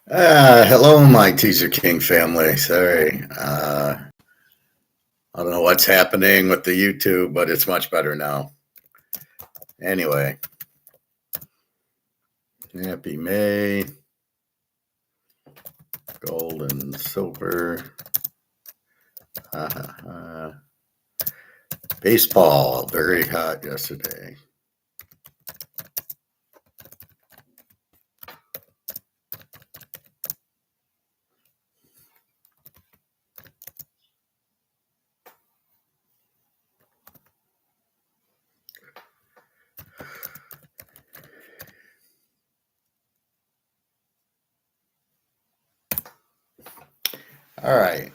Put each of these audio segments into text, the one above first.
Hello, my Teaser King family. Sorry. I don't know what's happening with the YouTube, but it's much better now. Anyway, happy May. Gold and silver. Baseball, very hot yesterday. All right.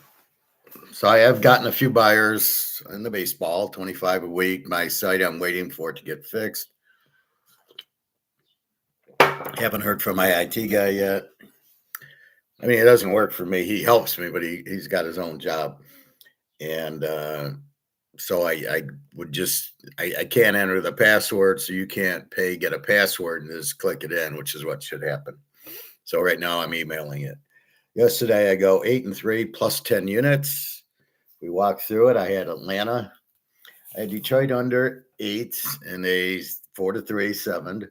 So I have gotten a few buyers in the baseball, 25 a week. My site, I'm waiting for it to get fixed. Haven't heard from my IT guy yet. I mean, it doesn't work for me. He helps me, but he's got his own job. And so I would just, I can't enter the password. So you can't get a password and just click it in, which is what should happen. So right now I'm emailing it. Yesterday I go 8-3 plus 10 units. We walked through it. I had Atlanta. I had Detroit under 8 and they 4-3, 7.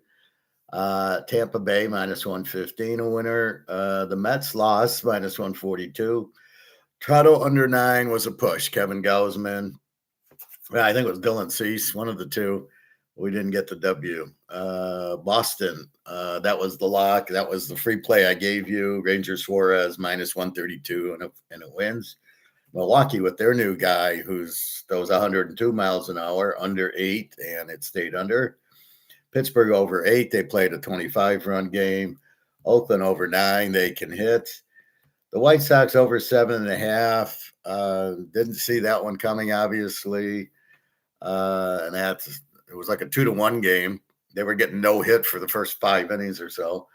Tampa Bay minus 115 a winner. The Mets lost minus 142. Toronto under 9 was a push. Kevin Gausman. I think it was Dylan Cease, one of the two. We didn't get the W. Boston, that was the lock. That was the free play I gave you. Ranger Suarez minus 132, and it wins. Milwaukee with their new guy who's those 102 miles an hour, under 8, and it stayed under. Pittsburgh over 8. They played a 25-run game. Oakland over 9. They can hit. The White Sox over 7.5. Didn't see that one coming, obviously. And it was like a 2-1 game. They were getting no hit for the first 5 innings or so.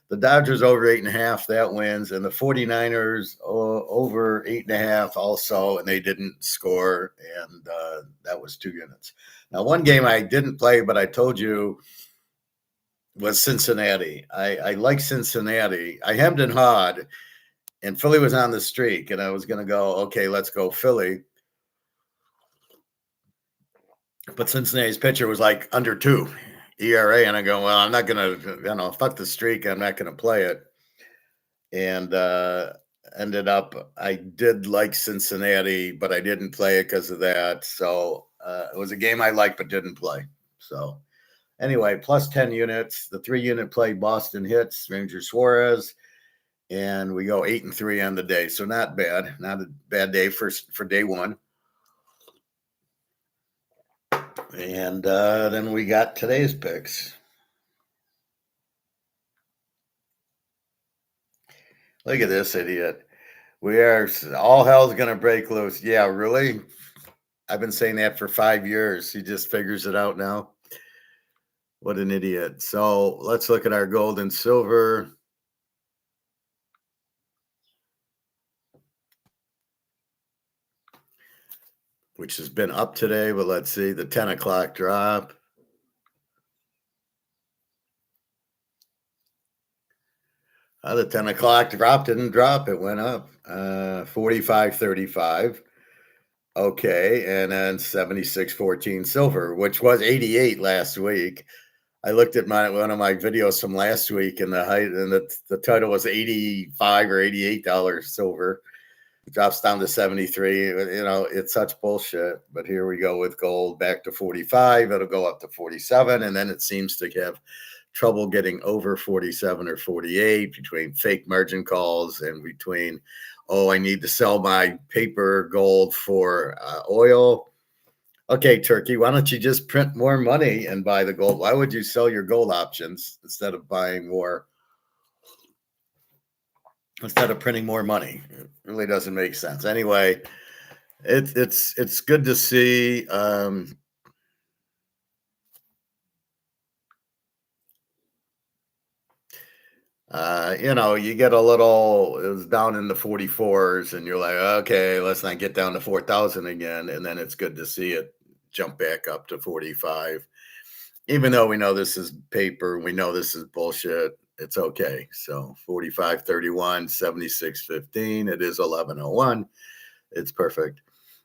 The Dodgers over 8.5, that wins. And the 49ers over 8.5 also, and they didn't score. And that was 2 units. Now, one game I didn't play, but I told you was Cincinnati. I like Cincinnati. I hemmed and hawed, and Philly was on the streak, and I was going to go, okay, let's go Philly. But Cincinnati's pitcher was like under 2 ERA, and I go, well, I'm not going to, fuck the streak. I'm not going to play it. And ended up, I did like Cincinnati, but I didn't play it because of that. So it was a game I liked but didn't play. So anyway, plus 10 units. The 3-unit play Boston hits, Ranger Suarez, and we go 8-3 on the day. So not bad. Not a bad day for day one. And then we got today's picks. Look at this idiot. We are all hell's going to break loose. Yeah, really? I've been saying that for 5 years. He just figures it out now. What an idiot. So let's look at our gold and silver. Which has been up today, but let's see the 10 o'clock drop. The 10 o'clock drop didn't drop. It went up 45.35. Okay. And then 76.14 silver, which was 88 last week. I looked at one of my videos from last week, and the title was $85 or $88 silver. It drops down to 73. It's such bullshit. But here we go with gold back to 45. It'll go up to 47, and then it seems to have trouble getting over 47 or 48 between fake margin calls and between, I need to sell my paper gold for oil. Okay, Turkey, why don't you just print more money and buy the gold? Why would you sell your gold options instead of buying more? Instead of printing more money? It really doesn't make sense. Anyway, it's good to see. You get a little, it was down in the 44s, and you're like, okay, let's not get down to 4,000 again. And then it's good to see it jump back up to 45. Even though we know this is paper, we know this is bullshit. it's okay. So 45-31, 76-15. It is 11:01. It's perfect.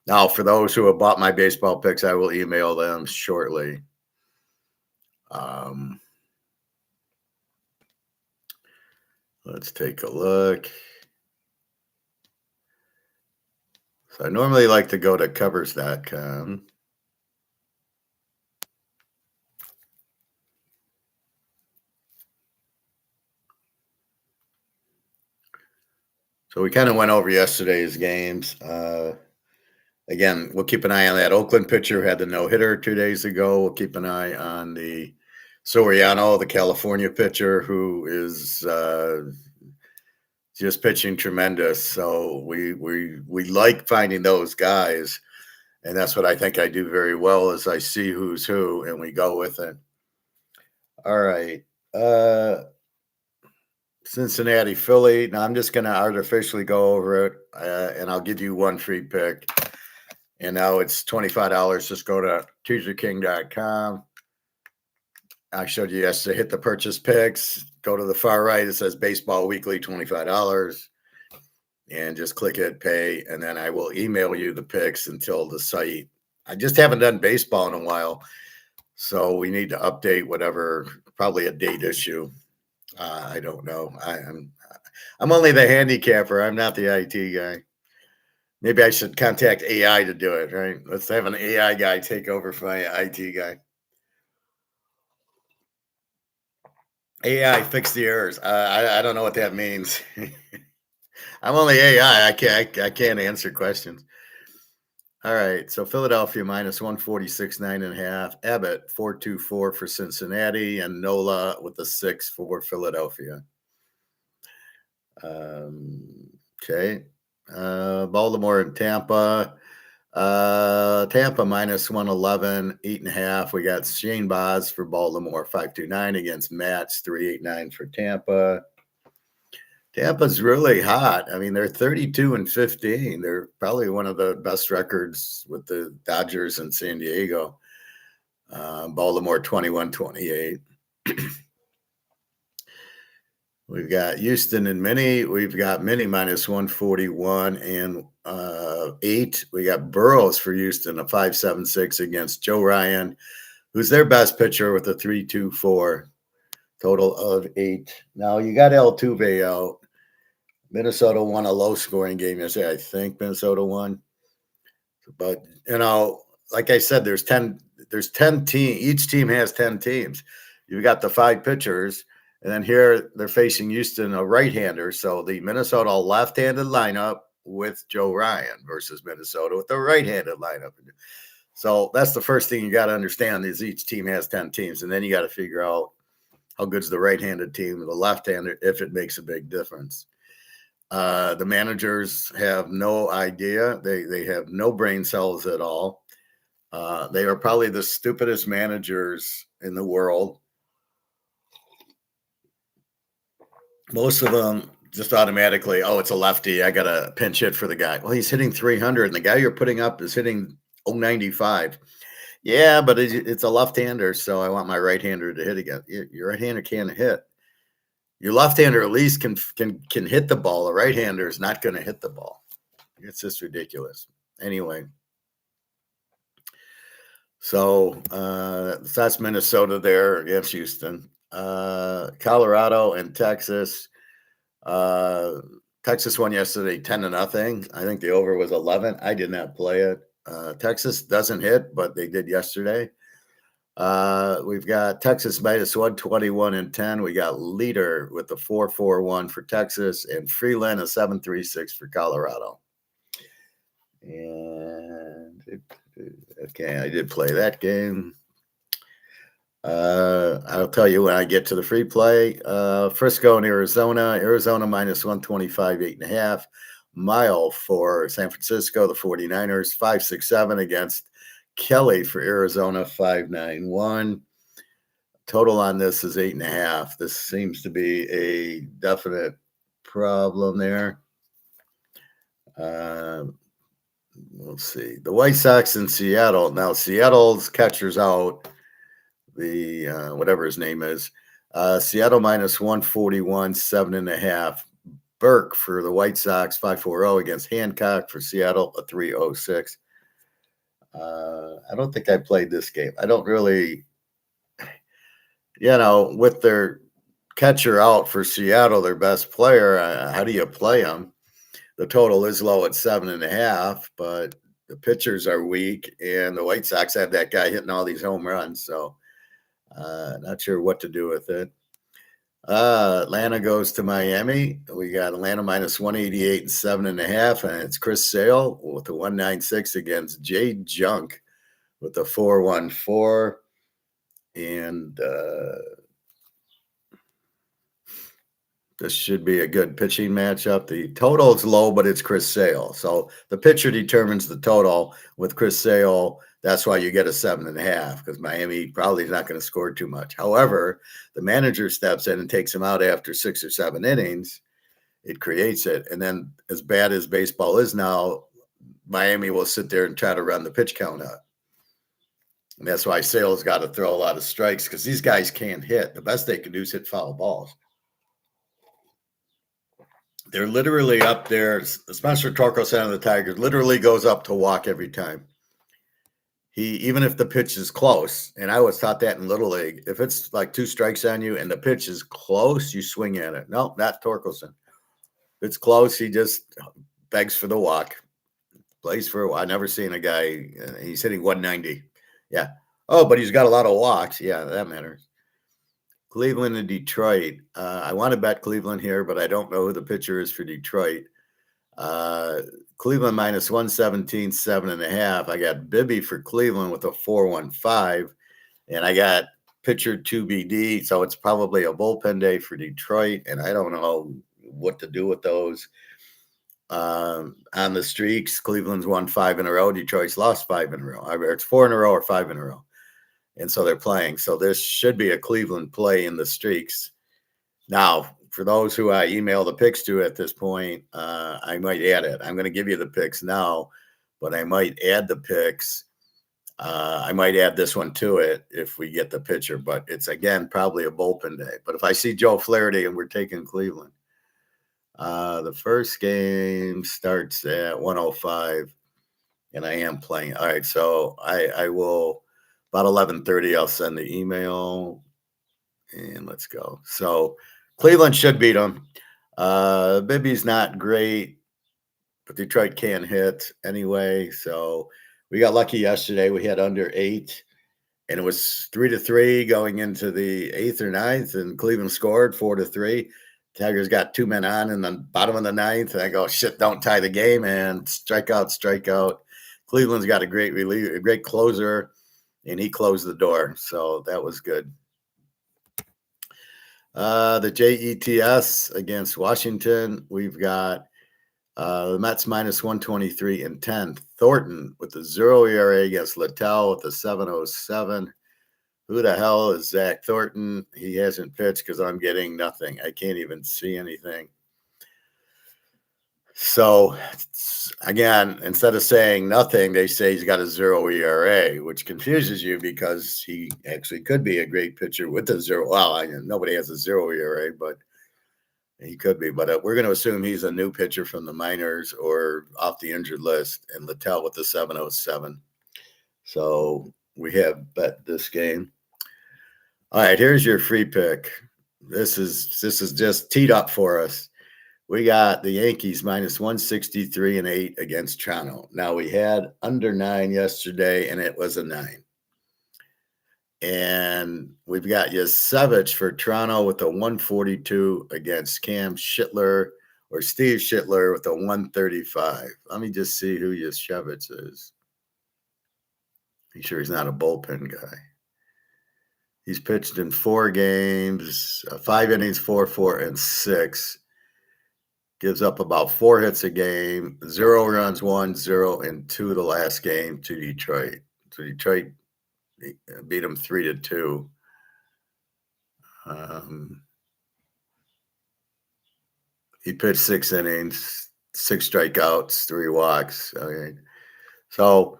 Now, for those who have bought my baseball picks, I will email them shortly. Um, let's take a look. So I normally like to go to covers.com. So we kind of went over yesterday's games. Again, we'll keep an eye on that Oakland pitcher who had the no hitter 2 days ago. We'll keep an eye on the Soriano, the California pitcher, who is just pitching tremendous. So we like finding those guys, and that's what I think I do very well. Is I see who's who, and we go with it. All right. Cincinnati, Philly. Now I'm just going to artificially go over it, and I'll give you one free pick. And now it's $25. Just go to teaserking.com. I showed you yesterday. Hit the purchase picks. Go to the far right. It says Baseball Weekly, $25. And just click it, pay, and then I will email you the picks until the site. I just haven't done baseball in a while, so we need to update whatever. Probably a date issue. I don't know. I'm only the handicapper. I'm not the IT guy. Maybe I should contact AI to do it, right? Let's have an AI guy take over for my IT guy. AI fix the errors. I don't know what that means. I'm only AI. I can't answer questions. All right. So Philadelphia minus 146, 9.5. Abbott 424 for Cincinnati, and Nola with the 6 for Philadelphia. Okay. Baltimore and Tampa. Tampa minus 111, 8.5. We got Shane Boz for Baltimore, 529 against Mats, 389 for Tampa. Tampa's really hot. I mean, they're 32-15. They're probably one of the best records with the Dodgers and San Diego. Baltimore 21-28. We've got Houston and Mini. We've got Mini minus 141 and 8. We got Burrows for Houston, a 5.76 against Joe Ryan, who's their best pitcher with a 3.24, total of 8. Now you got Altuve out. Minnesota won a low-scoring game yesterday. I think Minnesota won, but like I said, there's 10 teams. Each team has 10 teams. You've got the 5 pitchers. And then here they're facing Houston, a right-hander. So the Minnesota left-handed lineup with Joe Ryan versus Minnesota with the right-handed lineup. So that's the first thing you got to understand is each team has 10 teams. And then you got to figure out how good's the right-handed team or the left-handed if it makes a big difference. The managers have no idea. They have no brain cells at all. They are probably the stupidest managers in the world. Most of them just automatically, oh, it's a lefty. I got to pinch hit for the guy. Well, he's hitting 300, and the guy you're putting up is hitting 095. Yeah, but it's a left-hander, so I want my right-hander to hit again. Your right-hander can't hit. Your left-hander at least can hit the ball. A right-hander is not going to hit the ball. It's just ridiculous. Anyway, so that's Minnesota there against Houston. Colorado and Texas. Texas won yesterday 10-0. I think the over was 11. I did not play it. Texas doesn't hit, but they did yesterday. We've got Texas minus 121 and 10. We got Leader with the 441 for Texas and Freeland a 736 for Colorado. And okay, I did play that game. I'll tell you when I get to the free play. Frisco and Arizona. Arizona minus 125, 8.5. Mile for San Francisco, the 49ers, 5.67 against Kelly for Arizona, 5.91. Total on this is 8.5. This seems to be a definite problem there. Let's see. The White Sox in Seattle. Now, Seattle's catcher's out. The whatever his name is. Seattle minus 141, 7.5. Burke for the White Sox, 540 against Hancock for Seattle, a 306. I don't think I played this game. I don't really, with their catcher out for Seattle, their best player, how do you play them? The total is low at 7.5, but the pitchers are weak, and the White Sox have that guy hitting all these home runs. So, not sure what to do with it. Atlanta goes to Miami. We got Atlanta minus 188 and 7.5, and it's Chris Sale with the 196 against Jay Junk with the 414. And this should be a good pitching matchup. The total is low, but it's Chris Sale. So the pitcher determines the total with Chris Sale. That's why you get a 7.5, because Miami probably is not going to score too much. However, the manager steps in and takes him out after 6 or 7 innings. It creates it. And then, as bad as baseball is now, Miami will sit there and try to run the pitch count up. And that's why Sale's got to throw a lot of strikes, because these guys can't hit. The best they can do is hit foul balls. They're literally up there. Spencer Torkelson of the Tigers literally goes up to walk every time. Even if the pitch is close, and I was taught that in Little League, if it's like 2 strikes on you and the pitch is close, you swing at it. No, not Torkelson. If it's close, he just begs for the walk. Plays for a while. I've never seen a guy, he's hitting 190. Yeah. Oh, but he's got a lot of walks. Yeah, that matters. Cleveland and Detroit. I want to bet Cleveland here, but I don't know who the pitcher is for Detroit. Cleveland minus 117, 7.5. I got Bibby for Cleveland with a 415, and I got pitcher 2BD, so it's probably a bullpen day for Detroit, and I don't know what to do with those. On the streaks, Cleveland's won 5 in a row. Detroit's lost 5 in a row. Either it's 4 in a row or 5 in a row. And so they're playing. So this should be a Cleveland play in the streaks. Now, for those who I email the picks to at this point, I might add it. I'm going to give you the picks now, but I might add the picks. I might add this one to it if we get the pitcher, but it's, again, probably a bullpen day. But if I see Joe Flaherty and we're taking Cleveland, the first game starts at 1:05, and I am playing. All right, so I will. About 11:30, I'll send the email, and let's go. So Cleveland should beat them. Bibby's not great, but Detroit can hit anyway. So we got lucky yesterday. We had under 8, and it was 3-3 going into the 8th or 9th, and Cleveland scored 4-3. Tigers got 2 men on in the bottom of the 9th, and I go, shit, don't tie the game, and strikeout. Cleveland's got a great reliever, a great closer, and he closed the door. So that was good. The JETS against Washington, we've got the Mets minus 123 and 10. Thornton with the 0 ERA against Littell with the 707. Who the hell is Zach Thornton? He hasn't pitched because I'm getting nothing. I can't even see anything. So, again, instead of saying nothing, they say he's got a 0 ERA, which confuses you because he actually could be a great pitcher with a 0. Well, nobody has a 0 ERA, but he could be. But we're going to assume he's a new pitcher from the minors or off the injured list, and Littell with the 707. So we have bet this game. All right, here's your free pick. This is just teed up for us. We got the Yankees minus 163 and 8 against Toronto. Now, we had under 9 yesterday, and it was a 9. And we've got Yasevich for Toronto with a 142 against Cam Schittler or Steve Schittler with a 135. Let me just see who Yasevich is. Be sure he's not a bullpen guy. He's pitched in 4 games, 5 innings, 4, 4, and 6. Gives up about 4 hits a game, 0 runs, 1, 0, and 2 the last game to Detroit. So Detroit beat them 3-2. He pitched 6 innings, 6 strikeouts, 3 walks. Okay. So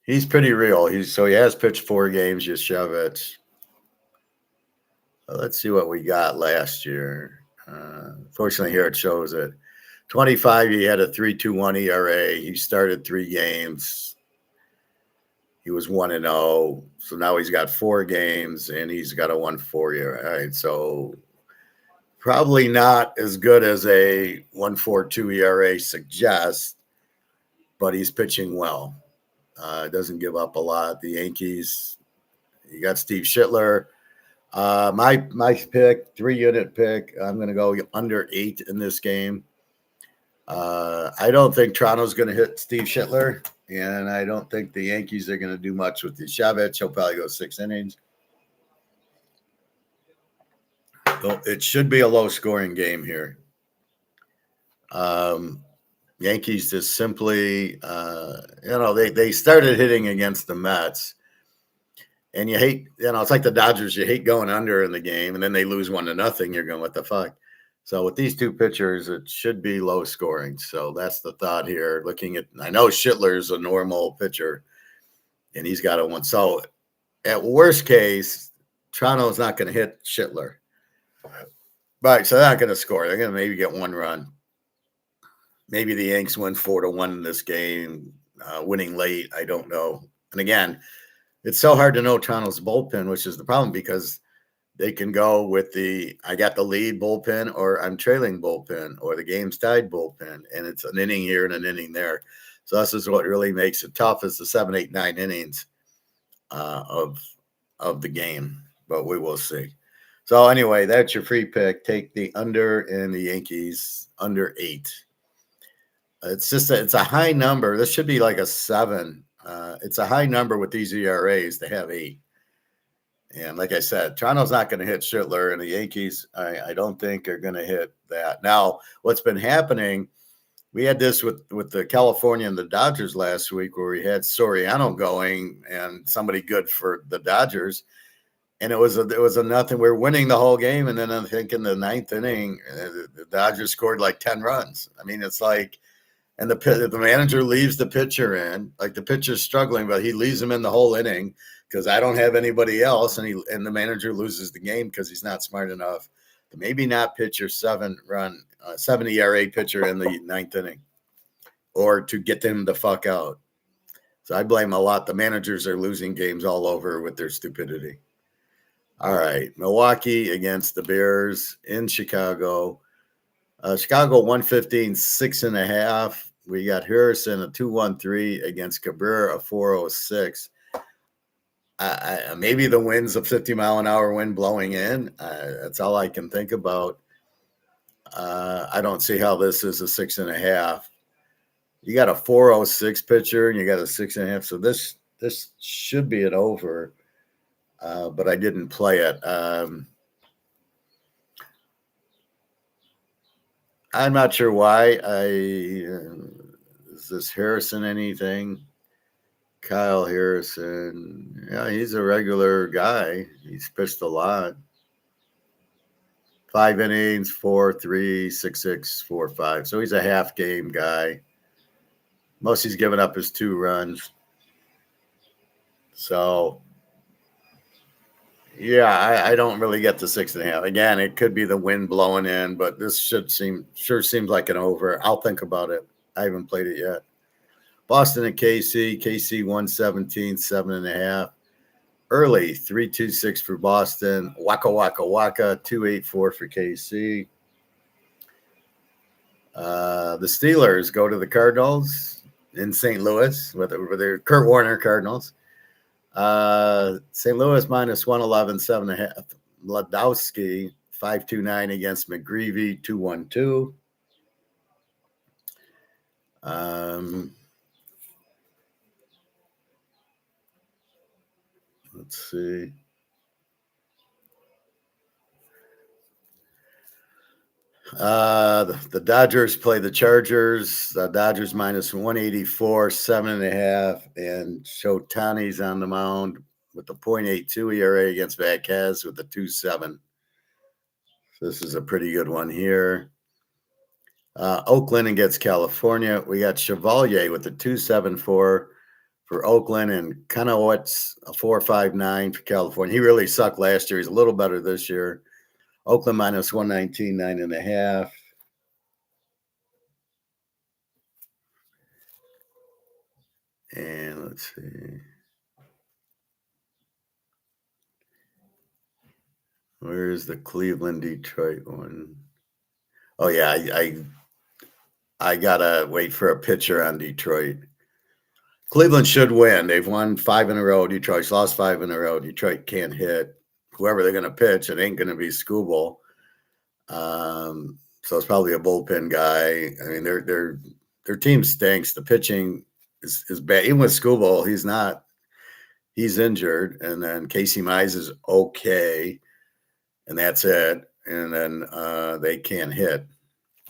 he's pretty real. He has pitched 4 games, Yashevich. Let's see what we got last year. Fortunately, here it shows it. 25, he had a 3.21 ERA. He started 3 games. He was 1-0. So now he's got 4 games and he's got a 1.4 ERA. All right. So probably not as good as a 1.42 ERA suggests, but he's pitching well. Doesn't give up a lot. The Yankees, you got Steve Schittler. My pick, 3-unit pick. I'm going to go under 8 in this game. I don't think Toronto's going to hit Steve Schittler, and I don't think the Yankees are going to do much with the Chavez. He'll probably go 6 innings. So it should be a low-scoring game here. Yankees just simply, they started hitting against the Mets. And you hate, it's like the Dodgers. You hate going under in the game, and then they lose 1-0. You're going, what the fuck? So with these two pitchers, it should be low scoring. So that's the thought here. I know Schittler's a normal pitcher, and he's got a 1. So at worst case, Toronto's not going to hit Schittler. Right, so they're not going to score. They're going to maybe get 1 run. Maybe the Yanks win 4-1 in this game, winning late. I don't know. And again, it's so hard to know Toronto's bullpen, which is the problem because they can go with I got the lead bullpen or I'm trailing bullpen or the game's tied bullpen, and it's an inning here and an inning there. So this is what really makes it tough is the 7, 8, 9 innings of the game, but we will see. So anyway, that's your free pick. Take the under in the Yankees, under 8. It's a high number. This should be like a 7. It's a high number with these ERAs to have 8. And like I said, Toronto's not going to hit Schittler, and the Yankees, I don't think are going to hit that. Now, what's been happening, we had this with the California and the Dodgers last week where we had Soriano going and somebody good for the Dodgers. And it was a nothing. We were winning the whole game. And then I think in the 9th inning, the Dodgers scored like 10 runs. I mean, it's like, and the manager leaves the pitcher in, like the pitcher's struggling, but he leaves him in the whole inning because I don't have anybody else. And the manager loses the game because he's not smart enough to maybe not pitch your 7 ERA pitcher in the 9th inning or to get them the fuck out. So I blame a lot. The managers are losing games all over with their stupidity. All right. Milwaukee against the Bears in Chicago. Chicago 115, 6.5. We got Harrison a 213 against Cabrera a 406. Maybe the wind's a 50-mile-an-hour wind blowing in. That's all I can think about. I don't see how this is a 6.5. You got a 406 pitcher and you got a 6.5. So this should be an over, but I didn't play it. I'm not sure why. Is this Harrison anything? Kyle Harrison. Yeah, he's a regular guy. He's pitched a lot. 5 innings, 4.3, 6.6, 4.5. So he's a half game guy. Most he's given up is 2 runs. So yeah, I don't really get the 6.5. Again, it could be the wind blowing in, but this sure seems like an over. I'll think about it. I haven't played it yet. Boston and KC 117, 7.5. Early 3.26 for Boston. Waka 2.84 for KC. The Steelers go to the Cardinals in St. Louis with their Kurt Warner Cardinals. St. Louis minus 111, 7.5. Ladowski 5.29 against McGreevy 2.12. Let's see. The Dodgers play the Chargers. The Dodgers minus 184, 7.5, and Shotani's on the mound with the 0.82 ERA against Vazquez with the 2.7. So this is a pretty good one here. Oakland against California. We got Chevalier with the 2.74 for Oakland and Kanowitz a 4.59 for California. He really sucked last year. He's a little better this year. Oakland minus 119, 9.5. And let's see. Where's the Cleveland Detroit one? Oh yeah, I gotta wait for a pitcher on Detroit. Cleveland should win. They've won 5 in a row. Detroit's lost 5 in a row. Detroit can't hit. Whoever they're gonna pitch, it ain't gonna be Skubal. So it's probably a bullpen guy. I mean, their team stinks. The pitching is bad. Even with Skubal, he's injured, and then Casey Mize is okay, and that's it. And then they can't hit.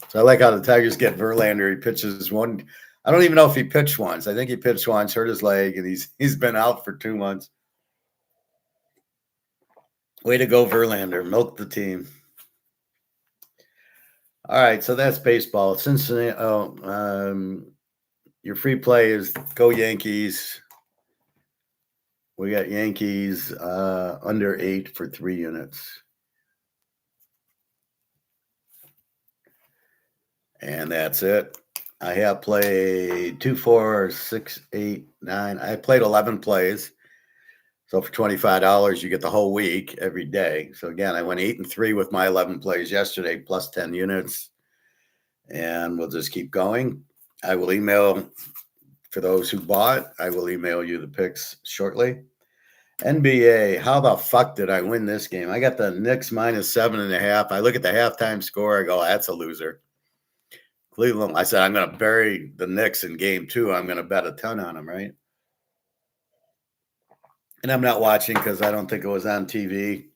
So I like how the Tigers get Verlander. He pitches one. I don't even know if he pitched once. I think he pitched once, hurt his leg, and he's been out for 2 months. Way to go, Verlander. Milk the team. All right, so that's baseball. Cincinnati. Your free play is go Yankees. We got Yankees under 8 for 3 units. And that's it. I have played 2, 4, 6, 8, 9. I played 11 plays. So for $25, you get the whole week every day. So again, I went 8-3 with my 11 plays yesterday, plus 10 units. And we'll just keep going. I will email, for those who bought, I will email you the picks shortly. NBA, how the fuck did I win this game? I got the Knicks minus 7.5. I look at the halftime score. I go, that's a loser. Cleveland, I said, I'm going to bury the Knicks in game 2. I'm going to bet a ton on them, right? And I'm not watching because I don't think it was on TV.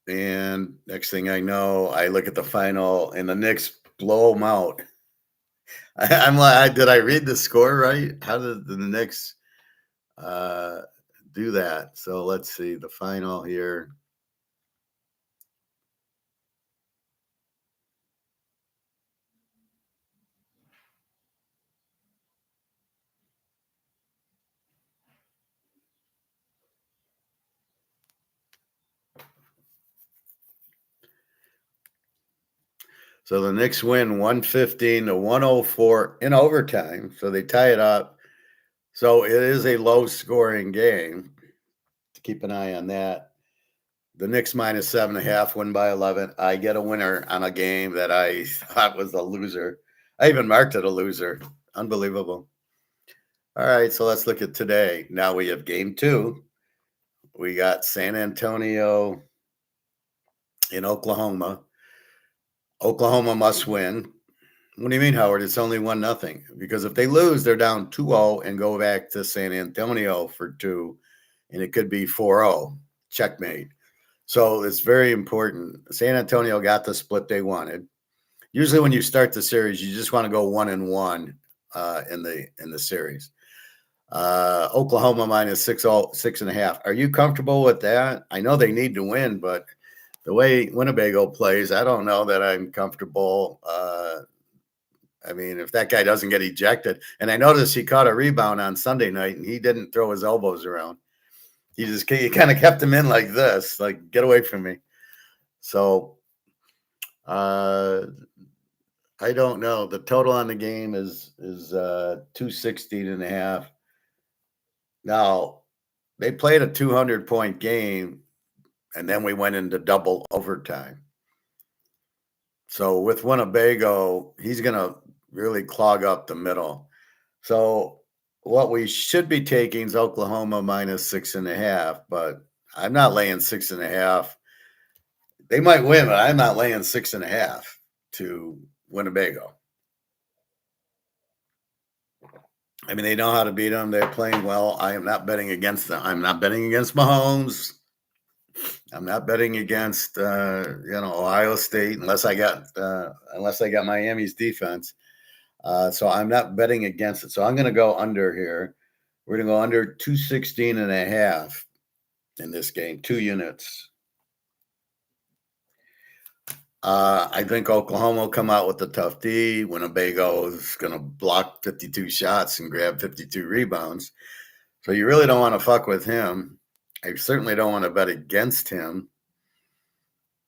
And next thing I know, I look at the final and the Knicks blow them out. I'm like, did I read the score right? How did the Knicks do that? So let's see the final here. So the Knicks win 115-104 in overtime. So they tie it up. So it is a low scoring game. Keep an eye on that. The Knicks minus 7.5 win by 11. I get a winner on a game that I thought was a loser. I even marked it a loser. Unbelievable. All right, so let's look at today. Now we have game 2. We got San Antonio in Oklahoma. Oklahoma must win. What do you mean, Howard? It's only 1-0. Because if they lose, they're down 2-0 and go back to San Antonio for 2, and it could be 4-0. Checkmate. So it's very important. San Antonio got the split they wanted. Usually, when you start the series, you just want to go 1-1 in the series. Oklahoma minus 6.5. Are you comfortable with that? I know they need to win, but the way Winnebago plays, I don't know that I'm comfortable. I mean, if that guy doesn't get ejected, and I noticed he caught a rebound on Sunday night, and he didn't throw his elbows around. He kind of kept him in like this, like get away from me. So I don't know. The total on the game is 216.5. Now they played a 200-point game, and then we went into double overtime. So with Winnebago, he's going to really clog up the middle. So what we should be taking is Oklahoma minus 6.5, but I'm not laying 6.5. They might win, but I'm not laying 6.5 to Winnebago. I mean, they know how to beat them. They're playing well. I am not betting against them. I'm not betting against Mahomes. I'm not betting against Ohio State unless I got Miami's defense. So I'm not betting against it. So I'm going to go under here. We're going to go under 216.5 in this game, 2 units. I think Oklahoma will come out with a tough D. Winnebago is going to block 52 shots and grab 52 rebounds. So you really don't want to fuck with him. I certainly don't want to bet against him.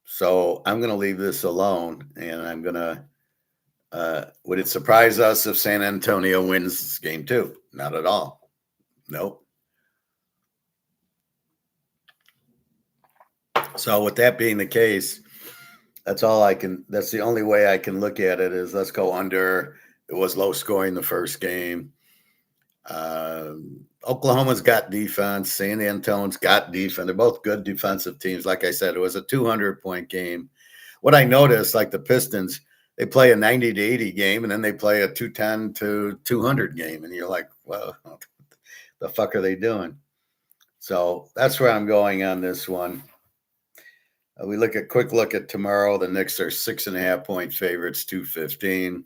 So I'm going to leave this alone, and I'm going to. Would it surprise us if San Antonio wins game two? Not at all. Nope. So with that being the case, that's all I can. That's the only way I can look at it is let's go under. It was low scoring the first game. Oklahoma's got defense. San Antonio's got defense. They're both good defensive teams. Like I said, it was a 200-point game. What I noticed, like the Pistons, they play a 90 to 80 game, and then they play a 210 to 200 game, and you're like, well, the fuck are they doing? So that's where I'm going on this one. We look at quick look at tomorrow. The Knicks are 6.5-point favorites, 215.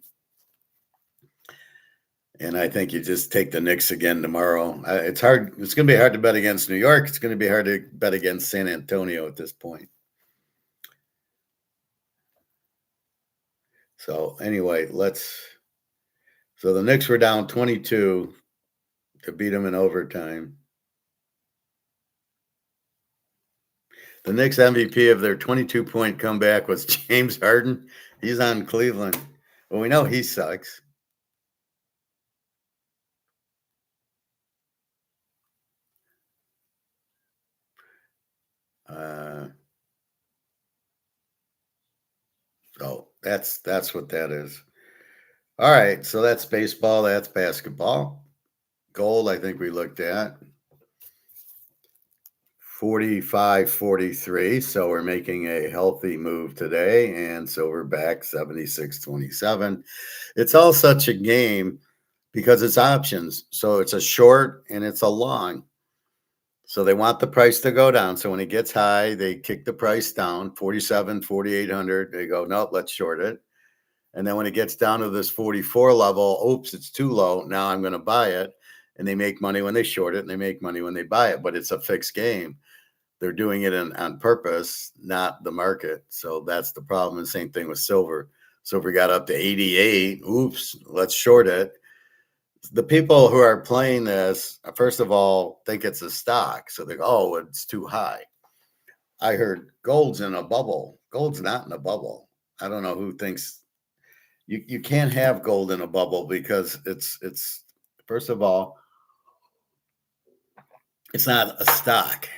And I think you just take the Knicks again tomorrow. It's hard. It's going to be hard to bet against New York. It's going to be hard to bet against San Antonio at this point. So anyway, so the Knicks were down 22 to beat them in overtime. The Knicks MVP of their 22-point comeback was James Harden. He's on Cleveland. Well, we know he sucks. So that's what that is. All right, so that's baseball. That's basketball. Gold, I think we looked at 45.43. So we're making a healthy move today, and so we're back 76.27. It's all such a game because it's options. So it's a short and it's a long. So they want the price to go down. So when it gets high, they kick the price down 47, 4,800. They go, nope, let's short it. And then when it gets down to this 44 level, oops, it's too low. Now I'm going to buy it. And they make money when they short it, and they make money when they buy it. But it's a fixed game. They're doing it on purpose, not the market. So that's the problem. And same thing with silver. Silver got up to 88. Oops, let's short it. The people who are playing this, first of all, think it's a stock. So they go, oh, it's too high. I heard gold's in a bubble. Gold's not in a bubble. I don't know who thinks you can't have gold in a bubble because it's first of all, it's not a stock.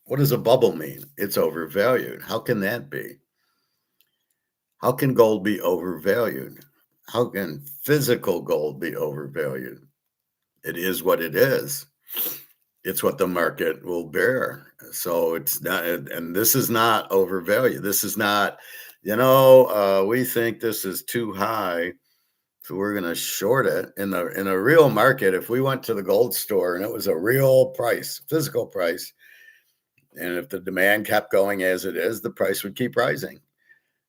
What does a bubble mean? It's overvalued. How can that be? How can gold be overvalued? How can physical gold be overvalued? It is what it is. It's what the market will bear. So it's not, and this is not overvalued. This is not, we think this is too high, so we're going to short it. In a real market, if we went to the gold store and it was a real price, physical price, and if the demand kept going as it is, the price would keep rising.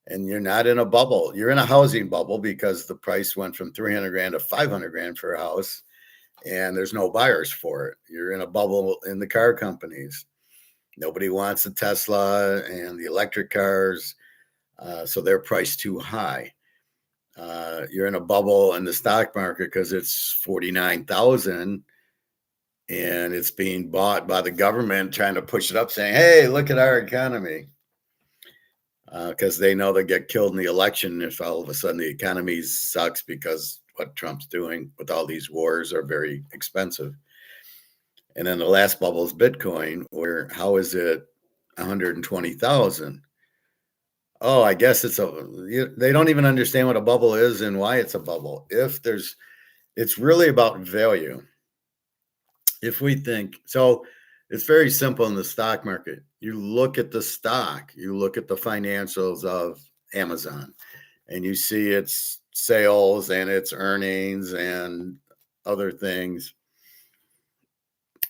And you're not in a bubble. You're in a housing bubble because the price went from 300 grand to 500 grand for a house, and there's no buyers for it. You're in a bubble in the car companies. Nobody wants the Tesla and the electric cars, so they're priced too high. You're in a bubble in the stock market because it's 49,000 and it's being bought by the government trying to push it up, saying, hey, look at our economy. Because they know they get killed in the election if all of a sudden the economy sucks because what Trump's doing with all these wars are very expensive. And then the last bubble is Bitcoin, where how is it 120,000? Oh, I guess they don't even understand what a bubble is and why it's a bubble. It's really about value. If we think so, it's very simple in the stock market. You look at the stock, you look at the financials of Amazon, and you see its sales and its earnings and other things.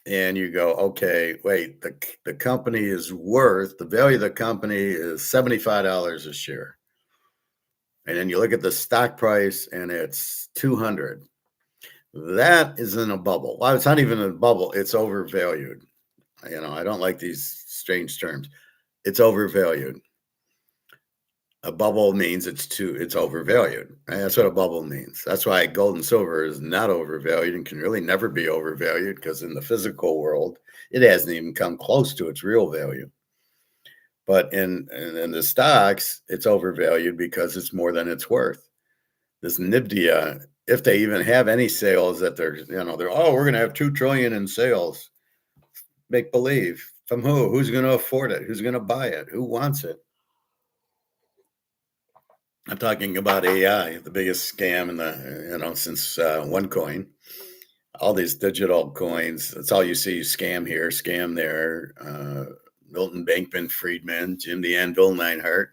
And you go, okay, wait, the company is worth, the value of the company is $75 a share. And then you look at the stock price and it's 200. That is in a bubble. Well, it's not even a bubble, it's overvalued. I don't like these strange terms. It's overvalued. A bubble means it's overvalued. Right? That's what a bubble means. That's why gold and silver is not overvalued and can really never be overvalued because in the physical world, it hasn't even come close to its real value. But in the stocks, it's overvalued because it's more than it's worth. This Nvidia, if they even have any sales that they're, oh, we're going to have 2 trillion in sales. Make believe. From who? Who's going to afford it? Who's going to buy it? Who wants it? I'm talking about AI, the biggest scam in since OneCoin. All these digital coins. That's all you see. Scam here, scam there. Milton Bankman Friedman, Jim the Anvil Neinhart.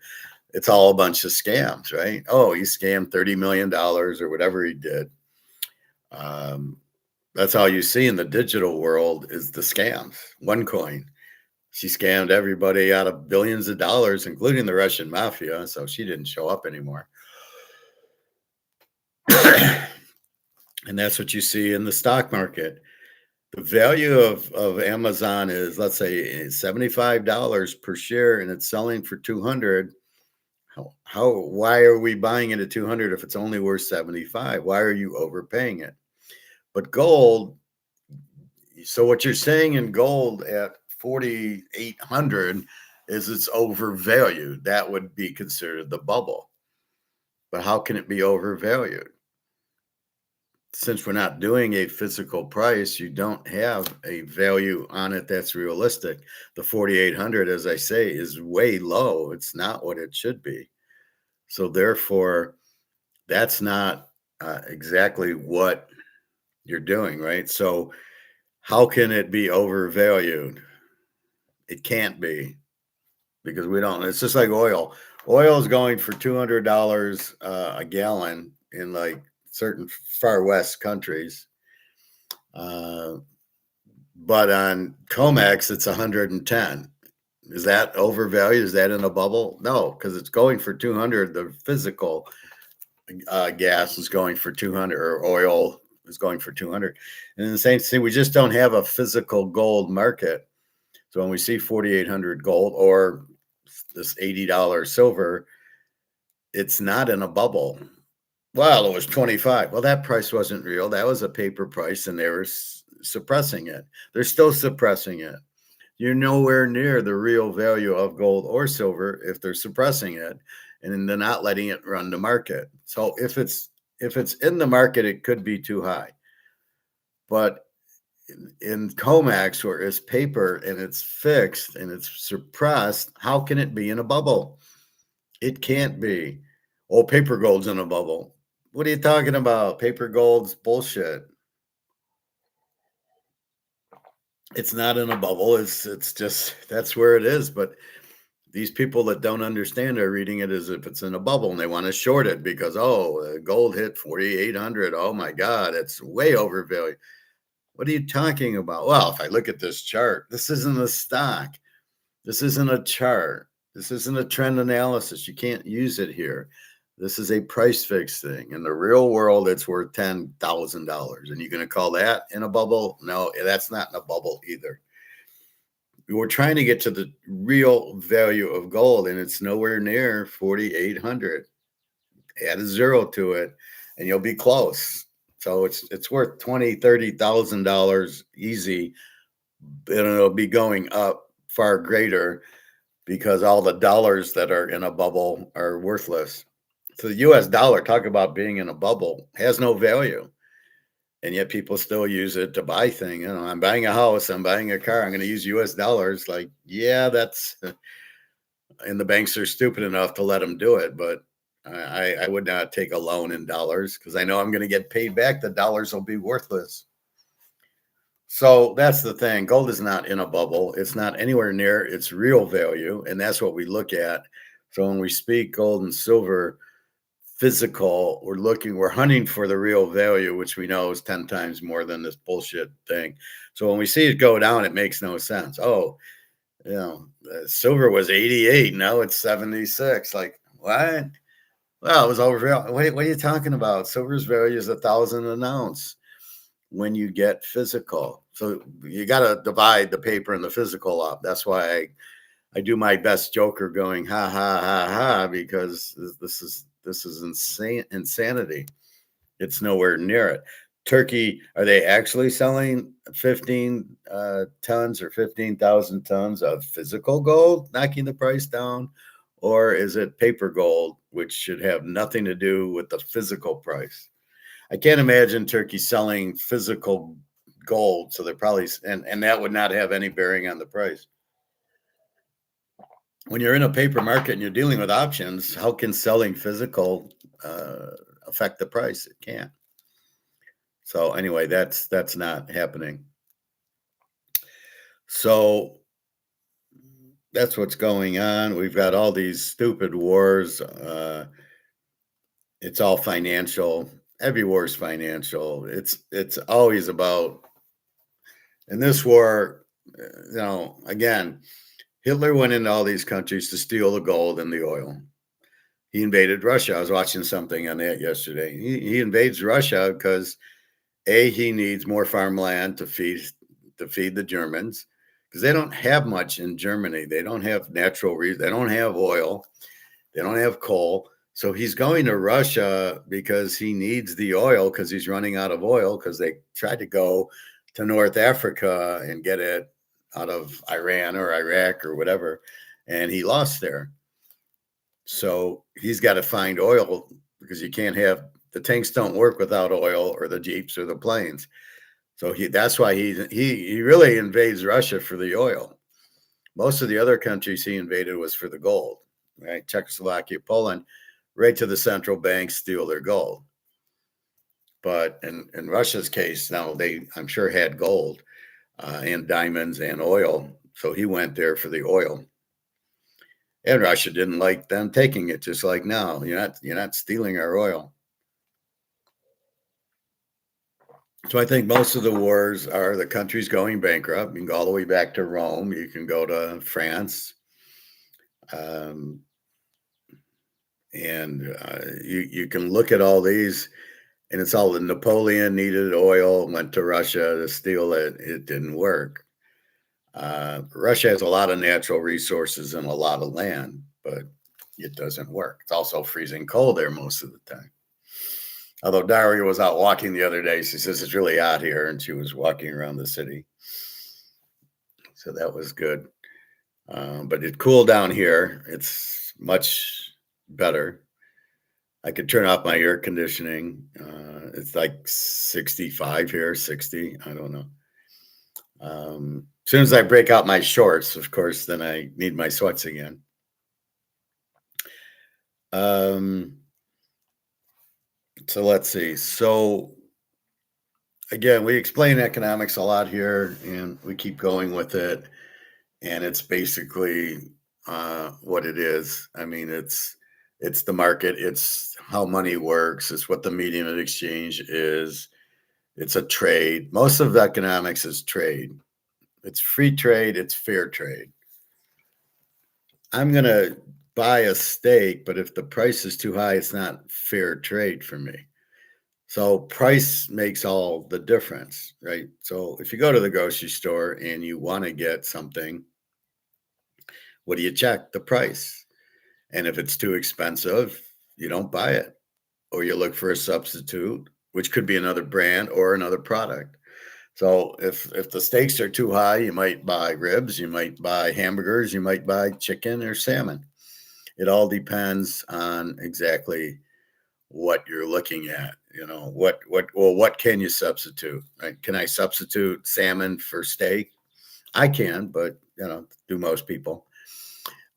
It's all a bunch of scams, right? Oh, he scammed $30 million or whatever he did. That's all you see in the digital world is the scams. OneCoin. She scammed everybody out of billions of dollars, including the Russian mafia. So she didn't show up anymore. And that's what you see in the stock market. The value of Amazon is, let's say, $75 per share, and it's selling for 200. Why are we buying it at 200 if it's only worth 75? Why are you overpaying it? But gold, so what you're saying in gold at 4,800 is it's overvalued. That would be considered the bubble. But how can it be overvalued? Since we're not doing a physical price, you don't have a value on it that's realistic. The 4,800, as I say, is way low. It's not what it should be. So therefore, that's not exactly what you're doing, right? So how can it be overvalued? It can't be, because we don't. It's just like oil. Oil is going for $200 a gallon in like certain far west countries. But on COMEX, it's 110. Is that overvalued? Is that in a bubble? No, because it's going for 200. The physical gas is going for 200, or oil is going for 200. And the same thing, we just don't have a physical gold market. So when we see 4,800 gold or this $80 silver, it's not in a bubble. Well, it was 25. Well, that price wasn't real. That was a paper price, and they were suppressing it. They're still suppressing it. You're nowhere near the real value of gold or silver if they're suppressing it, and they're not letting it run the market. So if it's in the market, it could be too high. But in COMEX, where it's paper and it's fixed and it's suppressed, how can it be in a bubble? It can't be. Oh, paper gold's in a bubble. What are you talking about? Paper gold's bullshit. It's not in a bubble. It's just that's where it is. But these people that don't understand are reading it as if it's in a bubble, and they want to short it because gold hit 4,800. Oh my God, it's way overvalued. What are you talking about? Well, if I look at this chart, this isn't a stock. This isn't a chart. This isn't a trend analysis. You can't use it here. This is a price fix thing. In the real world, it's worth $10,000. And you're going to call that in a bubble? No, that's not in a bubble either. We're trying to get to the real value of gold, and it's nowhere near 4,800. Add a zero to it, and you'll be close. So it's worth $20,000-$30,000 easy, and it'll be going up far greater because all the dollars that are in a bubble are worthless. So the US dollar, talk about being in a bubble, has no value. And yet people still use it to buy things. I'm buying a house, I'm buying a car, I'm going to use US dollars. Like, yeah, that's, and the banks are stupid enough to let them do it. But I would not take a loan in dollars because I know I'm going to get paid back. The dollars will be worthless. So that's the thing. Gold is not in a bubble. It's not anywhere near its real value. And that's what we look at. So when we speak gold and silver physical, we're hunting for the real value, which we know is 10 times more than this bullshit thing. So when we see it go down, it makes no sense. Oh, silver was 88. Now it's 76. Like, what? Well, it was overvalued. What are you talking about? Silver's value is 1,000 an ounce when you get physical. So you got to divide the paper and the physical up. That's why I do my best Joker going, ha, ha, ha, ha, because this is insanity. It's nowhere near it. Turkey, are they actually selling 15 tons or 15,000 tons of physical gold, knocking the price down? Or is it paper gold, which should have nothing to do with the physical price? I can't imagine Turkey selling physical gold. So they're probably, and that would not have any bearing on the price. When you're in a paper market and you're dealing with options, how can selling physical uh, affect the price? It can't. So anyway, that's not happening. So that's what's going on. We've got all these stupid wars. It's all financial. Every war is financial. It's always about. In this war, again, Hitler went into all these countries to steal the gold and the oil. He invaded Russia. I was watching something on that yesterday. He invades Russia because he needs more farmland to feed the Germans because they don't have much in Germany. They don't have they don't have oil. They don't have coal. So he's going to Russia because he needs the oil because he's running out of oil because they tried to go to North Africa and get it out of Iran or Iraq or whatever. And he lost there. So he's got to find oil because you can't have the tanks don't work without oil or the Jeeps or the planes. So that's why he really invades Russia for the oil. Most of the other countries he invaded was for the gold, right? Czechoslovakia, Poland, right to the central banks, steal their gold. But in Russia's case, now I'm sure, had gold and diamonds and oil. So he went there for the oil. And Russia didn't like them taking it, just like now. You're not stealing our oil. So I think most of the wars are the countries going bankrupt. You can go all the way back to Rome. You can go to France. Um, and you can look at all these, and it's all the Napoleon needed oil, went to Russia to steal it. It didn't work. Russia has a lot of natural resources and a lot of land, but it doesn't work. It's also freezing cold there most of the time. Although Daria was out walking the other day, she says it's really hot here, and she was walking around the city. So that was good. But it cooled down here. It's much better. I could turn off my air conditioning. It's like 65 here, 60. I don't know. As soon as I break out my shorts, of course, then I need my sweats again. So let's see. So again, we explain economics a lot here, and we keep going with it. And it's basically what it is. I mean, it's the market. It's how money works. It's what the medium of exchange is. It's a trade. Most of economics is trade. It's free trade. It's fair trade. I'm going to buy a steak, but if the price is too high, it's not fair trade for me. So price makes all the difference, right? So if you go to the grocery store and you want to get something, what do you check? The price. And if it's too expensive, you don't buy it, or you look for a substitute, which could be another brand or another product. So if the stakes are too high, you might buy ribs, you might buy hamburgers, you might buy chicken or salmon. It all depends on exactly what you're looking at. What can you substitute? Right? Can I substitute salmon for steak? I can, but do most people.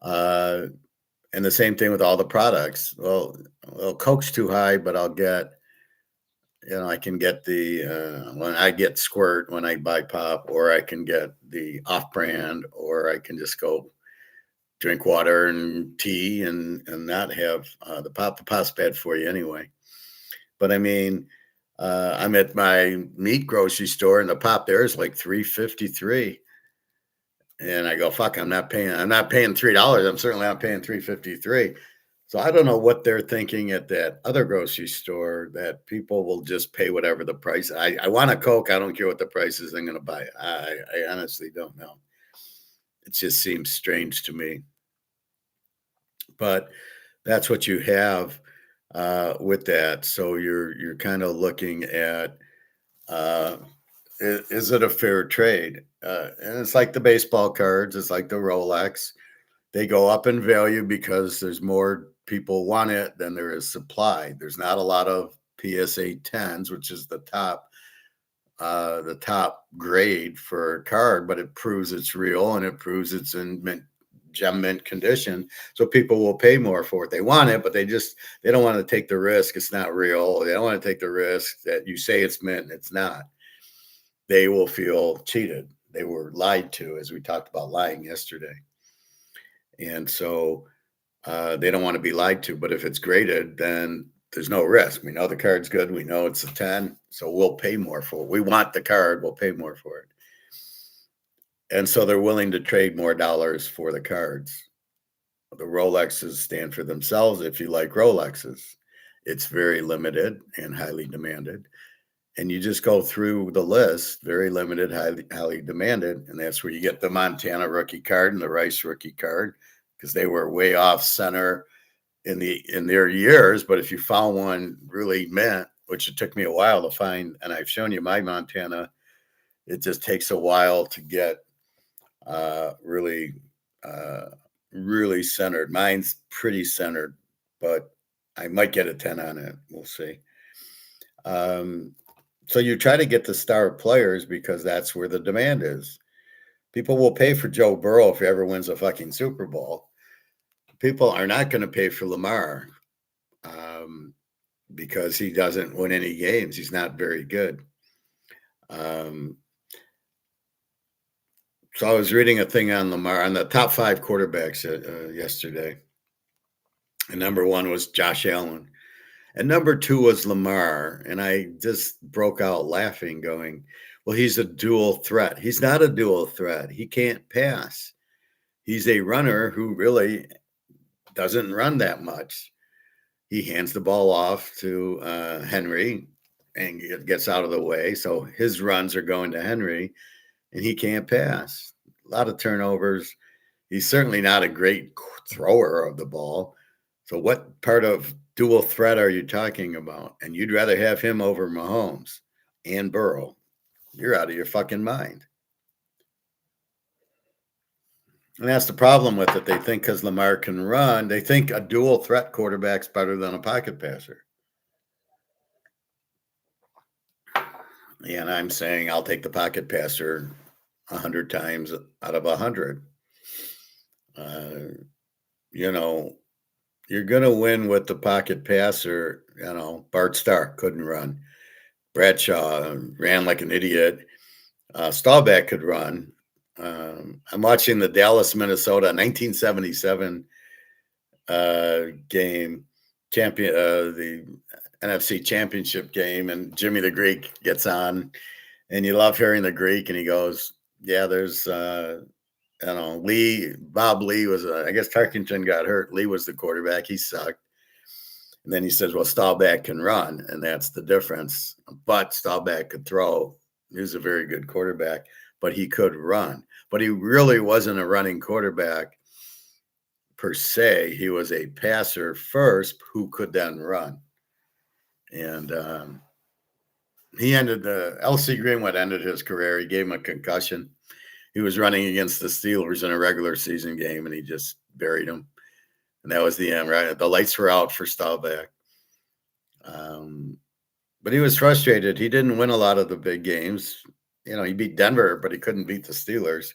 And the same thing with all the products. Well, Coke's too high, but I'll get, I can get when I get Squirt when I buy pop, or I can get the off brand, or I can just go drink water and tea and not have the pop. The pop's bad for you anyway. But I mean, I'm at my meat grocery store and the pop there is like $3.53. And I go, fuck, I'm not paying $3. I'm certainly not paying $3.53. So I don't know what they're thinking at that other grocery store, that people will just pay whatever the price. I want a Coke. I don't care what the price is. I'm going to buy it. I honestly don't know. It just seems strange to me. But that's what you have with that. So you're kind of looking at Uh, is it a fair trade? And it's like the baseball cards, it's like the Rolex. They go up in value because there's more people want it than there is supply. There's not a lot of PSA 10s, which is the top grade for a card, but it proves it's real and it proves it's in gem mint condition. So people will pay more for it. They want it, but they don't want to take the risk. It's not real. They don't want to take the risk that you say it's mint and it's not. They will feel cheated. They were lied to, as we talked about lying yesterday. And so they don't want to be lied to. But if it's graded, then there's no risk. We know the card's good. We know it's a 10. So we'll pay more for it. We want the card. We'll pay more for it. And so they're willing to trade more dollars for the cards. The Rolexes stand for themselves if you like Rolexes. It's very limited and highly demanded. And you just go through the list, very limited, highly demanded. And that's where you get the Montana rookie card and the Rice rookie card, because they were way off center in their years. But if you found one really mint, which it took me a while to find, and I've shown you my Montana, it just takes a while to get really really centered. Mine's pretty centered, but I might get a 10 on it. We'll see. So you try to get the star players because that's where the demand is. People will pay for Joe Burrow if he ever wins a fucking Super Bowl. People are not going to pay for Lamar because he doesn't win any games. He's not very good. So I was reading a thing on Lamar on the top 5 quarterbacks yesterday. And number 1 was Josh Allen. And number 2 was Lamar. And I just broke out laughing, going, well, he's a dual threat. He's not a dual threat. He can't pass. He's a runner who really doesn't run that much. He hands the ball off to Henry and gets out of the way. So his runs are going to Henry, and he can't pass. A lot of turnovers. He's certainly not a great thrower of the ball. So what part of dual threat are you talking about? And you'd rather have him over Mahomes and Burrow. You're out of your fucking mind. And that's the problem with it. They think because Lamar can run, they think a dual threat quarterback's better than a pocket passer. And I'm saying I'll take the pocket passer 100 times out of 100. You know, you're going to win with the pocket passer. You know, Bart Starr couldn't run. Bradshaw ran like an idiot. Staubach could run. I'm watching the Dallas, Minnesota 1977 game, the NFC Championship game, and Jimmy the Greek gets on, and you love hearing the Greek, and he goes, "Yeah, there's, Bob Lee was, I guess Tarkington got hurt. Lee was the quarterback. He sucked." And then he says, well, Staubach can run, and that's the difference. But Staubach could throw. He was a very good quarterback, but he could run. But he really wasn't a running quarterback per se. He was a passer first who could then run. And L.C. Greenwood ended his career. He gave him a concussion. He was running against the Steelers in a regular season game, and he just buried him. And that was the end, right? The lights were out for Staubach. But he was frustrated. He didn't win a lot of the big games. You know, he beat Denver, but he couldn't beat the Steelers.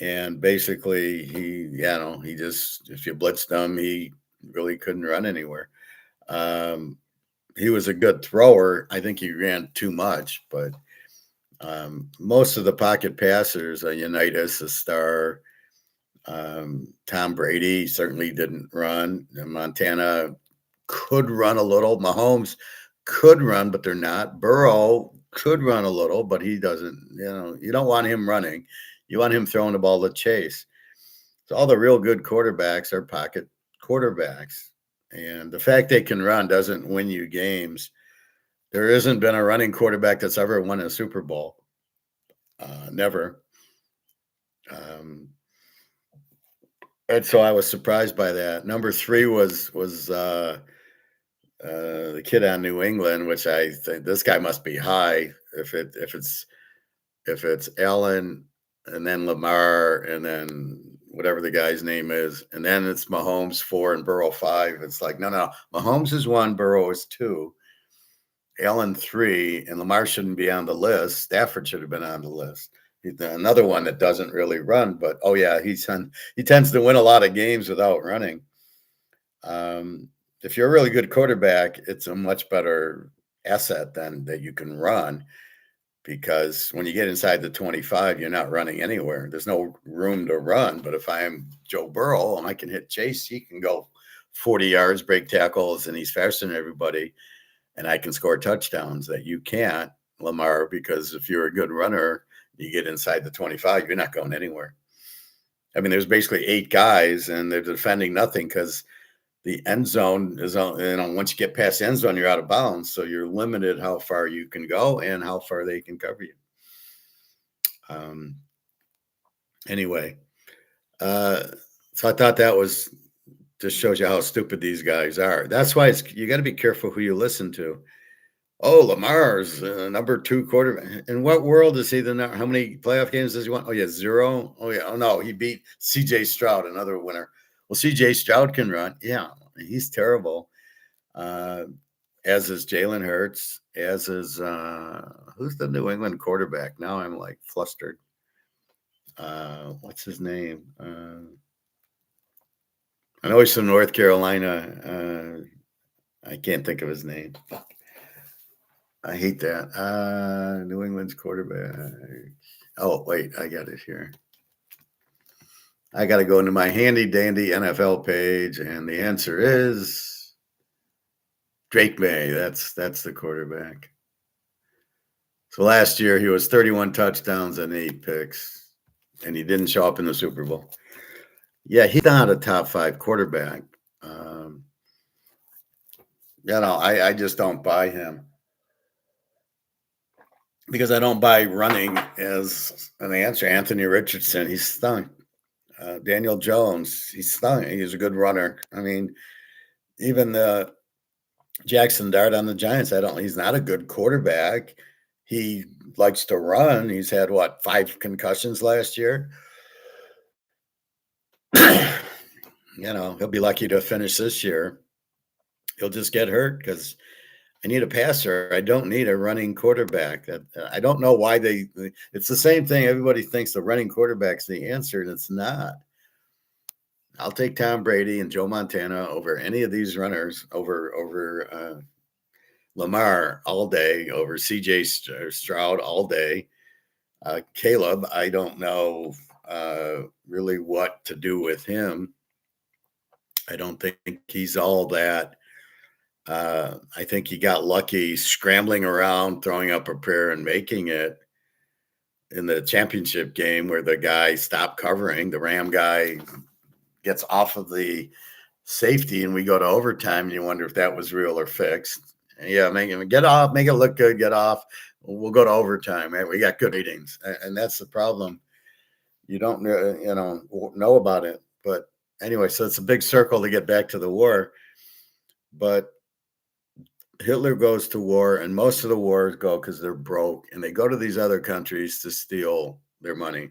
And basically, he just, if you blitzed him, he really couldn't run anywhere. He was a good thrower. I think he ran too much, but most of the pocket passers, Unitas, a Star, Tom Brady certainly didn't run. Montana could run a little. Mahomes could run, but they're not. Burrow could run a little, but he doesn't. You don't want him running. You want him throwing the ball to Chase. So all the real good quarterbacks are pocket quarterbacks. And the fact they can run doesn't win you games. There hasn't been a running quarterback that's ever won a Super Bowl. Never. And so I was surprised by that. Number 3 was the kid on New England, which I think this guy must be high. If it's Allen and then Lamar and then whatever the guy's name is, and then it's Mahomes 4 and Burrow 5. It's like no, Mahomes is 1, Burrow is 2, Allen 3, and Lamar shouldn't be on the list. Stafford should have been on the list. Another one that doesn't really run, but oh yeah, he tends to win a lot of games without running. If you're a really good quarterback, it's a much better asset than that you can run, because when you get inside the 25, you're not running anywhere. There's no room to run. But if I am Joe Burrow and I can hit Chase, he can go 40 yards, break tackles, and he's faster than everybody. And I can score touchdowns that you can't, Lamar, because if you're a good runner, you get inside the 25, you're not going anywhere. I mean, there's basically 8 guys and they're defending nothing because the end zone is, once you get past the end zone, you're out of bounds. So you're limited how far you can go and how far they can cover you. Anyway, so I thought that just shows you how stupid these guys are. That's why you got to be careful who you listen to. Oh, Lamar's number 2 quarterback. In what world is he how many playoff games does he want? Oh yeah, 0. Oh yeah. Oh no, he beat CJ Stroud, another winner. Well, CJ Stroud can run. Yeah, he's terrible. As is Jalen Hurts, as is who's the New England quarterback? Now I'm like flustered. What's his name? I know he's from North Carolina. I can't think of his name. I hate that. New England's quarterback. Oh, wait, I got it here. I got to go into my handy dandy NFL page, and the answer is Drake May. That's the quarterback. So last year he was 31 touchdowns and 8 picks, and he didn't show up in the Super Bowl. Yeah, he's not a top 5 quarterback. I just don't buy him because I don't buy running as an answer. Anthony Richardson, he's stunk. Daniel Jones, he's stunk. He's a good runner. I mean, even Jackson Dart on the Giants, he's not a good quarterback. He likes to run. He's had 5 concussions last year. He'll be lucky to finish this year. He'll just get hurt because I need a passer. I don't need a running quarterback. I don't know why it's the same thing. Everybody thinks the running quarterback's the answer, and it's not. I'll take Tom Brady and Joe Montana over any of these runners, over Lamar all day, over CJ Stroud all day. Caleb, I don't know really what to do with him. I don't think he's all that. I think he got lucky scrambling around, throwing up a prayer and making it in the championship game where the guy stopped covering. The Ram guy gets off of the safety and we go to overtime, and you wonder if that was real or fixed. Yeah, make it get off, make it look good, get off. We'll go to overtime. Man. We got good ratings, and that's the problem. You don't know about it. But anyway, so it's a big circle to get back to the war. But Hitler goes to war, and most of the wars go because they're broke, and they go to these other countries to steal their money.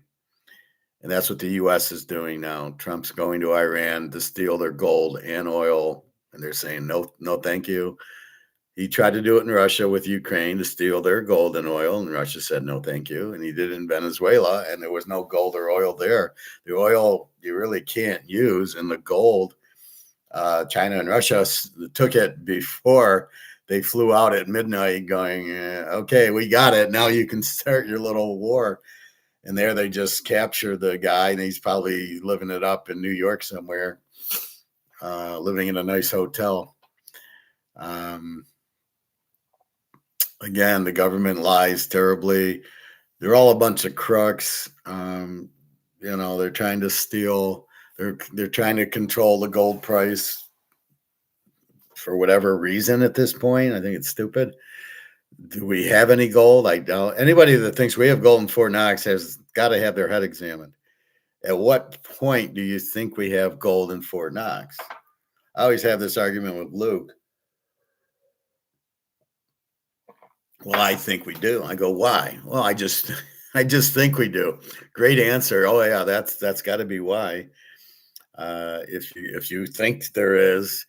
And that's what the U.S. is doing now. Trump's going to Iran to steal their gold and oil, and they're saying, no, thank you. He tried to do it in Russia with Ukraine to steal their gold and oil, and Russia said, no, thank you. And he did it in Venezuela, and there was no gold or oil there. The oil you really can't use, and the gold, China and Russia took it before they flew out at midnight going, okay, we got it. Now you can start your little war. And there they just capture the guy, and he's probably living it up in New York somewhere, living in a nice hotel. Again, the government lies terribly. They're all a bunch of crooks. They're trying to steal. They're trying to control the gold price for whatever reason at this point. I think it's stupid. Do we have any gold? I don't. Anybody that thinks we have gold in Fort Knox has got to have their head examined. At what point do you think we have gold in Fort Knox? I always have this argument with Luke. Well, I think we do. I go, why? Well, I just I just think we do. Great answer. Oh yeah, that's got to be why. If you think there is,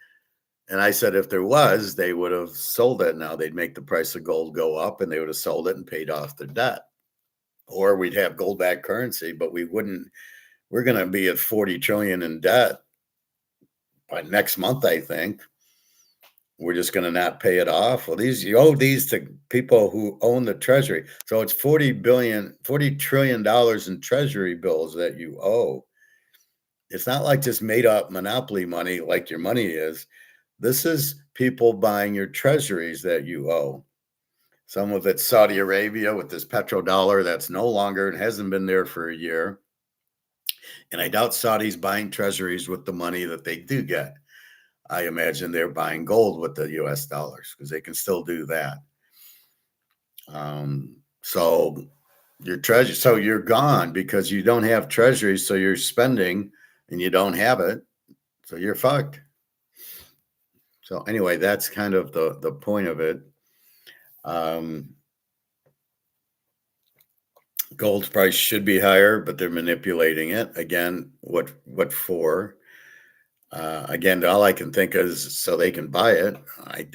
and I said if there was, they would have sold it. Now they'd make the price of gold go up, and they would have sold it and paid off their debt. Or we'd have gold backed currency, but we wouldn't. We're going to be at 40 trillion in debt by next month, I think. We're just going to not pay it off. Well, these you owe these to people who own the treasury. So it's 40 trillion dollars in treasury bills that you owe. It's not like just made up monopoly money like your money is. This is people buying your treasuries that you owe. Some of it's Saudi Arabia with this petrodollar that's no longer and hasn't been there for a year. And I doubt Saudi's buying treasuries with the money that they do get. I imagine they're buying gold with the US dollars because they can still do that. So your treasure, so you're gone because you don't have treasuries, so you're spending and you don't have it, so you're fucked. So anyway, that's kind of the point of it. Um, Gold's price should be higher, but they're manipulating it again. What for? Again, all I can think is so they can buy it.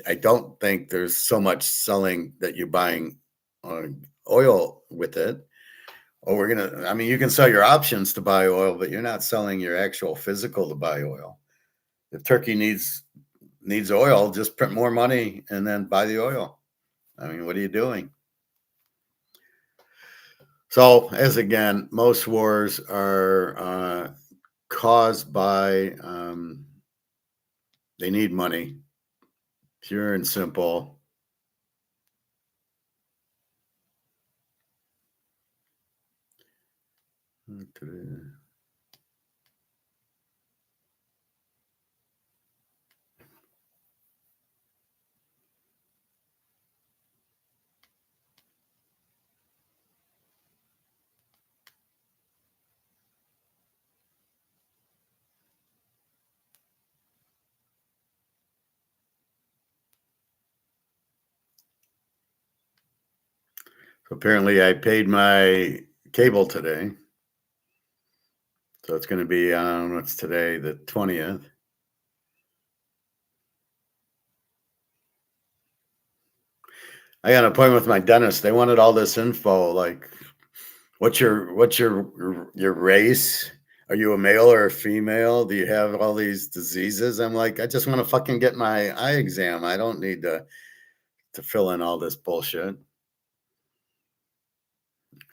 I don't think there's so much selling that you're buying oil with it. Or I mean, you can sell your options to buy oil, but you're not selling your actual physical to buy oil. If Turkey needs oil, just print more money and then buy the oil. I mean, what are you doing? So, as again, most wars are caused by they need money, pure and simple. So apparently, I paid my cable today. So it's going to be on what's today, the 20th. I got an appointment with my dentist. They wanted all this info, like what's your race? Are you a male or a female? Do you have all these diseases? I'm like, I just want to fucking get my eye exam. I don't need to fill in all this bullshit.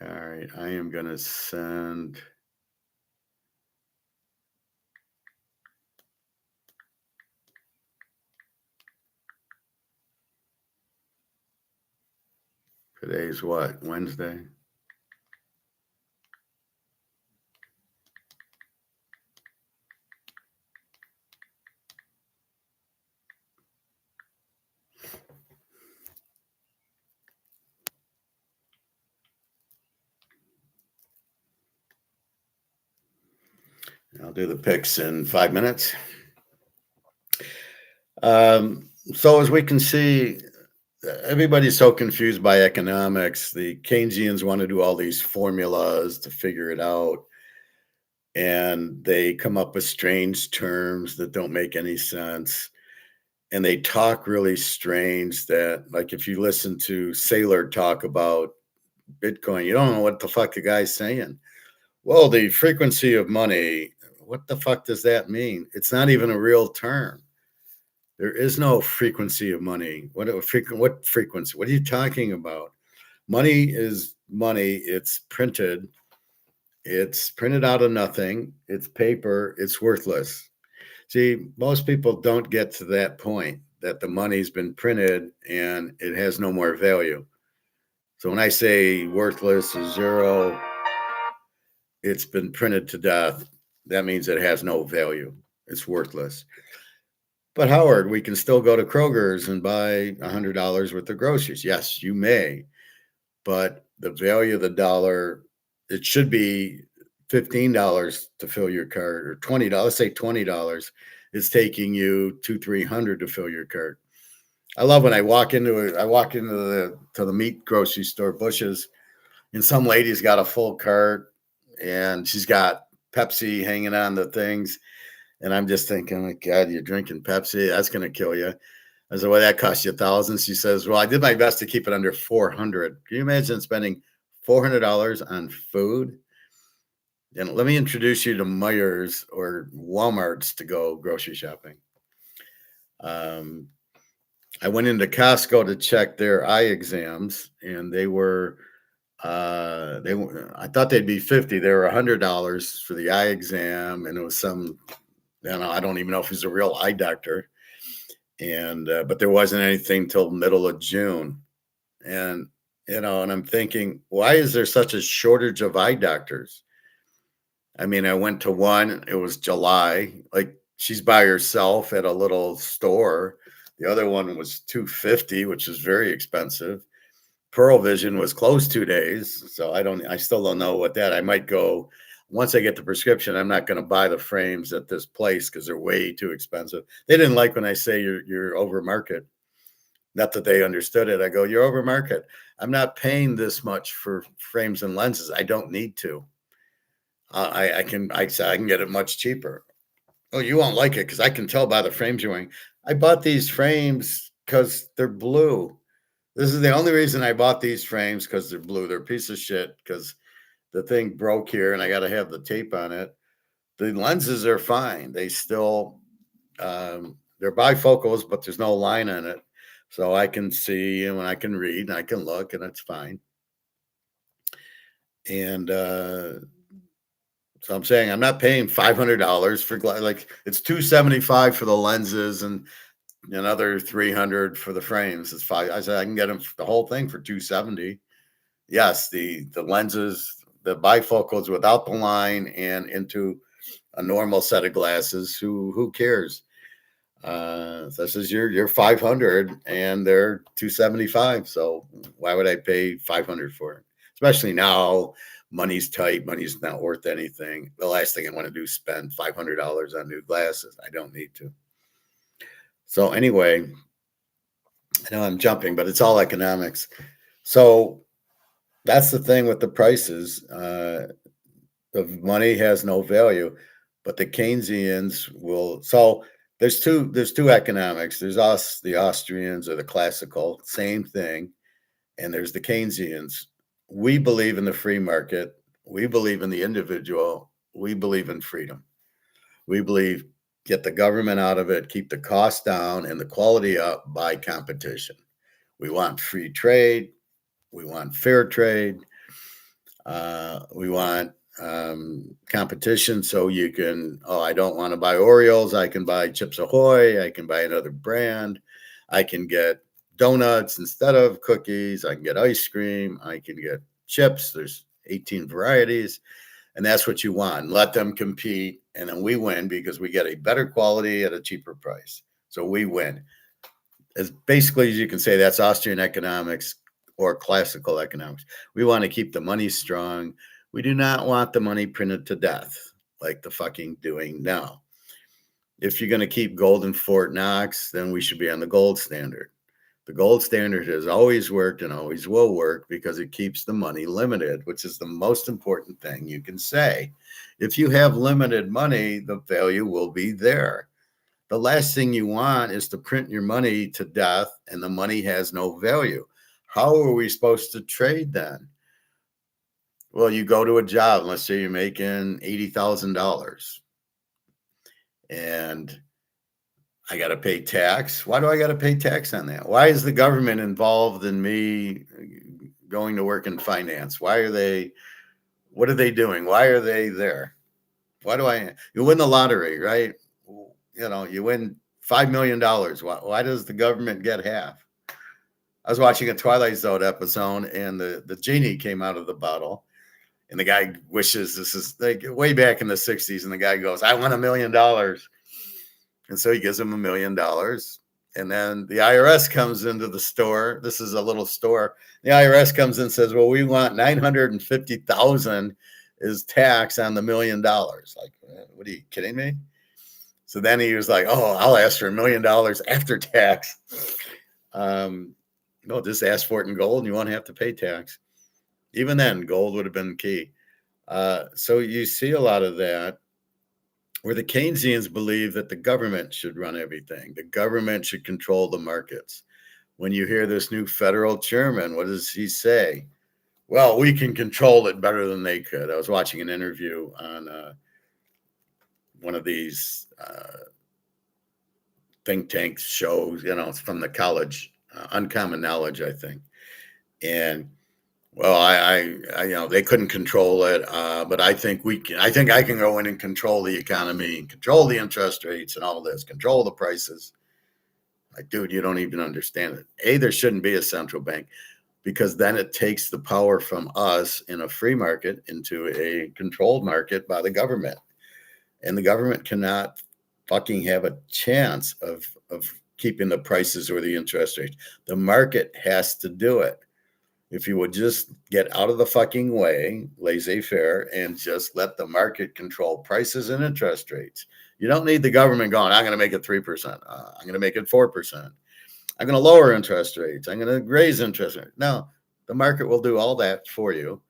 All right, I am gonna send. Today's what? Wednesday. I'll do the picks in 5 minutes. So as we can see, everybody's so confused by economics. The Keynesians want to do all these formulas to figure it out, and they come up with strange terms that don't make any sense. And they talk really strange that, like, if you listen to Saylor talk about Bitcoin, you don't know what the fuck the guy's saying. Well, the frequency of money, what the fuck does that mean? It's not even a real term. There is no frequency of money. What frequency? What are you talking about? Money is money. It's printed. It's printed out of nothing. It's paper. It's worthless. See, most people don't get to that point that the money's been printed and it has no more value. So when I say worthless is zero, it's been printed to death. That means it has no value. It's worthless. But Howard, we can still go to Kroger's and buy $100 worth of groceries. Yes, you may, but the value of the dollar, it should be $15 to fill your cart, or $20. Let's say $20. It's taking you 200-300 to fill your cart. I love when I walk into the meat grocery store, Bush's, and some lady's got a full cart and she's got Pepsi hanging on the things. And I'm just thinking, like, God, you're drinking Pepsi. That's going to kill you. I said, well, that cost you thousands. She says, well, I did my best to keep it under 400. Can you imagine spending $400 on food? And let me introduce you to Myers or Walmart's to go grocery shopping. Um, I went into Costco to check their eye exams, and I thought they'd be 50. They were $100 for the eye exam, and it was some, I don't even know if he's a real eye doctor. And but there wasn't anything till middle of June. And and I'm thinking, why is there such a shortage of eye doctors? I mean, I went to one, it was July, like she's by herself at a little store. The other one was 250, which is very expensive. Pearl Vision was closed 2 days, so I still don't know what that. I might go once I get the prescription. I'm not going to buy the frames at this place because they're way too expensive. They didn't like when I say you're over market. Not that they understood it. I go, you're over market. I'm not paying this much for frames and lenses. I don't need to. I can get it much cheaper. Oh, you won't like it because I can tell by the frames you're wearing. I bought these frames because they're blue. This is the only reason I bought these frames, because they're blue. They're a piece of shit because the thing broke here and I got to have the tape on it. The lenses are fine. They still, they're bifocals, but there's no line on it. So I can see and I can read and I can look and it's fine. And so I'm saying I'm not paying $500 for like it's $275 for the lenses and another 300 for the frames. It's five. I said I can get them the whole thing for 270. Yes, the lenses, the bifocals without the line and into a normal set of glasses. Who cares? This is your 500 and they're 275. So why would I pay 500 for it? Especially now, money's tight. Money's not worth anything. The last thing I want to do is spend $500 on new glasses. I don't need to. So anyway, I know I'm jumping, but it's all economics. So that's the thing with the prices. The money has no value, but the Keynesians will. So there's two economics. There's us, the Austrians, or the classical, same thing, and there's the Keynesians. We believe in the free market. We believe in the individual. We believe in freedom. We believe get the government out of it, keep the cost down and the quality up by competition. We want free trade. We want fair trade. We want competition so you can, oh, I don't want to buy Orioles. I can buy Chips Ahoy. I can buy another brand. I can get donuts instead of cookies. I can get ice cream. I can get chips. There's 18 varieties. And that's what you want. Let them compete. And then we win because we get a better quality at a cheaper price. So we win. As basically as you can say, that's Austrian economics or classical economics. We want to keep the money strong. We do not want the money printed to death like the fucking doing now. If you're going to keep gold in Fort Knox, then we should be on the gold standard. The gold standard has always worked and always will work because it keeps the money limited, which is the most important thing you can say. If you have limited money, the value will be there. The last thing you want is to print your money to death and the money has no value. How are we supposed to trade then? Well, you go to a job, let's say you're making $80,000 and I got to pay tax. Why do I got to pay tax on that? Why is the government involved in me going to work in finance? What are they doing? Why are they there? You win the lottery, right? You win $5 million. Why does the government get half? I was watching a Twilight Zone episode and the genie came out of the bottle and the guy wishes, this is like way back in the 60s. And the guy goes, I want $1 million. And so he gives him $1 million. And then the IRS comes into the store. This is a little store. The IRS comes in and says, well, we want 950,000 is tax on the $1 million. Like, what are you kidding me? So then he was like, oh, I'll ask for $1 million after tax. No, just ask for it in gold and you won't have to pay tax. Even then, gold would have been key. So you see a lot of that where the Keynesians believe that the government should run everything. The government should control the markets. When you hear this new federal chairman, what does he say? Well, we can control it better than they could. I was watching an interview on one of these think tank shows, it's from the college, Uncommon Knowledge, I think. And well, they couldn't control it, but I think we can. I think I can go in and control the economy, and control the interest rates, and all this, control the prices. Like, dude, you don't even understand it. There shouldn't be a central bank because then it takes the power from us in a free market into a controlled market by the government, and the government cannot fucking have a chance of keeping the prices or the interest rates. The market has to do it. If you would just get out of the fucking way, laissez-faire, and just let the market control prices and interest rates. You don't need the government going, I'm going to make it 3%. I'm going to make it 4%. I'm going to lower interest rates. I'm going to raise interest rates. No, the market will do all that for you.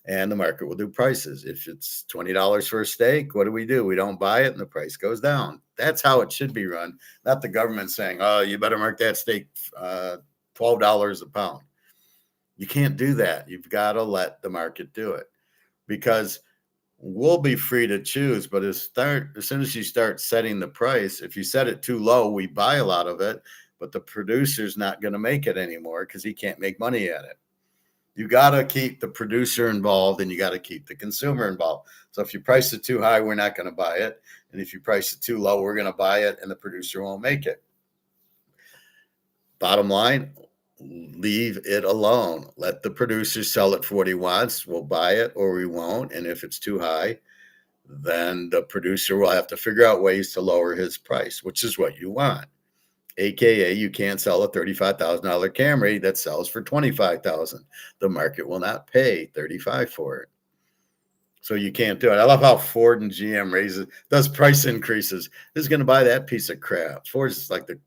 And the market will do prices. If it's $20 for a steak, what do? We don't buy it and the price goes down. That's how it should be run. Not the government saying, oh, you better mark that steak $12 a pound. You can't do that. You've got to let the market do it because we'll be free to choose. But as soon as you start setting the price, if you set it too low, we buy a lot of it, but the producer's not going to make it anymore because he can't make money at it. You got to keep the producer involved and you got to keep the consumer involved. So if you price it too high, we're not going to buy it. And if you price it too low, we're going to buy it and the producer won't make it. Bottom line, leave it alone. Let the producer sell it for what he wants. We'll buy it or we won't. And if it's too high, then the producer will have to figure out ways to lower his price, which is what you want. AKA, you can't sell a $35,000 Camry that sells for $25,000. The market will not pay $35,000 for it. So you can't do it. I love how Ford and GM does price increases. Who's going to buy that piece of crap? Ford's like the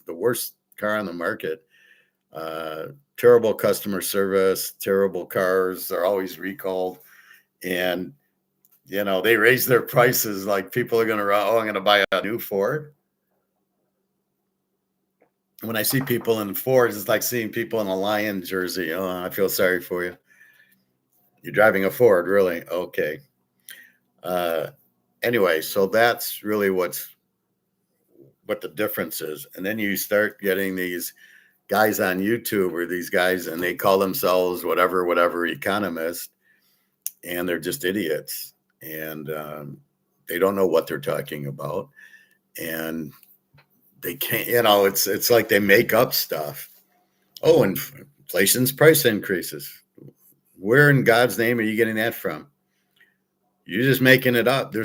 worst car on the market. Terrible customer service, terrible cars. They're always recalled. And, they raise their prices like people are going to, I'm going to buy a new Ford. When I see people in Fords, it's like seeing people in a Lion jersey. Oh, I feel sorry for you. You're driving a Ford, really? Okay. Anyway, so that's really what the difference is. And then you start getting these guys on YouTube or these guys, and they call themselves whatever economist, and they're just idiots. And they don't know what they're talking about. And they can't, it's like they make up stuff. Oh, and inflation's price increases. Where in God's name are you getting that from? You're just making it up. There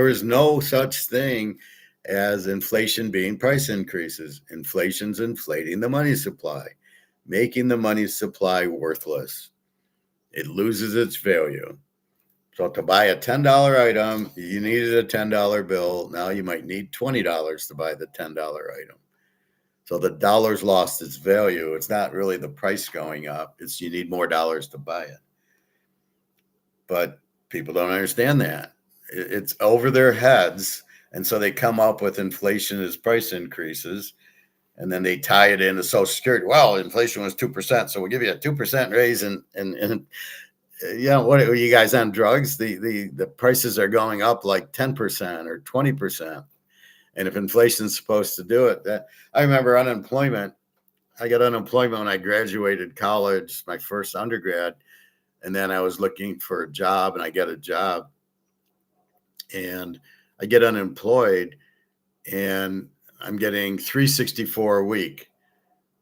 is no such thing as inflation being price increases. Inflation's inflating the money supply, making the money supply worthless. It loses its value. So to buy a $10 item, you needed a $10 bill. Now you might need $20 to buy the $10 item. So the dollar's lost its value. It's not really the price going up. It's you need more dollars to buy it. But people don't understand that. It's over their heads. And so they come up with inflation as price increases. And then they tie it into Social Security. Well, inflation was 2%. So we'll give you a 2% raise. And what are you guys on drugs? The prices are going up like 10% or 20%. And if inflation's supposed to do it, I remember unemployment. I got unemployment when I graduated college, my first undergrad. And then I was looking for a job and I get a job and I get unemployed and I'm getting $364 a week,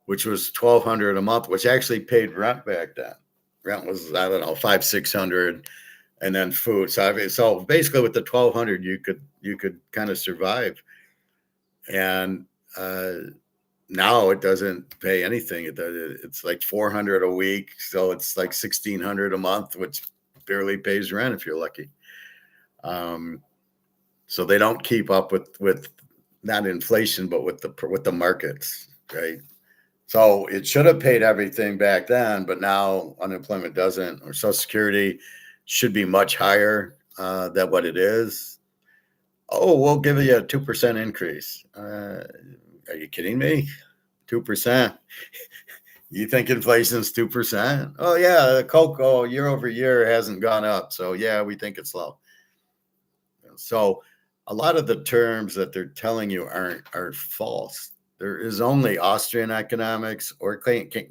which was $1,200 a month, which actually paid rent back then. Rent was, I don't know, $500-$600 and then food. So basically with the $1,200, you could kind of survive. And now it doesn't pay anything. It's like $400 a week. So it's like $1,600 a month, which barely pays rent if you're lucky. So they don't keep up with not inflation, but with the markets, right? So it should have paid everything back then, but now unemployment doesn't, or Social Security should be much higher than what it is. Oh, we'll give you a 2% increase. Are you kidding me? 2%? You think inflation's 2%? Oh, yeah, the cocoa year over year hasn't gone up. So, yeah, we think it's low. So, a lot of the terms that they're telling you are false. There is only Austrian economics or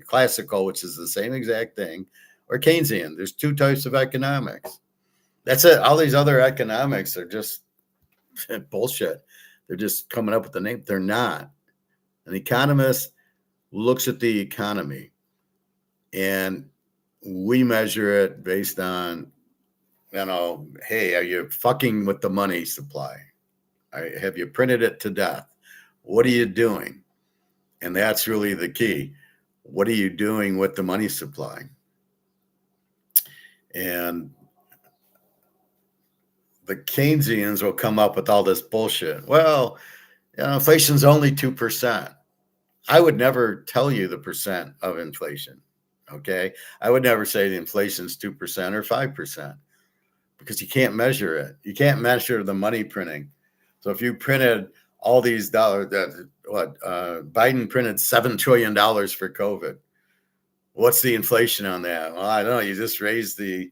classical, which is the same exact thing, or Keynesian. There's two types of economics. That's it. All these other economics are just bullshit. They're just coming up with the name. They're not. An economist looks at the economy, and we measure it based on, hey, are you fucking with the money supply? Have you printed it to death? What are you doing? And that's really the key. What are you doing with the money supply? And the Keynesians will come up with all this bullshit. Well, inflation's only 2%. I would never tell you the percent of inflation. Okay. I would never say the inflation's 2% or 5% because you can't measure it. You can't measure the money printing. So if you printed all these dollars, Biden printed $7 trillion for COVID. What's the inflation on that? Well, I don't know. You just you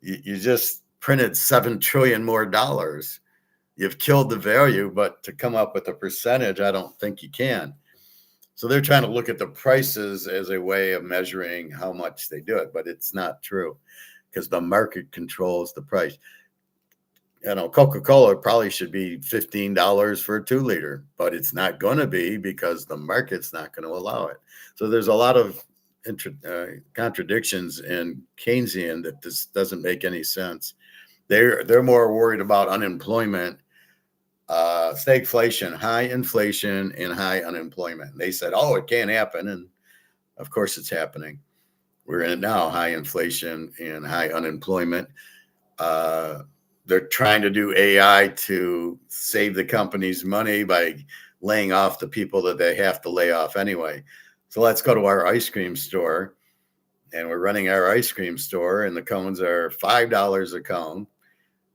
just printed 7 trillion more dollars. You've killed the value, but to come up with a percentage, I don't think you can. So they're trying to look at the prices as a way of measuring how much they do it, but it's not true because the market controls the price. Coca-Cola probably should be $15 for a 2-liter, but it's not going to be because the market's not going to allow it. So there's a lot of contradictions in Keynesian that this doesn't make any sense. They're more worried about unemployment, stagflation, high inflation, and high unemployment. They said, "Oh, it can't happen," and of course, it's happening. We're in it now: high inflation and high unemployment. They're trying to do AI to save the companies money by laying off the people that they have to lay off anyway. So let's go to our ice cream store, and we're running our ice cream store, and the cones are $5 a cone.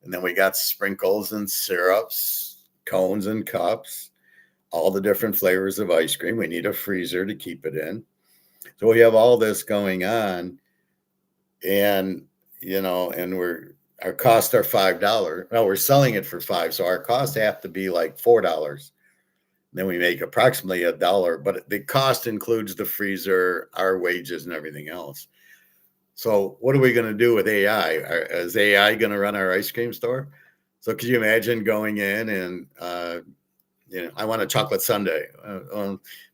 And then we got sprinkles and syrups, cones and cups, all the different flavors of ice cream. We need a freezer to keep it in. So we have all this going on, and our costs are $5. No, we're selling it for $5, so our costs have to be like $4. Then we make approximately $1, but the cost includes the freezer, our wages, and everything else. So what are we going to do with AI? Is AI going to run our ice cream store? So could you imagine going in and, I want a chocolate sundae.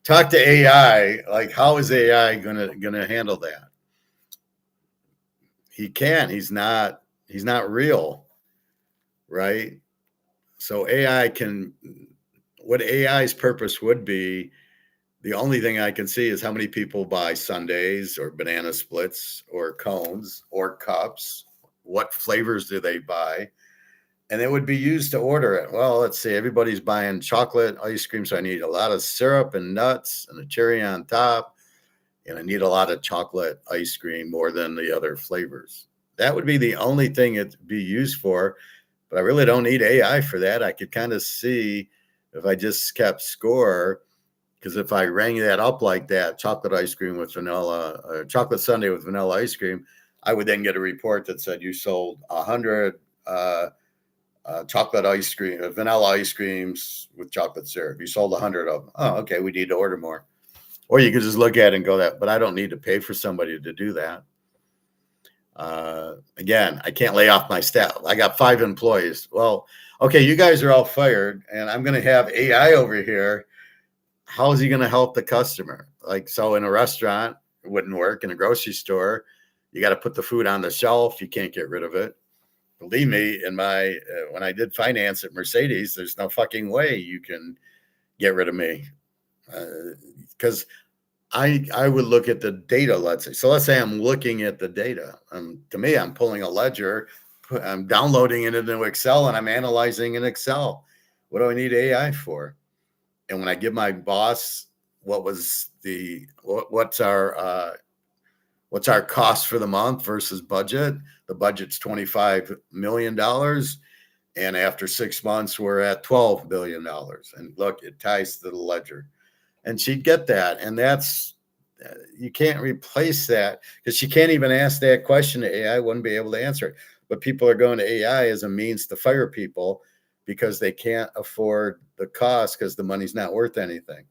Talk to AI. Like, how is AI going to handle that? He can't. He's not real, right? So what AI's purpose would be, the only thing I can see is how many people buy sundaes or banana splits or cones or cups. What flavors do they buy? And it would be used to order it. Well, let's see, everybody's buying chocolate ice cream, so I need a lot of syrup and nuts and a cherry on top. And I need a lot of chocolate ice cream more than the other flavors. That would be the only thing it'd be used for. But I really don't need AI for that. I could kind of see if I just kept score, because if I rang that up like that, chocolate ice cream with vanilla, chocolate sundae with vanilla ice cream, I would then get a report that said you sold 100 chocolate ice cream, vanilla ice creams with chocolate syrup. You sold 100 of them. Oh, okay. We need to order more. Or you could just look at it and go that, but I don't need to pay for somebody to do that. Again, I can't lay off my staff. I got 5 employees. Well, okay, you guys are all fired, and I'm going to have AI over here. How is he going to help the customer? Like, so in a restaurant, it wouldn't work. In a grocery store, you got to put the food on the shelf. You can't get rid of it. Believe me, when I did finance at Mercedes, there's no fucking way you can get rid of me, because I would look at the data. Let's say I'm looking at the data. To me, I'm pulling a ledger, I'm downloading it into Excel, and I'm analyzing in Excel. What do I need AI for? And when I give my boss what's our cost for the month versus budget. The budget's $25 million, and after 6 months we're at $12 billion. And look, it ties to the ledger, and she'd get that. And that's you can't replace that, because she can't even ask that question to AI. Wouldn't be able to answer it. But people are going to AI as a means to fire people because they can't afford the cost, because the money's not worth anything.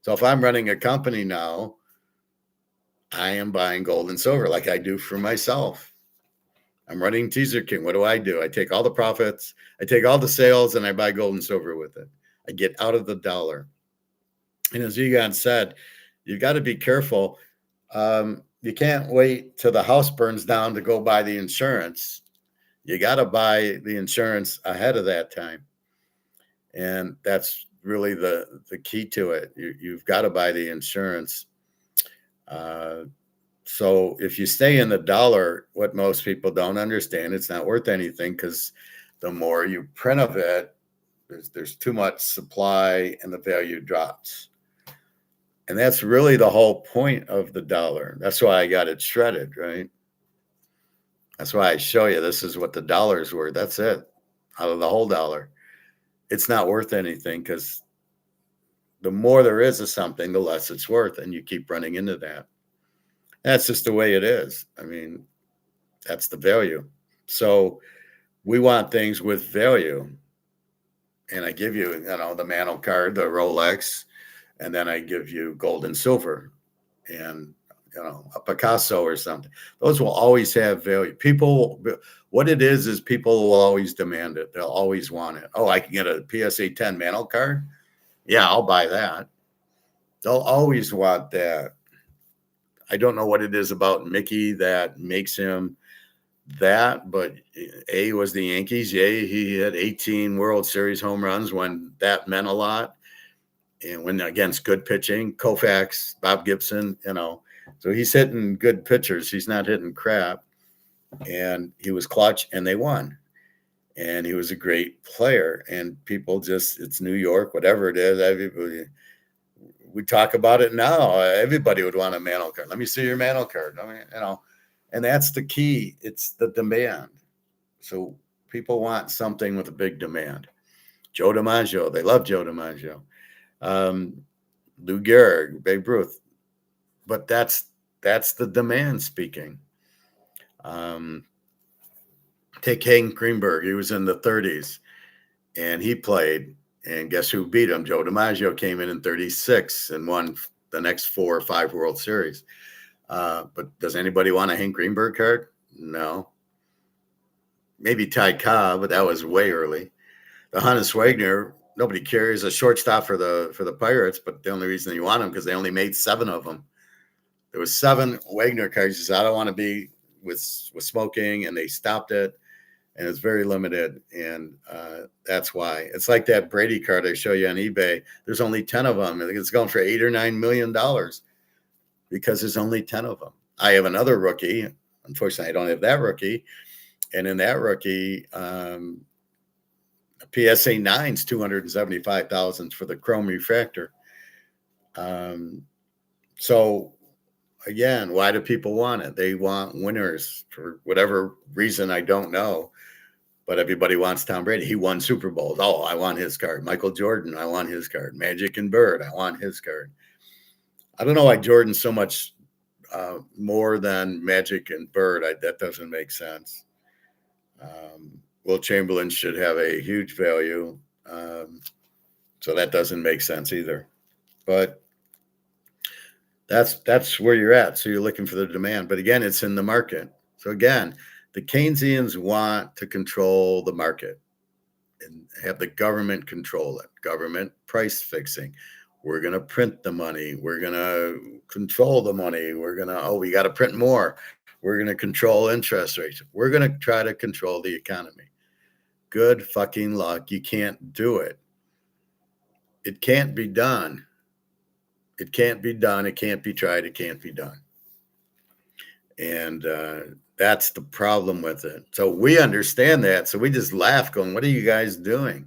So if I'm running a company now, I am buying gold and silver like I do for myself. I'm running Teaser King. What do? I take all the profits, I take all the sales, and I buy gold and silver with it. I get out of the dollar. And as Egon said, you got to be careful. You can't wait till the house burns down to go buy the insurance. You got to buy the insurance ahead of that time. And that's really the key to it. You've got to buy the insurance. So if you stay in the dollar, what most people don't understand, it's not worth anything, because the more you print of it, there's too much supply and the value drops. And that's really the whole point of the dollar. That's why I got it shredded, right? That's why I show you this is what the dollar's worth. That's it. Out of the whole dollar, it's not worth anything, because the more there is of something, the less it's worth. And you keep running into that. That's just the way it is. I mean, that's the value. So we want things with value. And I give you, the Mantle card, the Rolex, and then I give you gold and silver, and a Picasso or something. Those will always have value. People, what it is people will always demand it. They'll always want it. Oh, I can get a PSA 10 Mantle card. Yeah, I'll buy that. They'll always want that. I don't know what it is about Mickey that makes him that, but A was the Yankees. A, he had 18 World Series home runs when that meant a lot. And when against good pitching, Koufax, Bob Gibson, so he's hitting good pitchers. He's not hitting crap. And he was clutch, and they won. And he was a great player. And people it's New York, whatever it is. Everybody, we talk about it now. Everybody would want a Mantle card. Let me see your Mantle card. I mean, and that's the key. It's the demand. So people want something with a big demand. Joe DiMaggio, they love Joe DiMaggio. Lou Gehrig, Babe Ruth. But that's the demand speaking. Take Hank Greenberg. He was in the 30s, and he played. And guess who beat him? Joe DiMaggio came in 36 and won the next 4 or 5 World Series. But does anybody want a Hank Greenberg card? No. Maybe Ty Cobb, but that was way early. The Honus Wagner, nobody cares. A shortstop for the Pirates, but the only reason you want him because they only made 7 of them. There was 7 Wagner cards. He said, I don't want to be with smoking, and they stopped it. And it's very limited, and that's why. It's like that Brady card I show you on eBay. There's only 10 of them. I think it's going for $8 or $9 million because there's only 10 of them. I have another rookie. Unfortunately, I don't have that rookie. And in that rookie, a PSA 9 is $275,000 for the chrome refractor. So again, why do people want it? They want winners for whatever reason. I don't know. But everybody wants Tom Brady. He won Super Bowls. Oh, I want his card. Michael Jordan, I want his card. Magic and Bird, I want his card. I don't know why Jordan's so much more than Magic and Bird. That doesn't make sense. Will Chamberlain should have a huge value. So that doesn't make sense either. But that's where you're at. So you're looking for the demand. But again, it's in the market. So again, the Keynesians want to control the market and have the government control it. Government price fixing. We're going to print the money. We're going to control the money. We got to print more. We're going to control interest rates. We're going to try to control the economy. Good fucking luck. You can't do it. It can't be done. It can't be done. It can't be tried. It can't be done. And that's the problem with it. So we understand that. So we just laugh going, what are you guys doing?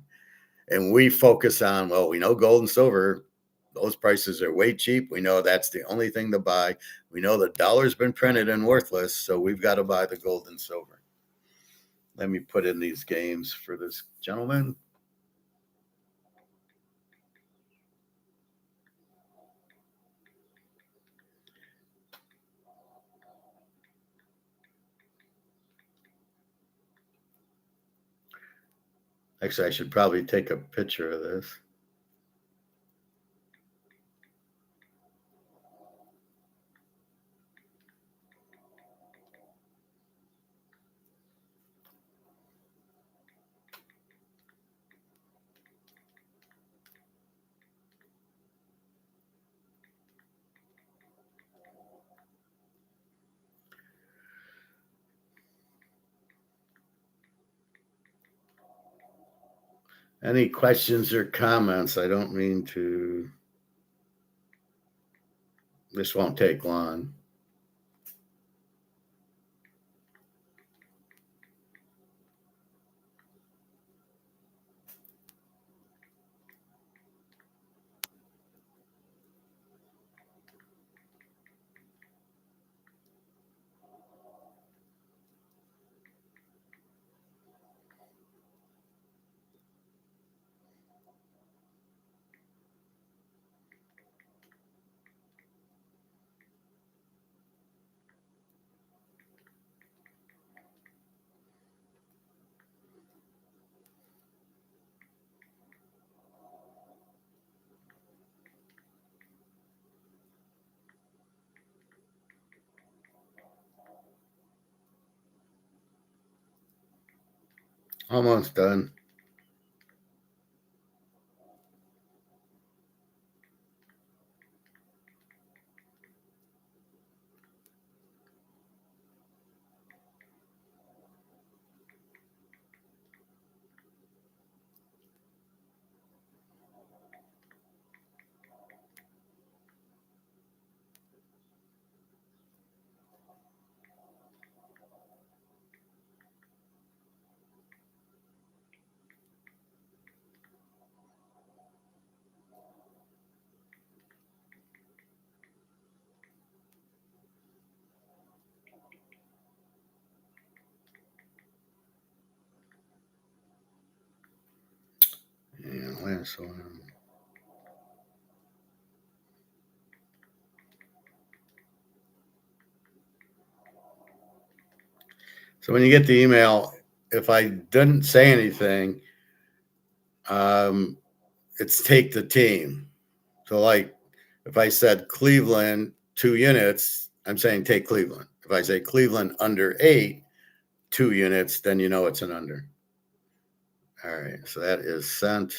And we focus on, well, we know gold and silver, those prices are way cheap. We know that's the only thing to buy. We know the dollar's been printed and worthless, so we've got to buy the gold and silver. Let me put in these games for this gentleman. Actually, I should probably take a picture of this. Any questions or comments? I don't mean to. This won't take long. Almost done. Yeah, last one. So when you get the email, if I didn't say anything, it's take the team. So like if I said Cleveland 2 units, I'm saying take Cleveland. If I say Cleveland under 8, 2 units, then you know it's an under. All right, so that is sent.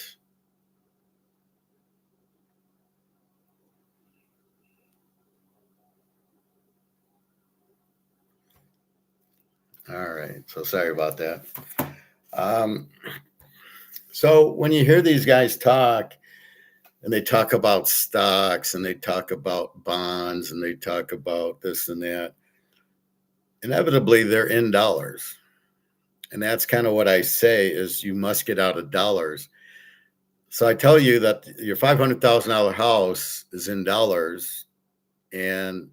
All right, so sorry about that. Um, so when you hear these guys talk, and they talk about stocks, and they talk about bonds, and they talk about this and that, inevitably they're in dollars. And that's kind of what I say is you must get out of dollars. So I tell you that your $500,000 house is in dollars, and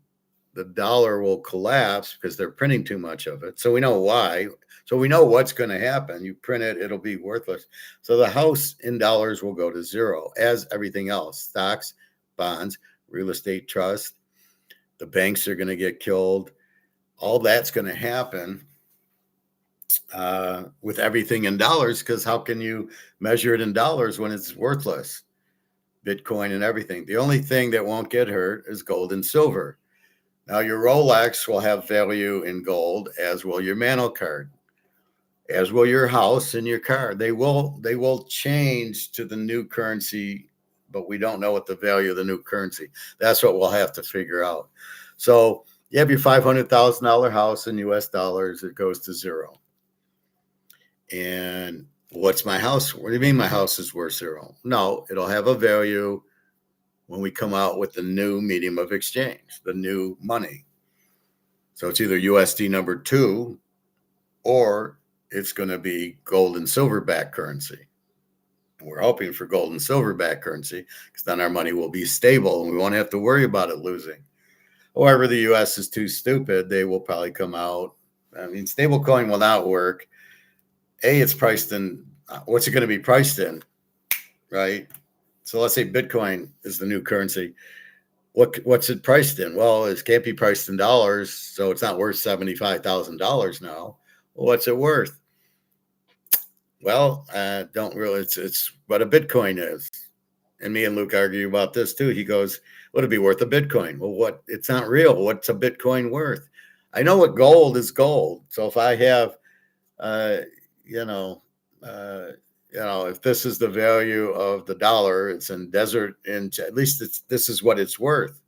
the dollar will collapse because they're printing too much of it. So we know why. So we know what's going to happen. You print it, it'll be worthless. So the house in dollars will go to zero, as everything else: stocks, bonds, real estate trust. The banks are going to get killed. All that's going to happen with everything in dollars, because how can you measure it in dollars when it's worthless? Bitcoin and everything. The only thing that won't get hurt is gold and silver. Now, your Rolex will have value in gold, as will your Mano card, as will your house and your car. They will change to the new currency, but we don't know what the value of the new currency. That's what we'll have to figure out. So you have your $500,000 house in US dollars, it goes to zero. And what's my house? What do you mean my house is worth zero? No, it'll have a value when we come out with the new medium of exchange, the new money. So it's either USD number 2, or it's going to be gold and silver backed currency. We're hoping for gold and silver back currency because then our money will be stable and we won't have to worry about it losing. However, the U.S. is too stupid. They will probably come out. I mean, stable coin will not work. It's priced in. What's it going to be priced in, right? So let's say Bitcoin is the new currency. What's it priced in? Well, it can't be priced in dollars, so it's not worth $75,000 now. Well, what's it worth? Well, don't really. It's what a Bitcoin is. And me and Luke argue about this too. He goes, "Would it be worth a Bitcoin?" Well, what? It's not real. What's a Bitcoin worth? I know what gold is gold. So if I have, uh, you know, uh, if this is the value of the dollar, it's in desert, and at least this is what it's worth.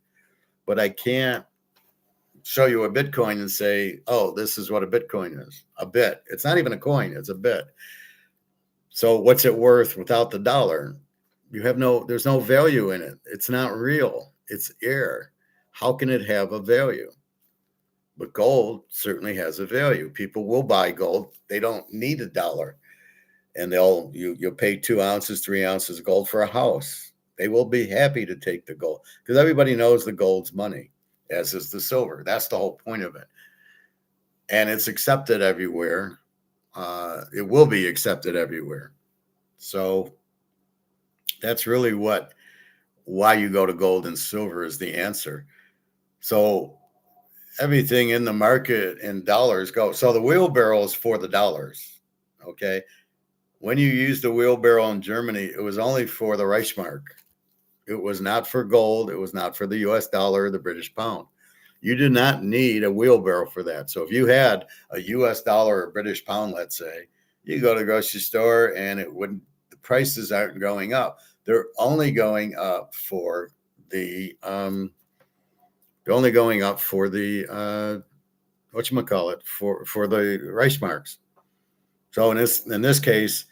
But I can't show you a Bitcoin and say, "Oh, this is what a Bitcoin is." A bit. It's not even a coin. It's a bit. So what's it worth without the dollar? There's no value in it. It's not real. It's air. How can it have a value? But gold certainly has a value. People will buy gold. They don't need a dollar. And you'll pay 2 ounces, 3 ounces of gold for a house. They will be happy to take the gold because everybody knows the gold's money, as is the silver. That's the whole point of it. And it's accepted everywhere. It will be accepted everywhere. So that's really why you go to gold and silver is the answer. So everything in the market in dollars go. So the wheelbarrow is for the dollars. Okay. When you use the wheelbarrow in Germany, it was only for the Reichsmark. It was not for gold. It was not for the US dollar or the British pound. You did not need a wheelbarrow for that. So if you had a US dollar or British pound, let's say, you go to the grocery store and the prices aren't going up. They're only going up for the whatchamacallit, for the Reichsmarks. So in this case,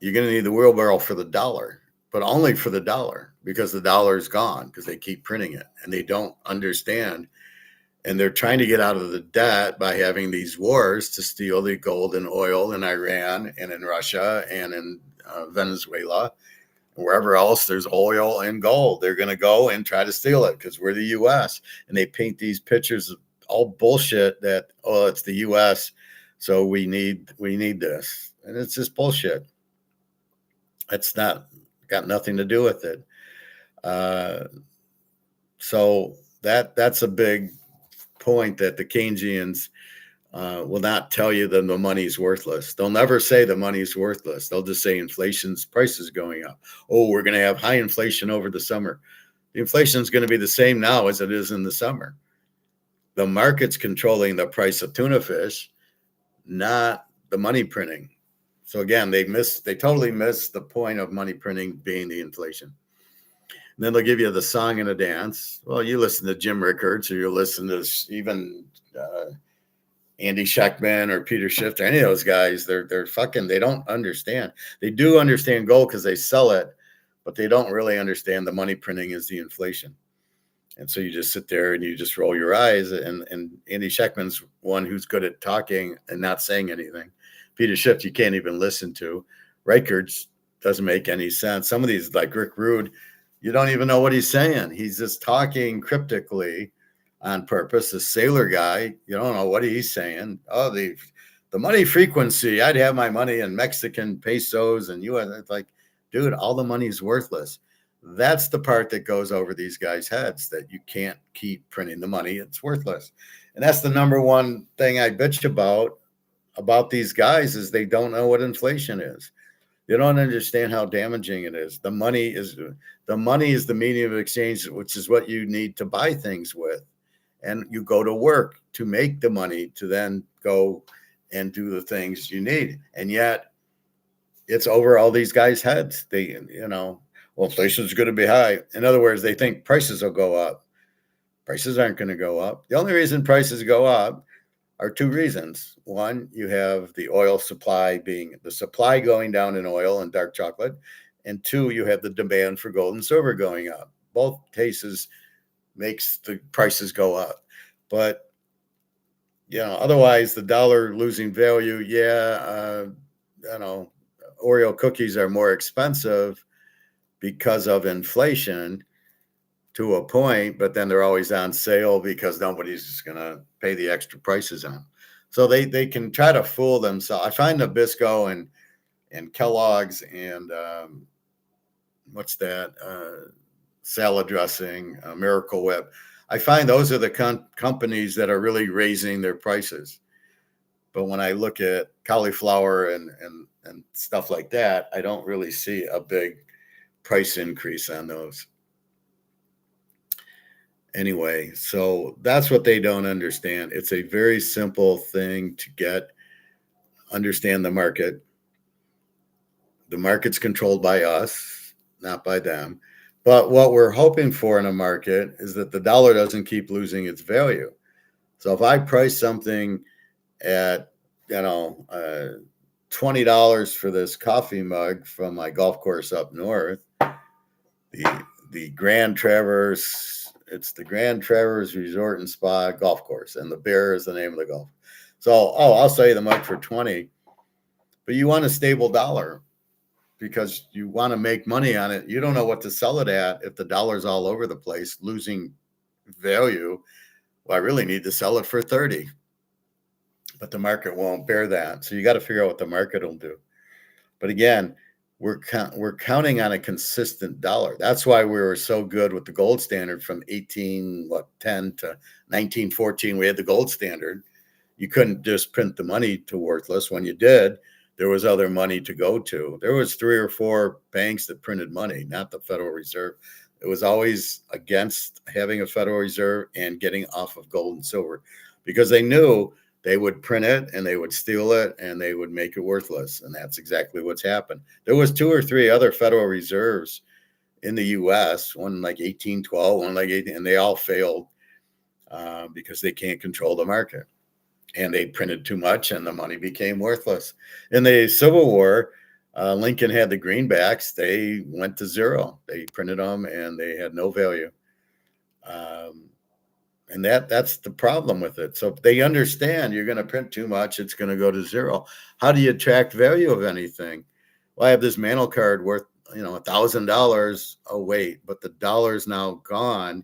you're going to need the wheelbarrow for the dollar, but only for the dollar because the dollar is gone because they keep printing it and they don't understand. And they're trying to get out of the debt by having these wars to steal the gold and oil in Iran and in Russia and in Venezuela. Wherever else there's oil and gold, they're going to go and try to steal it because we're the U.S. And they paint these pictures of all bullshit that, oh, it's the U.S., so we need this. And it's just bullshit. It's got nothing to do with it. So that's a big point that the Keynesians will not tell you that the money's worthless. They'll never say the money's worthless. They'll just say inflation's price is going up. Oh, we're going to have high inflation over the summer. The inflation is going to be the same now as it is in the summer. The market's controlling the price of tuna fish, not the money printing. So again, they totally missed the point of money printing being the inflation. And then they'll give you the song and a dance. Well, you listen to Jim Rickards or you listen to even Andy Scheckman or Peter Schiff or any of those guys. They're fucking, they don't understand. They do understand gold because they sell it, but they don't really understand the money printing is the inflation. And so you just sit there and you just roll your eyes. And Andy Scheckman's one who's good at talking and not saying anything. Peter Schiff, you can't even listen to. Rickards doesn't make any sense. Some of these, like Rick Rude, you don't even know what he's saying. He's just talking cryptically on purpose. The sailor guy, you don't know what he's saying. Oh, the money frequency. I'd have my money in Mexican pesos and US. It's like, dude, all the money's worthless. That's the part that goes over these guys' heads, that you can't keep printing the money. It's worthless. And that's the number one thing I bitch about these guys is they don't know what inflation is. They don't understand how damaging it is. The money is the medium of exchange, which is what you need to buy things with. And you go to work to make the money to then go and do the things you need. And yet it's over all these guys' heads. They, well, inflation is going to be high. In other words, they think prices will go up. Prices aren't going to go up. The only reason prices go up are two reasons. One, you have the oil supply the supply going down in oil and dark chocolate. And two, you have the demand for gold and silver going up. Both cases makes the prices go up. But, otherwise the dollar losing value, Oreo cookies are more expensive because of inflation to a point, but then they're always on sale because nobody's just going to pay the extra prices on them. So they can try to fool themselves. I find Nabisco and Kellogg's and what's that salad dressing, Miracle Whip. I find those are the companies that are really raising their prices. But when I look at cauliflower and stuff like that, I don't really see a big price increase on those. Anyway, so that's what they don't understand. It's a very simple thing to understand the market. The market's controlled by us, not by them. But what we're hoping for in a market is that the dollar doesn't keep losing its value. So if I price something at, $20 for this coffee mug from my golf course up north, the Grand Traverse, it's the Grand Traverse Resort and Spa golf course, and the Bear is the name of the golf. So, I'll sell you the mug for 20, but you want a stable dollar because you want to make money on it. You don't know what to sell it at if the dollar's all over the place, losing value. Well, I really need to sell it for 30, but the market won't bear that. So you got to figure out what the market will do. But again, we're counting on a consistent dollar. That's why we were so good with the gold standard from 10 to 1914. We had the gold standard. You couldn't just print the money to worthless. When you did, there was other money to go to. There was 3 or 4 banks that printed money, not the Federal Reserve. It was always against having a Federal Reserve and getting off of gold and silver because they knew they would print it and they would steal it and they would make it worthless. And that's exactly what's happened. There was 2 or 3 other Federal Reserves in the U.S., one like 1812, one like 18, and they all failed because they can't control the market. And they printed too much and the money became worthless. In the Civil War, Lincoln had the greenbacks. They went to zero. They printed them and they had no value. And that's the problem with it. So if they understand you're going to print too much, it's going to go to zero. How do you track value of anything? Well, I have this Mantle card worth, $1,000. Oh, wait, but the dollar's now gone.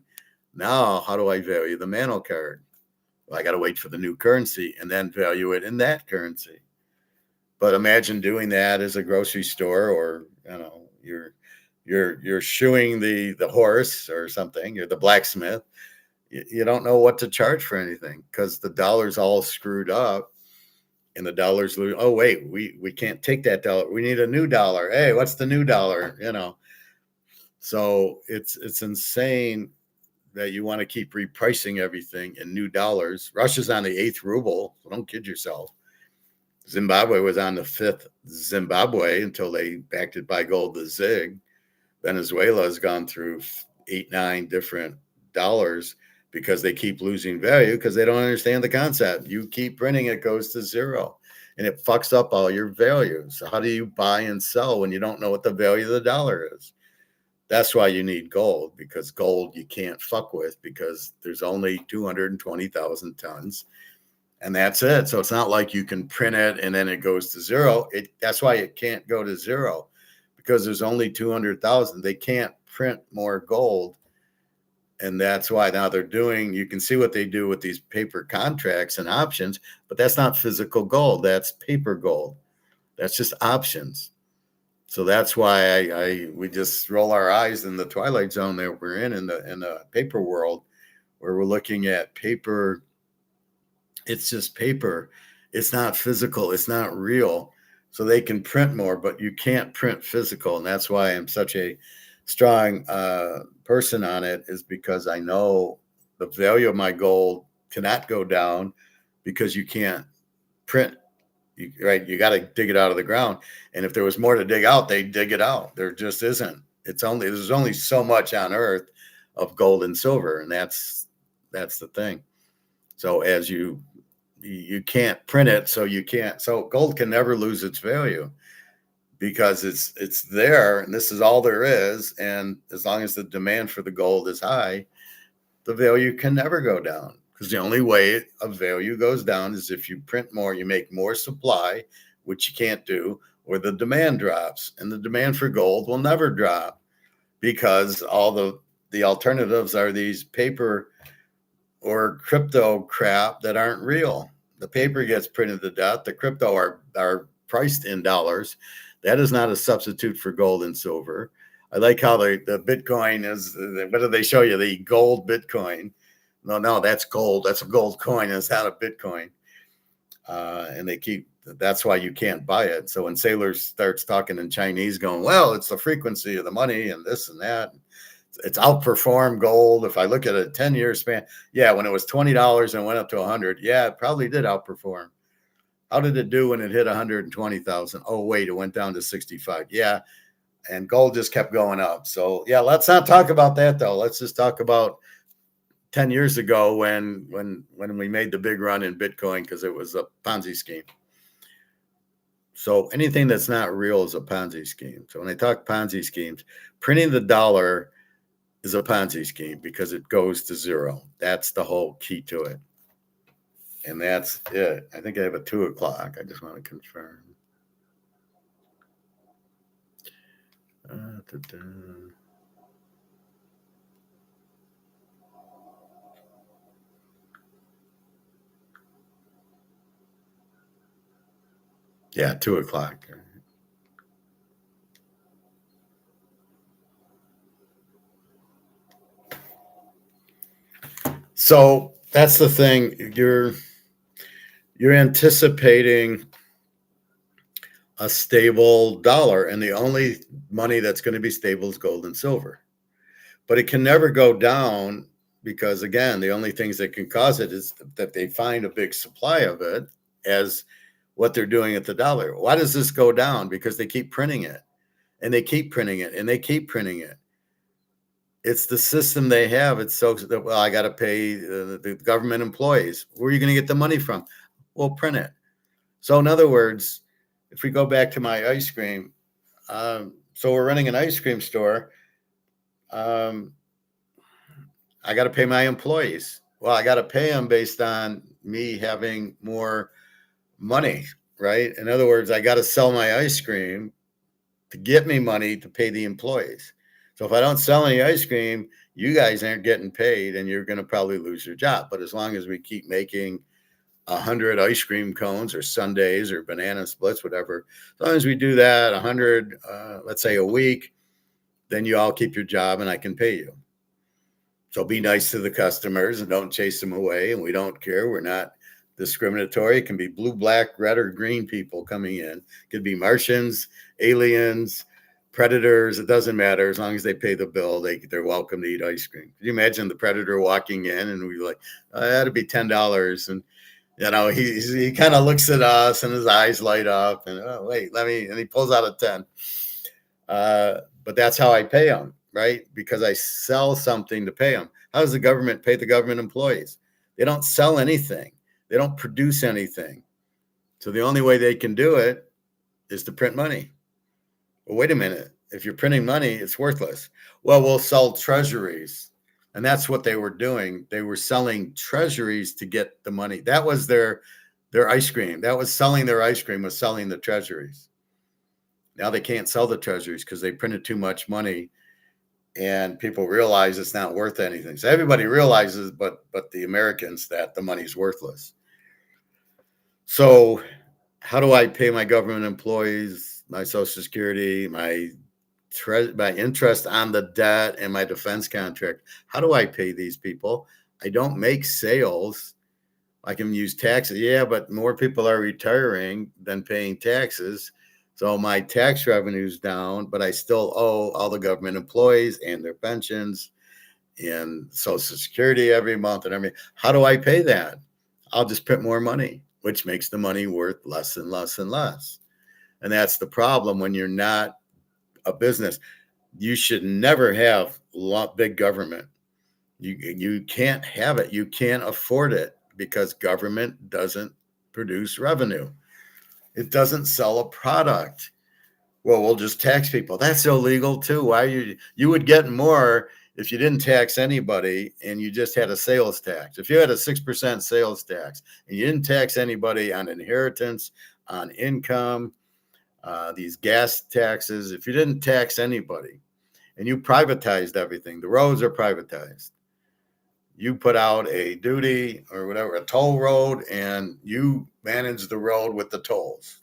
Now, how do I value the Mantle card? Well, I got to wait for the new currency and then value it in that currency. But imagine doing that as a grocery store, or you're shoeing the horse or something. You're the blacksmith. You don't know what to charge for anything because the dollar's all screwed up, and the dollar's losing. Oh wait, we can't take that dollar. We need a new dollar. Hey, what's the new dollar? So it's insane that you want to keep repricing everything in new dollars. Russia's on the 8th ruble. So don't kid yourself. Zimbabwe was on the 5th Zimbabwe until they backed it by gold, the ZIG. Venezuela has gone through 8, 9 different dollars because they keep losing value because they don't understand the concept. You keep printing, it goes to zero and it fucks up all your value. So how do you buy and sell when you don't know what the value of the dollar is? That's why you need gold, because gold you can't fuck with because there's only 220,000 tons and that's it. So it's not like you can print it and then it goes to zero. That's why it can't go to zero, because there's only 200,000. They can't print more gold. And that's why now you can see what they do with these paper contracts and options, but that's not physical gold. That's paper gold. That's just options. So that's why we just roll our eyes in the twilight zone that we're in the paper world, where we're looking at paper. It's just paper. It's not physical. It's not real. So they can print more, but you can't print physical. And that's why I'm such a strong person on it, is because I know the value of my gold cannot go down because you can't print. Right? You got to dig it out of the ground. And if there was more to dig out, they'd dig it out. There just isn't. There's only so much on earth of gold and silver, and that's the thing. So as you can't print it, so gold can never lose its value because it's there, and this is all there is. And as long as the demand for the gold is high, the value can never go down. Because the only way a value goes down is if you print more, you make more supply, which you can't do, or the demand drops, and the demand for gold will never drop because all the alternatives are these paper or crypto crap that aren't real. The paper gets printed to death. The crypto are priced in dollars. That is not a substitute for gold and silver. I like how the Bitcoin is. What do they show you? The gold Bitcoin. No, that's gold. That's a gold coin. It's not a Bitcoin. And they keep. That's why you can't buy it. So when Sailor starts talking in Chinese, going, well, it's the frequency of the money and this and that. It's outperformed gold. If I look at a 10-year span, yeah, when it was $20 and went up to 100, yeah, it probably did outperform. How did it do when it hit 120,000? Oh, wait, it went down to 65. Yeah, and gold just kept going up. So, yeah, let's not talk about that though. Let's just talk about 10 years ago when we made the big run in Bitcoin because it was a Ponzi scheme. So anything that's not real is a Ponzi scheme. So when I talk Ponzi schemes, printing the dollar is a Ponzi scheme because it goes to zero. That's the whole key to it. And that's it. I think I have a 2:00. I just want to confirm. Yeah, 2:00. So that's the thing. You're anticipating a stable dollar, and the only money that's going to be stable is gold and silver. But it can never go down because, again, the only things that can cause it is that they find a big supply of it, as what they're doing at the dollar. Why does this go down? Because they keep printing it, and they keep printing it, and they keep printing it. It's the system they have. It's so that, well, I got to pay the government employees. Where are you going to get the money from? Well, print it. So in other words, if we go back to my ice cream, so we're running an ice cream store. I got to pay my employees. Well, I got to pay them based on me having more money, right? In other words, I got to sell my ice cream to get me money to pay the employees. So if I don't sell any ice cream, you guys aren't getting paid and you're going to probably lose your job. But as long as we keep making 100 ice cream cones or sundaes or banana splits, whatever, as long as we do that 100, let's say a week, then you all keep your job and I can pay you. So be nice to the customers and don't chase them away. And we don't care. We're not discriminatory. It can be blue, black, red, or green people coming in. It could be Martians, aliens, predators. It doesn't matter. As long as they pay the bill, they're welcome to eat ice cream. Can you imagine the predator walking in and we're like, that'd be $10. And, he kind of looks at us and his eyes light up and, oh, wait, and he pulls out a 10. But that's how I pay them, right? Because I sell something to pay them. How does the government pay the government employees? They don't sell anything. They don't produce anything. So the only way they can do it is to print money. Well, wait a minute. If you're printing money, it's worthless. Well, we'll sell treasuries. And that's what they were doing. They were selling treasuries to get the money. That was their ice cream. That was selling their ice cream, was selling the treasuries. Now they can't sell the treasuries because they printed too much money and people realize it's not worth anything. So everybody realizes, but the Americans, that the money's worthless. So how do I pay my government employees, my Social Security, my interest on the debt and my defense contract? How do I pay these people? I don't make sales. I can use taxes. Yeah, but more people are retiring than paying taxes. So my tax revenue's down, but I still owe all the government employees and their pensions and Social Security every month and everything. How do I pay that? I'll just print more money, which makes the money worth less and less and less. And that's the problem when you're not a business. You should never have big government. You can't have it. You can't afford it because government doesn't produce revenue. It doesn't sell a product. Well, we'll just tax people. That's illegal too. Why you would get more if you didn't tax anybody and you just had a sales tax. If you had a 6% sales tax and you didn't tax anybody on inheritance, on income, these gas taxes. If you didn't tax anybody and you privatized everything, the roads are privatized. You put out a duty or whatever, a toll road, and you manage the road with the tolls.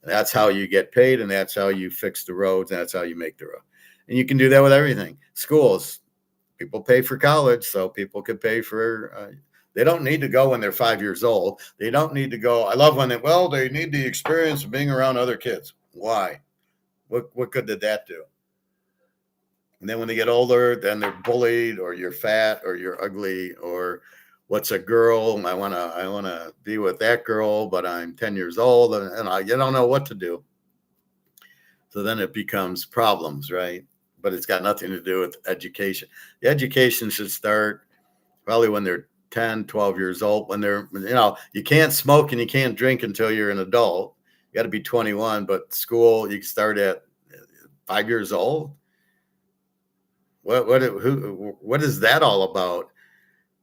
That's how you get paid, and that's how you fix the roads, and that's how you make the road. And you can do that with everything. Schools, people pay for college, so people could pay for. They don't need to go when they're 5 years old. They don't need to go. I love when they need the experience of being around other kids. Why? What good did that do? And then when they get older, then they're bullied, or you're fat, or you're ugly, or what's a girl? I wanna be with that girl, but I'm 10 years old, you don't know what to do. So then it becomes problems, right? But it's got nothing to do with education. The education should start probably when they're 10, 12 years old, when you can't smoke and you can't drink until you're an adult. You got to be 21, but school, you can start at 5 years old. What is that all about?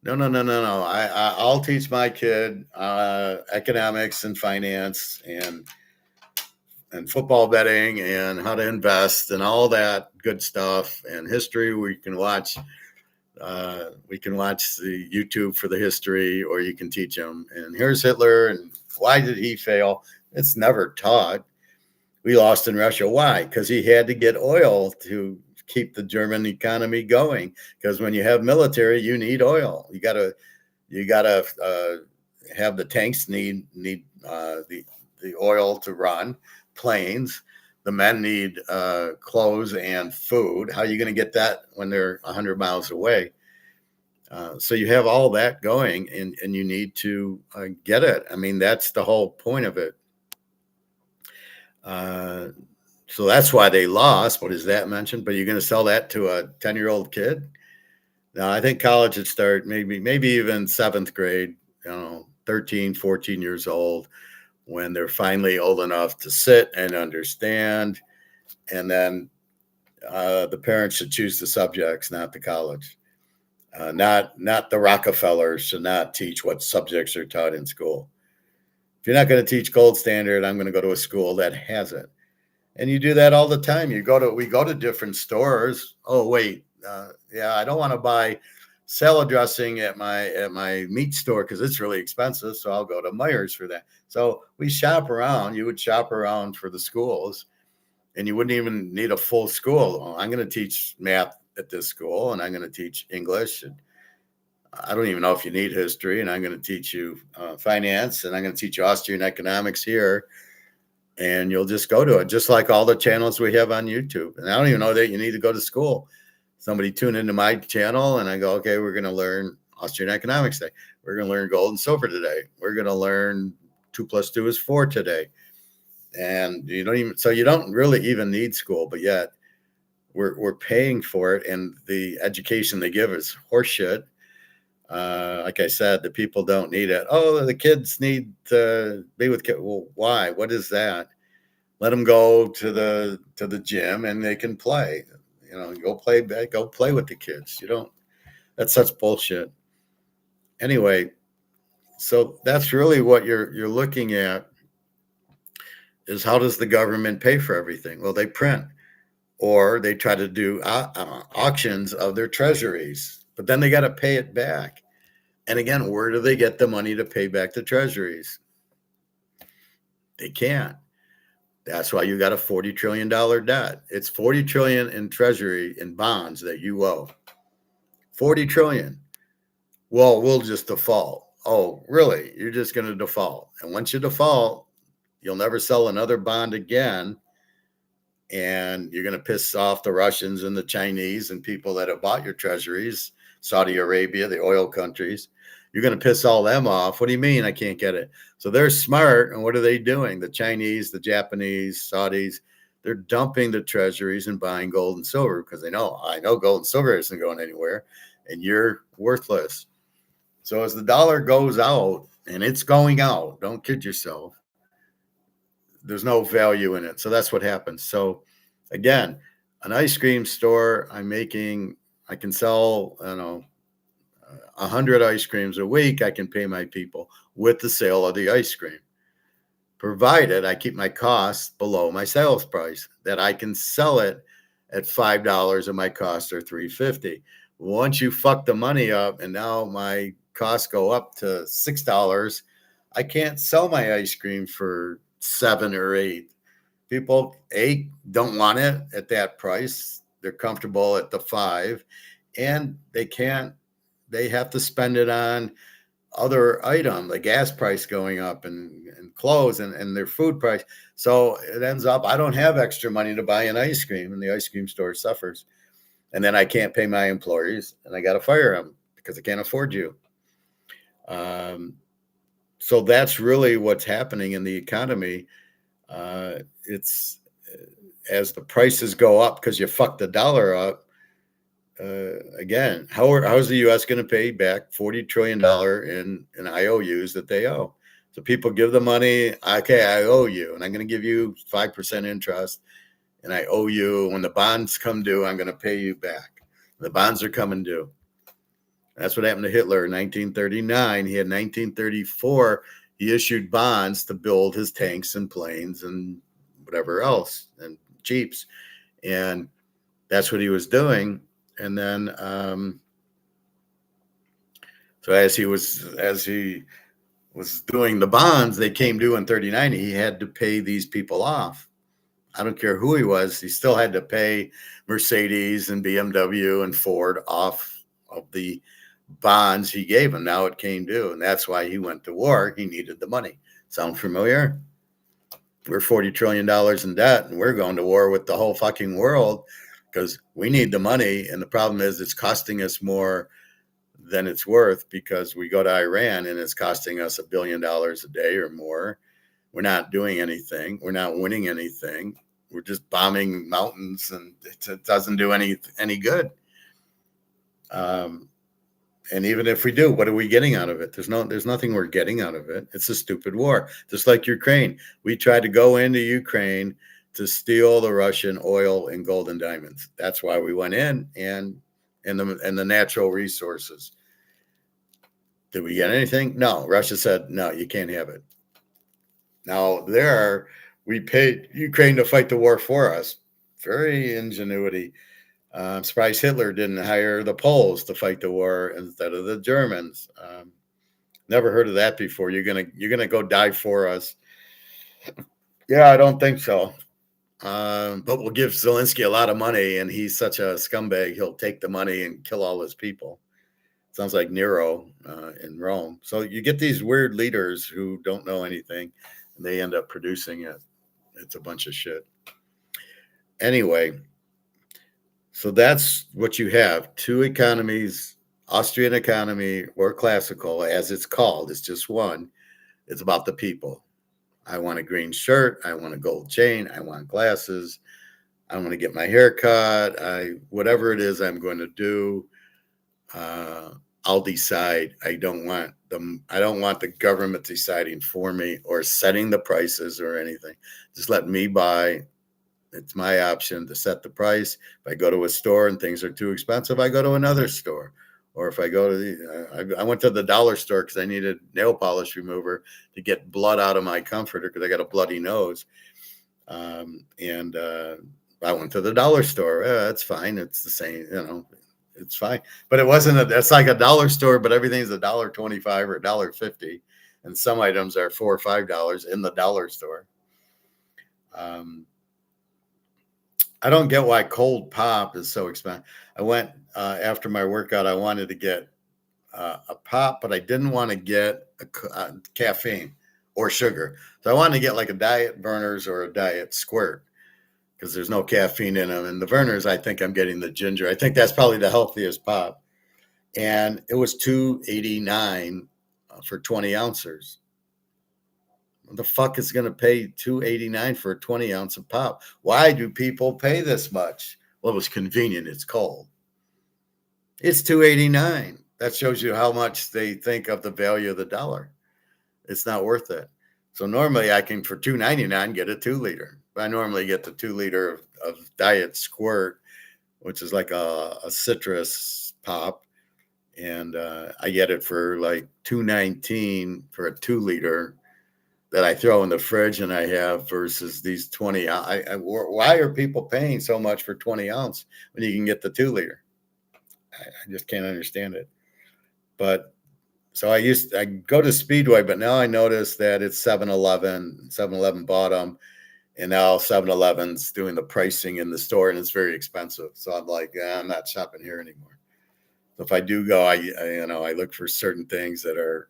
No, no, no, no, no. I'll teach my kid economics and finance and football betting and how to invest and all that good stuff, and history. We can watch the YouTube for the history, or you can teach them. And here's Hitler, and why did he fail? It's never taught. We lost in Russia. Why? Because he had to get oil to keep the German economy going. Because when you have military, you need oil. You gotta have the tanks need the oil to run. Planes. The men need clothes and food. How are you going to get that when they're 100 miles away? So you have all that going, and you need to get it. I mean, that's the whole point of it. So that's why they lost. What is that mentioned? But you're going to sell that to a 10-year-old kid? Now, I think college would start maybe even seventh grade, 13, 14 years old, when they're finally old enough to sit and understand. And then the parents should choose the subjects, not the college. Not the Rockefellers should not teach what subjects are taught in school. If you're not going to teach gold standard, I'm going to go to a school that has it. And you do that all the time. We go to different stores. Oh, wait, I don't want to buy salad dressing at my meat store because it's really expensive. So I'll go to Meijer's for that. So we shop around. You would shop around for the schools, and you wouldn't even need a full school. Oh, I'm going to teach math at this school, and I'm going to teach English. And I don't even know if you need history, and I'm going to teach you finance, and I'm going to teach you Austrian economics here. And you'll just go to it, just like all the channels we have on YouTube. And I don't even know that you need to go to school. Somebody tune into my channel, and I go, okay, we're going to learn Austrian economics today. We're going to learn gold and silver today. We're going to learn 2 + 2 is 4 today. And you don't really even need school, but yet we're paying for it. And the education they give is horseshit. Like I said, the people don't need it. Oh, the kids need to be with kids. Well, why? What is that? Let them go to the gym and they can play. Go play with the kids. That's such bullshit. Anyway, so that's really what you're looking at, is how does the government pay for everything? Well, they print, or they try to do auctions of their treasuries, but then they got to pay it back. And again, where do they get the money to pay back the treasuries? They can't. That's why you got a $40 trillion debt. It's $40 trillion in treasury in bonds that you owe. $40 trillion. Well, we'll just default. Oh, really? You're just going to default. And once you default, you'll never sell another bond again. And you're going to piss off the Russians and the Chinese and people that have bought your treasuries, Saudi Arabia, the oil countries. You're going to piss all them off. What do you mean I can't get it? So they're smart. And what are they doing? The Chinese, the Japanese, Saudis, they're dumping the treasuries and buying gold and silver because I know gold and silver isn't going anywhere and you're worthless. So as the dollar goes out, and it's going out, don't kid yourself, there's no value in it. So that's what happens. So again, an ice cream store, I can sell, 100 ice creams a week. I can pay my people with the sale of the ice cream. provided I keep my costs below my sales price, that I can sell it at $5 and my costs are $3.50. Once you fuck the money up and now my costs go up to $6, I can't sell my ice cream for 7 or 8. People don't want it at that price. They're comfortable at the 5, and they have to spend it on other item, the gas price going up, and clothes, and their food price. So it ends up I don't have extra money to buy an ice cream, and the ice cream store suffers. And then I can't pay my employees, and I got to fire them because I can't afford you. So that's really what's happening in the economy. It's as the prices go up because you fuck the dollar up. Again, how's the U.S. going to pay back $40 trillion in IOUs that they owe? So people give the money. Okay, I owe you, and I'm going to give you 5% interest, and I owe you. When the bonds come due, I'm going to pay you back. The bonds are coming due. That's what happened to Hitler in 1939. He had 1934. He issued bonds to build his tanks and planes and whatever else and jeeps, and that's what he was doing. And then, so as he was doing the bonds, they came due in 39. He had to pay these people off. I don't care who he was. He still had to pay Mercedes and BMW and Ford off of the bonds he gave them. Now it came due, and that's why he went to war. He needed the money. Sound familiar? We're $40 trillion in debt, and we're going to war with the whole fucking world because we need the money. And the problem is it's costing us more than it's worth because we go to Iran and it's costing us $1 billion a day or more. We're not doing anything. We're not winning anything. We're just bombing mountains, and it doesn't do any good. And even if we do, what are we getting out of it? There's nothing we're getting out of it. It's a stupid war. Just like Ukraine. We tried to go into Ukraine to steal the Russian oil and gold and diamonds. That's why we went in, and the natural resources. Did we get anything? No. Russia said, no, you can't have it. Now we paid Ukraine to fight the war for us. Very ingenuity. I'm surprised Hitler didn't hire the Poles to fight the war instead of the Germans. Never heard of that before. You're gonna go die for us. Yeah, I don't think so. But we'll give Zelensky a lot of money, and he's such a scumbag. He'll take the money and kill all his people. Sounds like Nero in Rome. So you get these weird leaders who don't know anything, and they end up producing it. It's a bunch of shit. Anyway. So that's what you have. Two economies, Austrian economy or classical, as it's called. It's just one. It's about the people. I want a green shirt. I want a gold chain. I want glasses. I want to get my hair cut. Whatever it is I'm going to do, I'll decide. I don't want the government deciding for me or setting the prices or anything. Just let me buy. It's my option to set the price. If I go to a store and things are too expensive, I go to another store. Or if I go to I went to the dollar store because I needed nail polish remover to get blood out of my comforter because I got a bloody nose. And I went to the dollar store. That's fine. It's the same, it's fine. But it wasn't it's like a dollar store, but everything's $1.25 or $1.50. And some items are $4 or $5 in the dollar store. I don't get why cold pop is so expensive. I went after my workout. I wanted to get a pop, but I didn't want to get caffeine or sugar. So I wanted to get like a Diet Burners or a Diet Squirt because there's no caffeine in them. And the Burners, I think I'm getting the ginger. I think that's probably the healthiest pop. And it was $2.89 for 20 ounces. What the fuck is going to pay $2.89 for a 20 ounce of pop? Why do people pay this much? Well, it was convenient. It's cold. It's $2.89. That shows you how much they think of the value of the dollar. It's not worth it. So normally I can, for $2.99, get a 2-liter. I normally get the 2-liter of Diet Squirt, which is like a citrus pop. And I get it for like $2.19 for a 2-liter. that I throw in the fridge and I have versus these 20. Why are people paying so much for 20 ounce when you can get the 2 liter? I just can't understand it. But so I go to Speedway, but now I notice that it's 7-Eleven. 7-Eleven bought them, and now 7-Eleven's doing the pricing in the store, and it's very expensive. So I'm like, I'm not shopping here anymore. So if I do go, I look for certain things that are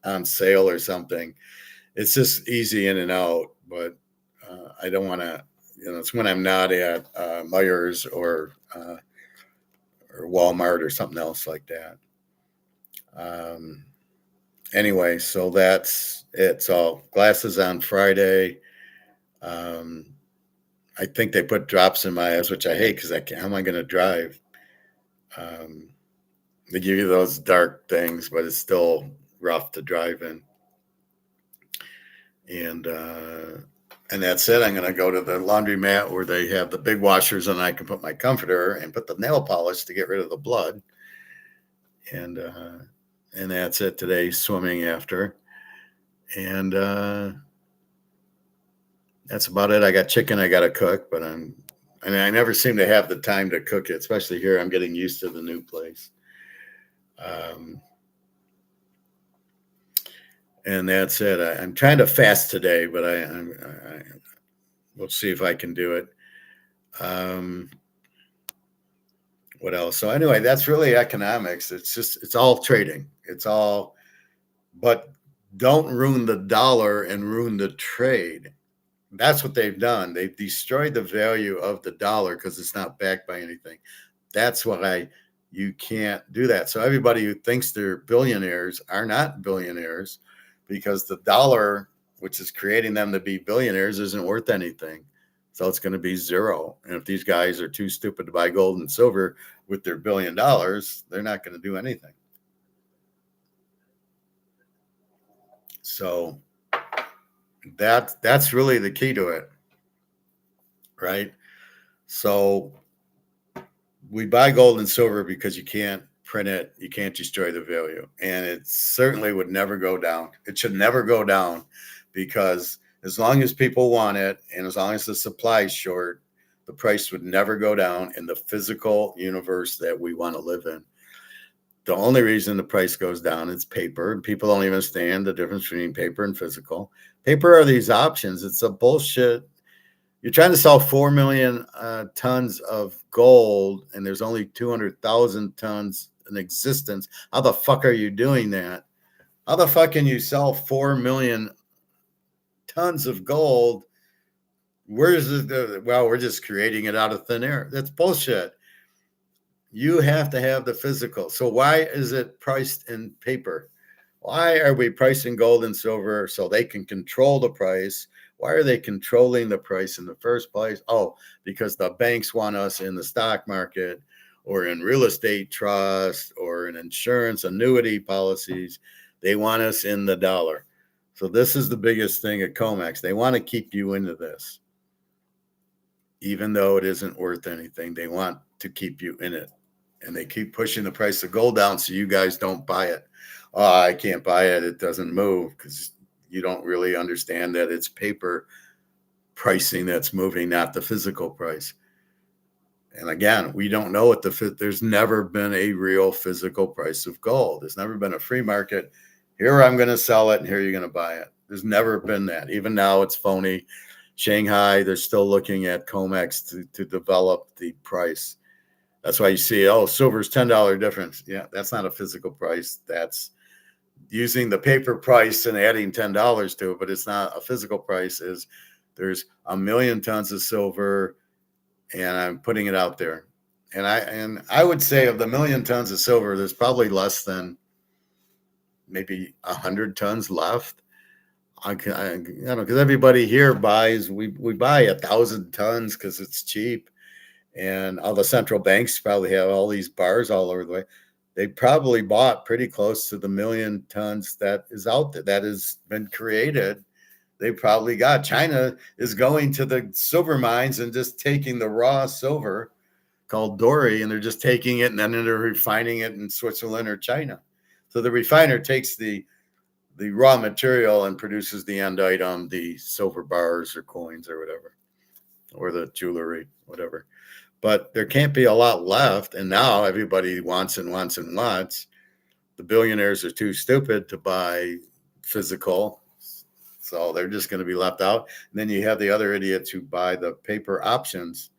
on sale or something. It's just easy in and out, but I don't want to. It's when I'm not at Myers or Walmart or something else like that. Anyway, so that's it. So glasses on Friday. Um, I think they put drops in my eyes, which I hate because how am I going to drive? Um, they give you those dark things, but it's still rough to drive in. And that's it. I'm going to go to the laundromat where they have the big washers, and I can put my comforter and put the nail polish to get rid of the blood. And that's it today. Swimming after, and that's about it. I got chicken I got to cook, but I never seem to have the time to cook it, especially here. I'm getting used to the new place. And that's it. I'm trying to fast today, but we'll see if I can do it. What else? So anyway, that's really economics. It's all trading. But don't ruin the dollar and ruin the trade. That's what they've done. They've destroyed the value of the dollar because it's not backed by anything. That's why you can't do that. So everybody who thinks they're billionaires are not billionaires because the dollar, which is creating them to be billionaires, isn't worth anything. So it's going to be zero. And if these guys are too stupid to buy gold and silver with their $1 billion, they're not going to do anything. So that's really the key to it, right? So we buy gold and silver because you can't print it, you can't destroy the value, and it certainly would never go down. It should never go down because as long as people want it and as long as the supply is short, the price would never go down in the physical universe that we want to live in. The only reason the price goes down is paper, and people don't even understand the difference between paper and physical. Paper are these options. It's a bullshit. You're trying to sell 4 million tons of gold, and there's only 200,000 tons in existence. How the fuck are you doing that? How the fuck can you sell 4 million tons of gold? Where's it? Well, we're just creating it out of thin air. That's bullshit. You have to have the physical. So why is it priced in paper? Why are we pricing gold and silver so they can control the price? Why are they controlling the price in the first place? Oh, because the banks want us in the stock market or in real estate trust or in insurance annuity policies. They want us in the dollar. So this is the biggest thing at COMEX. They want to keep you into this. Even though it isn't worth anything, they want to keep you in it. And they keep pushing the price of gold down so you guys don't buy it. Oh, I can't buy it. It doesn't move because you don't really understand that it's paper pricing that's moving, not the physical price. And again, we don't know what there's never been a real physical price of gold. There's never been a free market. Here I'm going to sell it and here you're going to buy it. There's never been that. Even now it's phony. Shanghai, they're still looking at COMEX to develop the price. That's why you see, silver's $10 difference. Yeah, that's not a physical price. That's using the paper price and adding $10 to it, but it's not a physical price. There's 1 million tons of silver, and I'm putting it out there. And I would say of the 1 million tons of silver, there's probably less than maybe 100 tons left. Because everybody here buys, we buy 1,000 tons because it's cheap. And all the central banks probably have all these bars all over the way. They probably bought pretty close to the 1 million tons that is out there, that has been created. They probably got. China is going to the silver mines and just taking the raw silver called Dory, and they're just taking it and then they're refining it in Switzerland or China. So the refiner takes the the raw material and produces the end item, the silver bars or coins or whatever, or the jewelry, whatever. But there can't be a lot left. And now everybody wants and wants and wants. The billionaires are too stupid to buy physical. So they're just going to be left out. And then you have the other idiots who buy the paper options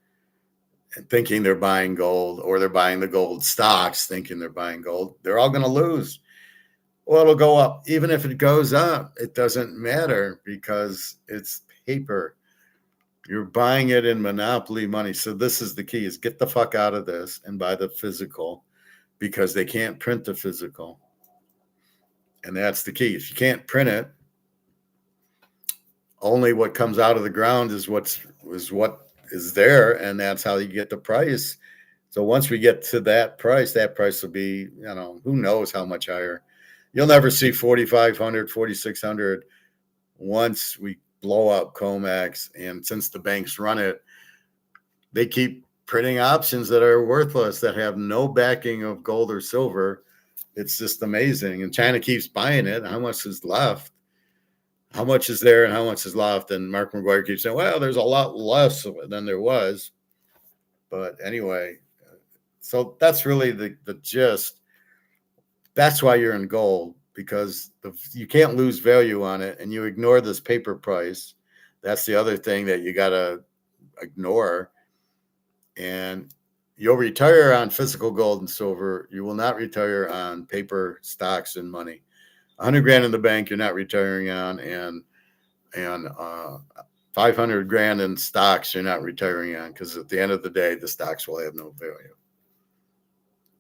and thinking they're buying gold, or they're buying the gold stocks thinking they're buying gold. They're all going to lose. Well, it'll go up. Even if it goes up, it doesn't matter because it's paper. You're buying it in monopoly money. So this is the key, is get the fuck out of this and buy the physical, because they can't print the physical. And that's the key. If you can't print it, only what comes out of the ground is what is there, and that's how you get the price. So once we get to that price will be, who knows how much higher. You'll never see 4,500, 4,600 once we blow up COMEX. And since the banks run it, they keep printing options that are worthless, that have no backing of gold or silver. It's just amazing. And China keeps buying it. How much is left? How much is there and how much is left? And Mark McGuire keeps saying, well, there's a lot less than there was. But anyway, so that's really the gist. That's why you're in gold, because you can't lose value on it, and you ignore this paper price. That's the other thing that you got to ignore. And you'll retire on physical gold and silver. You will not retire on paper stocks and money. 100 grand in the bank, you're not retiring on, and 500 grand in stocks, you're not retiring on, because at the end of the day, the stocks will have no value.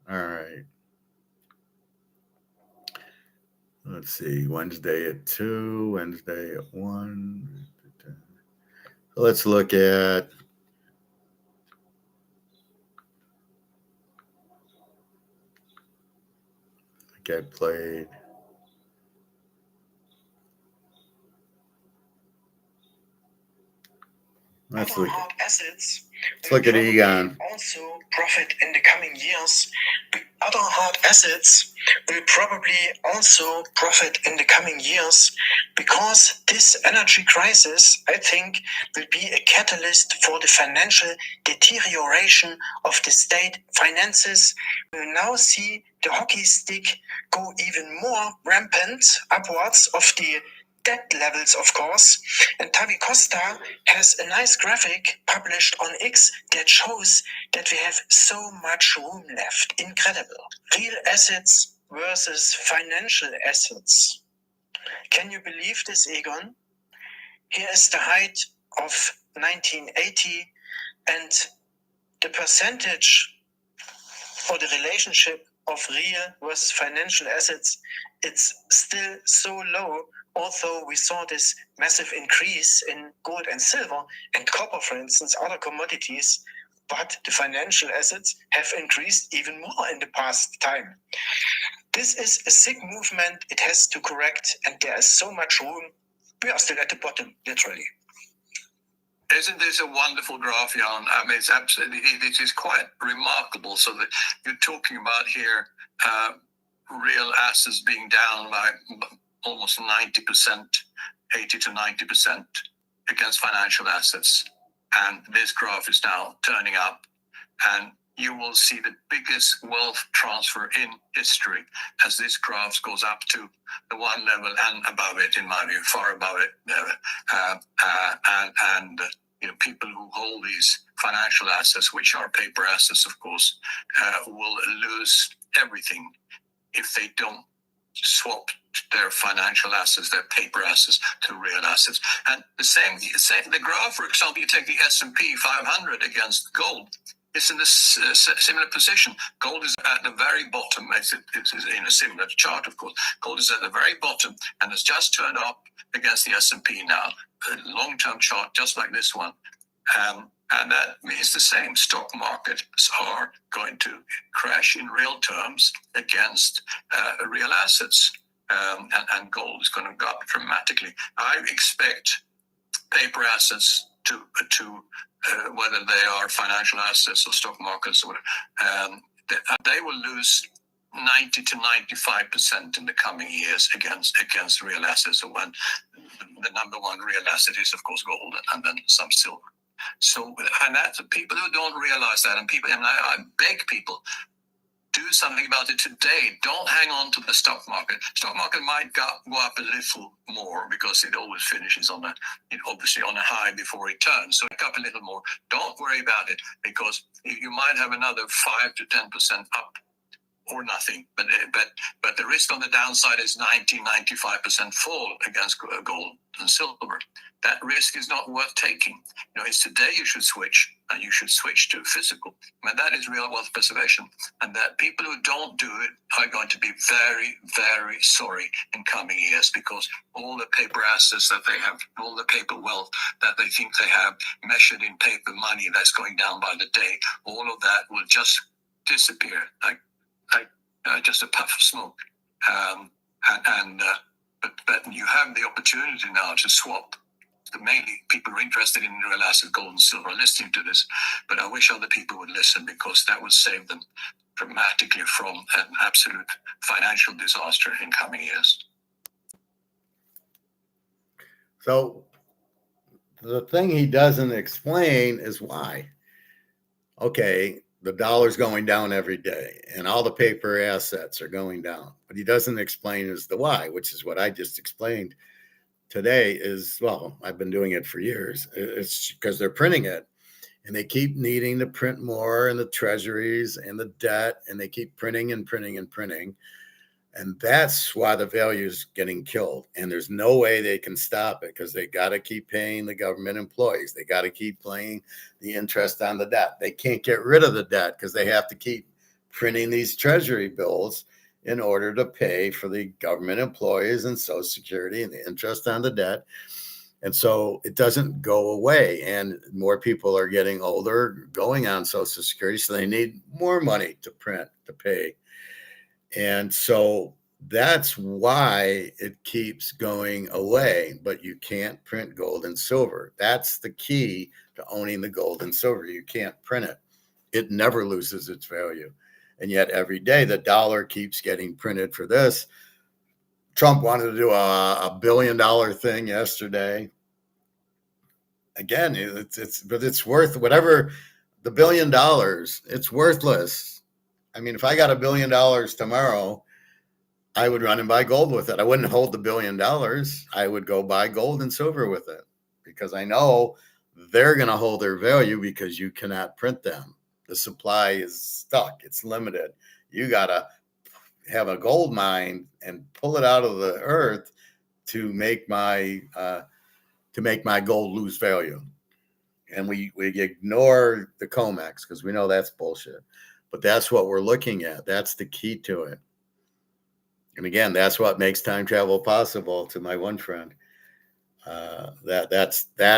All right. Let's see, Wednesday at 2, Wednesday at 1. Let's look at get played. Let's look at Egon. Also profit in the coming years. Other hard assets will probably also profit in the coming years, because this energy crisis, I think, will be a catalyst for the financial deterioration of the state finances. We will now see the hockey stick go even more rampant upwards of the debt levels, of course. And Tavi Costa has a nice graphic published on X that shows that we have so much room left. Incredible. Real assets versus financial assets. Can you believe this, Egon? Here is the height of 1980, and the percentage for the relationship of real versus financial assets, it's still so low. Although we saw this massive increase in gold and silver and copper, for instance, other commodities, but the financial assets have increased even more in the past time. This is a sick movement. It has to correct, and there is so much room. We are still at the bottom, literally. Isn't this a wonderful graph, Jan? I mean, it's absolutely, it is quite remarkable. So that you're talking about here real assets being down by almost 90%, 80 to 90% against financial assets. And this graph is now turning up, and you will see the biggest wealth transfer in history as this graph goes up to the one level and above it, in my view, far above it. And people who hold these financial assets, which are paper assets, of course, will lose everything if they don't swap their financial assets, their paper assets, to real assets. And the graph, for example, you take the S&P 500 against gold, it's in this similar position. Gold is at the very bottom. It's in a similar chart, of course. Gold is at the very bottom and has just turned up against the S&P now. A long-term chart, just like this one. And that means the same. Stock markets are going to crash in real terms against real assets. And gold is going to go up dramatically. I expect paper assets to whether they are financial assets or stock markets or whatever, they will lose 90 to 95% in the coming years against real assets. So when the number one real asset is, of course, gold, and then some silver. So, and that's people who don't realize that, and I beg people, do something about it today. Don't hang on to the stock market. Stock market might go up a little more because it always finishes on obviously on a high before it turns. So up a little more. Don't worry about it, because you might have another 5 to 10% up or nothing. But the risk on the downside is 95% fall against gold and silver. That risk is not worth taking. It's today you should switch, and you should switch to physical. That is real wealth preservation. And that people who don't do it are going to be very, very sorry in coming years, because all the paper assets that they have, all the paper wealth that they think they have, measured in paper money that's going down by the day, all of that will just disappear. Just a puff of smoke. But you have the opportunity now to swap. Mainly people are interested in real asset, gold and silver, are listening to this, but I wish other people would listen, because that would save them dramatically from an absolute financial disaster in coming years. So the thing he doesn't explain is why. Okay, the dollar's going down every day and all the paper assets are going down. What he doesn't explain is the why, which is what I just explained today. Is, well, I've been doing it for years. It's because they're printing it, and they keep needing to print more in the treasuries and the debt, and they keep printing and printing and printing. And that's why the value is getting killed. And there's no way they can stop it, because they got to keep paying the government employees. They got to keep paying the interest on the debt. They can't get rid of the debt, because they have to keep printing these treasury bills in order to pay for the government employees and Social Security and the interest on the debt. And so it doesn't go away. And more people are getting older, going on Social Security, so they need more money to print, to pay. And so that's why it keeps going away. But you can't print gold and silver. That's the key to owning the gold and silver. You can't print it. It never loses its value. And yet every day the dollar keeps getting printed for this. Trump wanted to do a $1 billion thing yesterday. Again, but it's worth whatever. The $1 billion, it's worthless. I mean, if I got $1 billion tomorrow, I would run and buy gold with it. I wouldn't hold the $1 billion. I would go buy gold and silver with it, because I know they're going to hold their value, because you cannot print them. The supply is stuck. It's limited. You got to have a gold mine and pull it out of the earth to make my gold lose value. And we ignore the COMEX, because we know that's bullshit. But that's what we're looking at. That's the key to it. And again, that's what makes time travel possible, to my one friend. That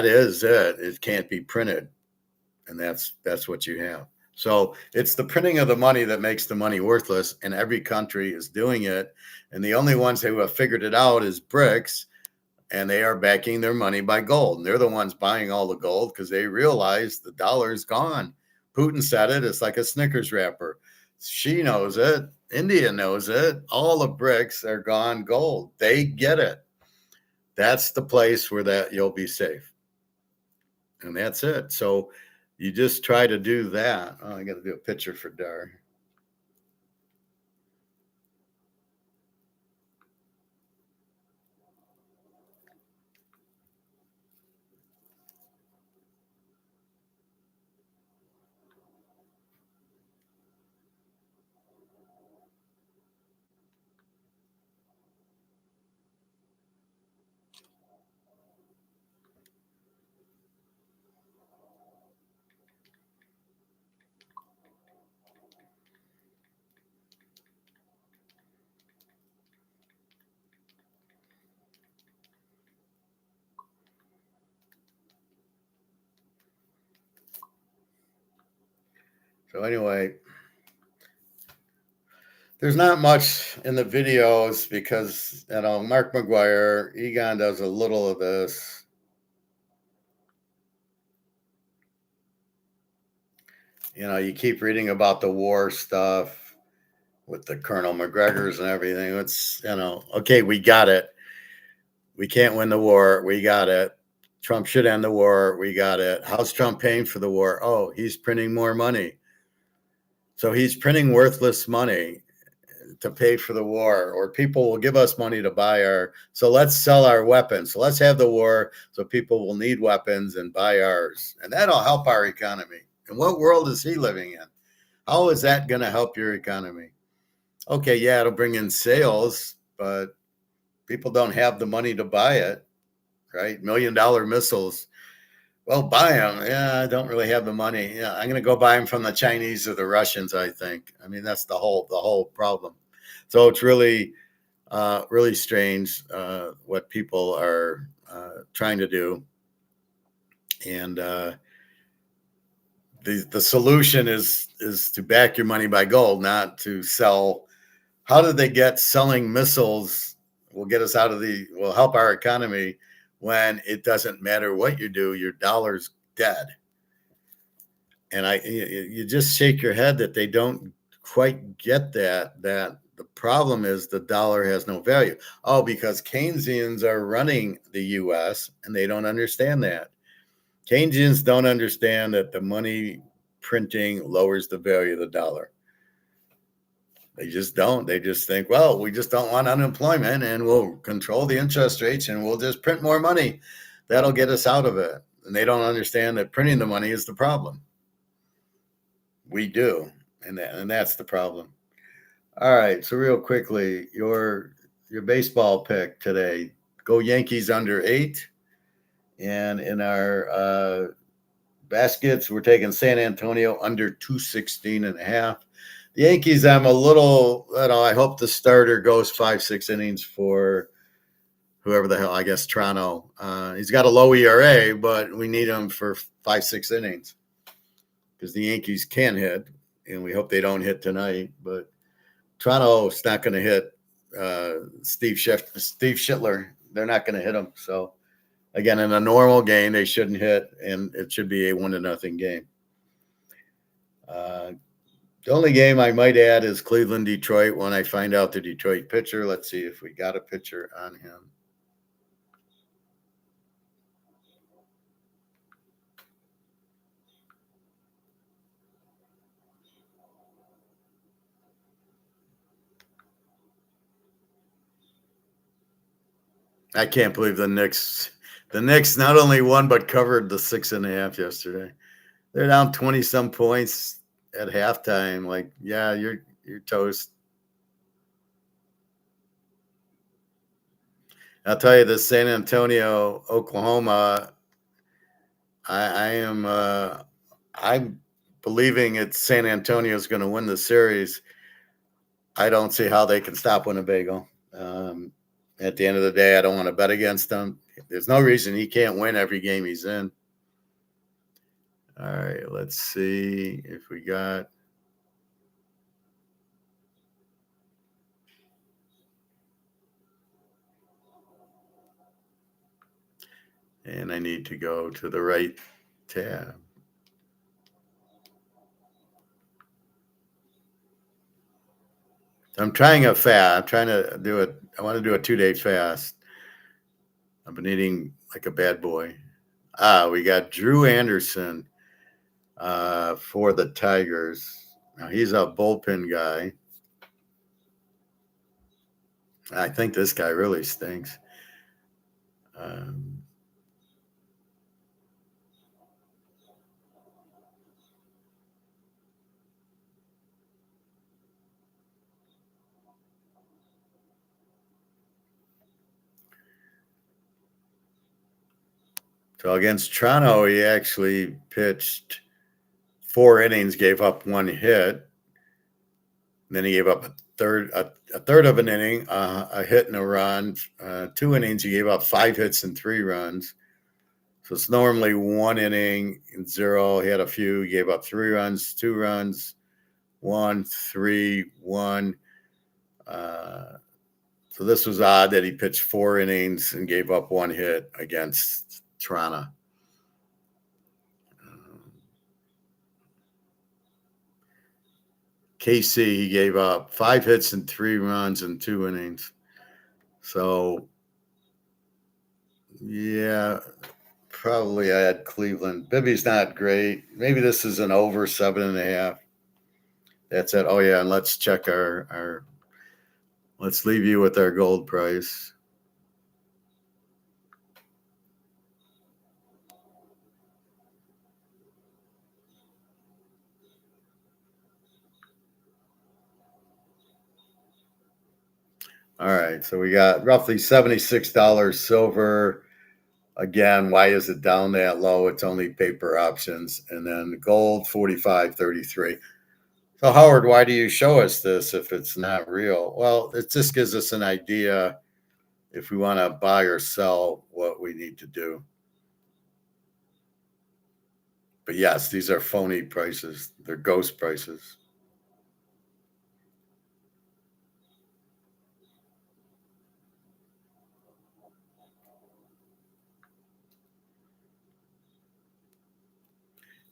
is it. It can't be printed. And that's what you have. So it's the printing of the money that makes the money worthless, and every country is doing it. And the only ones who have figured it out is BRICS, and they are backing their money by gold. And they're the ones buying all the gold, because they realize the dollar is gone. Putin said it. It's like a Snickers wrapper. She knows it. India knows it. All the BRICS are gone gold. They get it. That's the place where that you'll be safe. And that's it. So you just try to do that. Oh, I got to do a picture for Dar. So anyway, there's not much in the videos, because, Mark McGuire, Egon does a little of this. You keep reading about the war stuff. with the Colonel McGregors and everything. It's, okay, we got it. We can't win the war. We got it. Trump should end the war. We got it. How's Trump paying for the war? Oh, he's printing more money. So he's printing worthless money to pay for the war, or people will give us money to buy so let's sell our weapons. So let's have the war so people will need weapons and buy ours. And that'll help our economy. And what world is he living in? How is that going to help your economy? Okay, yeah, it'll bring in sales, but people don't have the money to buy it, right? $1 million missiles. Well, buy them. Yeah, I don't really have the money. Yeah, I'm going to go buy them from the Chinese or the Russians, I think. I mean, that's the whole problem. So it's really, really strange what people are trying to do. And the solution is to back your money by gold, not to sell. How did they get selling missiles will get us out of will help our economy when it doesn't matter what you do, your dollar's dead. And you just shake your head that they don't quite get that the problem is the dollar has no value. Oh, because Keynesians are running the US and they don't understand that. Keynesians don't understand that the money printing lowers the value of the dollar. They just don't. They just think, well, we just don't want unemployment and we'll control the interest rates and we'll just print more money. That'll get us out of it. And they don't understand that printing the money is the problem. We do. And that's the problem. All right. So real quickly, your baseball pick today, go Yankees under 8. And in our baskets, we're taking San Antonio under 216.5. The Yankees, I'm a little, I hope the starter goes 5-6 innings for whoever the hell, I guess Toronto. He's got a low ERA, but we need him for 5-6 innings because the Yankees can hit, and we hope they don't hit tonight. But Toronto's not going to hit Steve Schittler. They're not going to hit him. So, again, in a normal game, they shouldn't hit, and it should be a 1-0 game. The only game I might add is Cleveland-Detroit when I find out the Detroit pitcher. Let's see if we got a pitcher on him. I can't believe the Knicks not only won but covered the 6.5 yesterday. They're down 20-some points at halftime. Like, yeah, you're toast. I'll tell you this: San Antonio, Oklahoma. I'm believing it's San Antonio is going to win the series. I don't see how they can stop Winnebago. At the end of the day, I don't want to bet against them. There's no reason he can't win every game he's in. All right, let's see if we got. And I need to go to the right tab. I'm trying a fast. I'm trying to do it. I want to do a 2-day fast. I've been eating like a bad boy. We got Drew Anderson for the Tigers. Now he's a bullpen guy. I think this guy really stinks. So against Toronto, he actually pitched 4 innings, gave up 1 hit. Then he gave up a third of an inning, a hit and a run. 2 innings, he gave up 5 hits and 3 runs. So it's normally 1 inning and 0. He had a few. He gave up 3 runs, 2 runs, 1, 3, 1. So this was odd that he pitched 4 innings and gave up 1 hit against Toronto. KC, he gave up 5 hits and 3 runs in 2 innings. So, yeah, probably I had Cleveland. Bibby's not great. Maybe this is an over 7.5. That's it. Oh yeah, and let's check our. Let's leave you with our gold price. All right, so we got roughly $76 silver. Again, why is it down that low? It's only paper options. And then gold, 45.33. So, Howard, why do you show us this if it's not real? Well, it just gives us an idea if we want to buy or sell what we need to do. But yes, these are phony prices, they're ghost prices.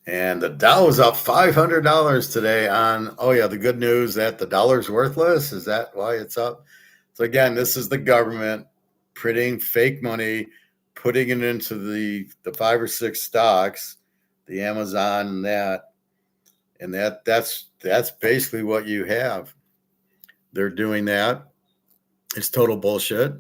And the Dow is up $500 today on, oh, yeah, the good news that the dollar's worthless. Is that why it's up? So, again, this is the government printing fake money, putting it into the 5 or 6 stocks, the Amazon and that's basically what you have. They're doing that. It's total bullshit.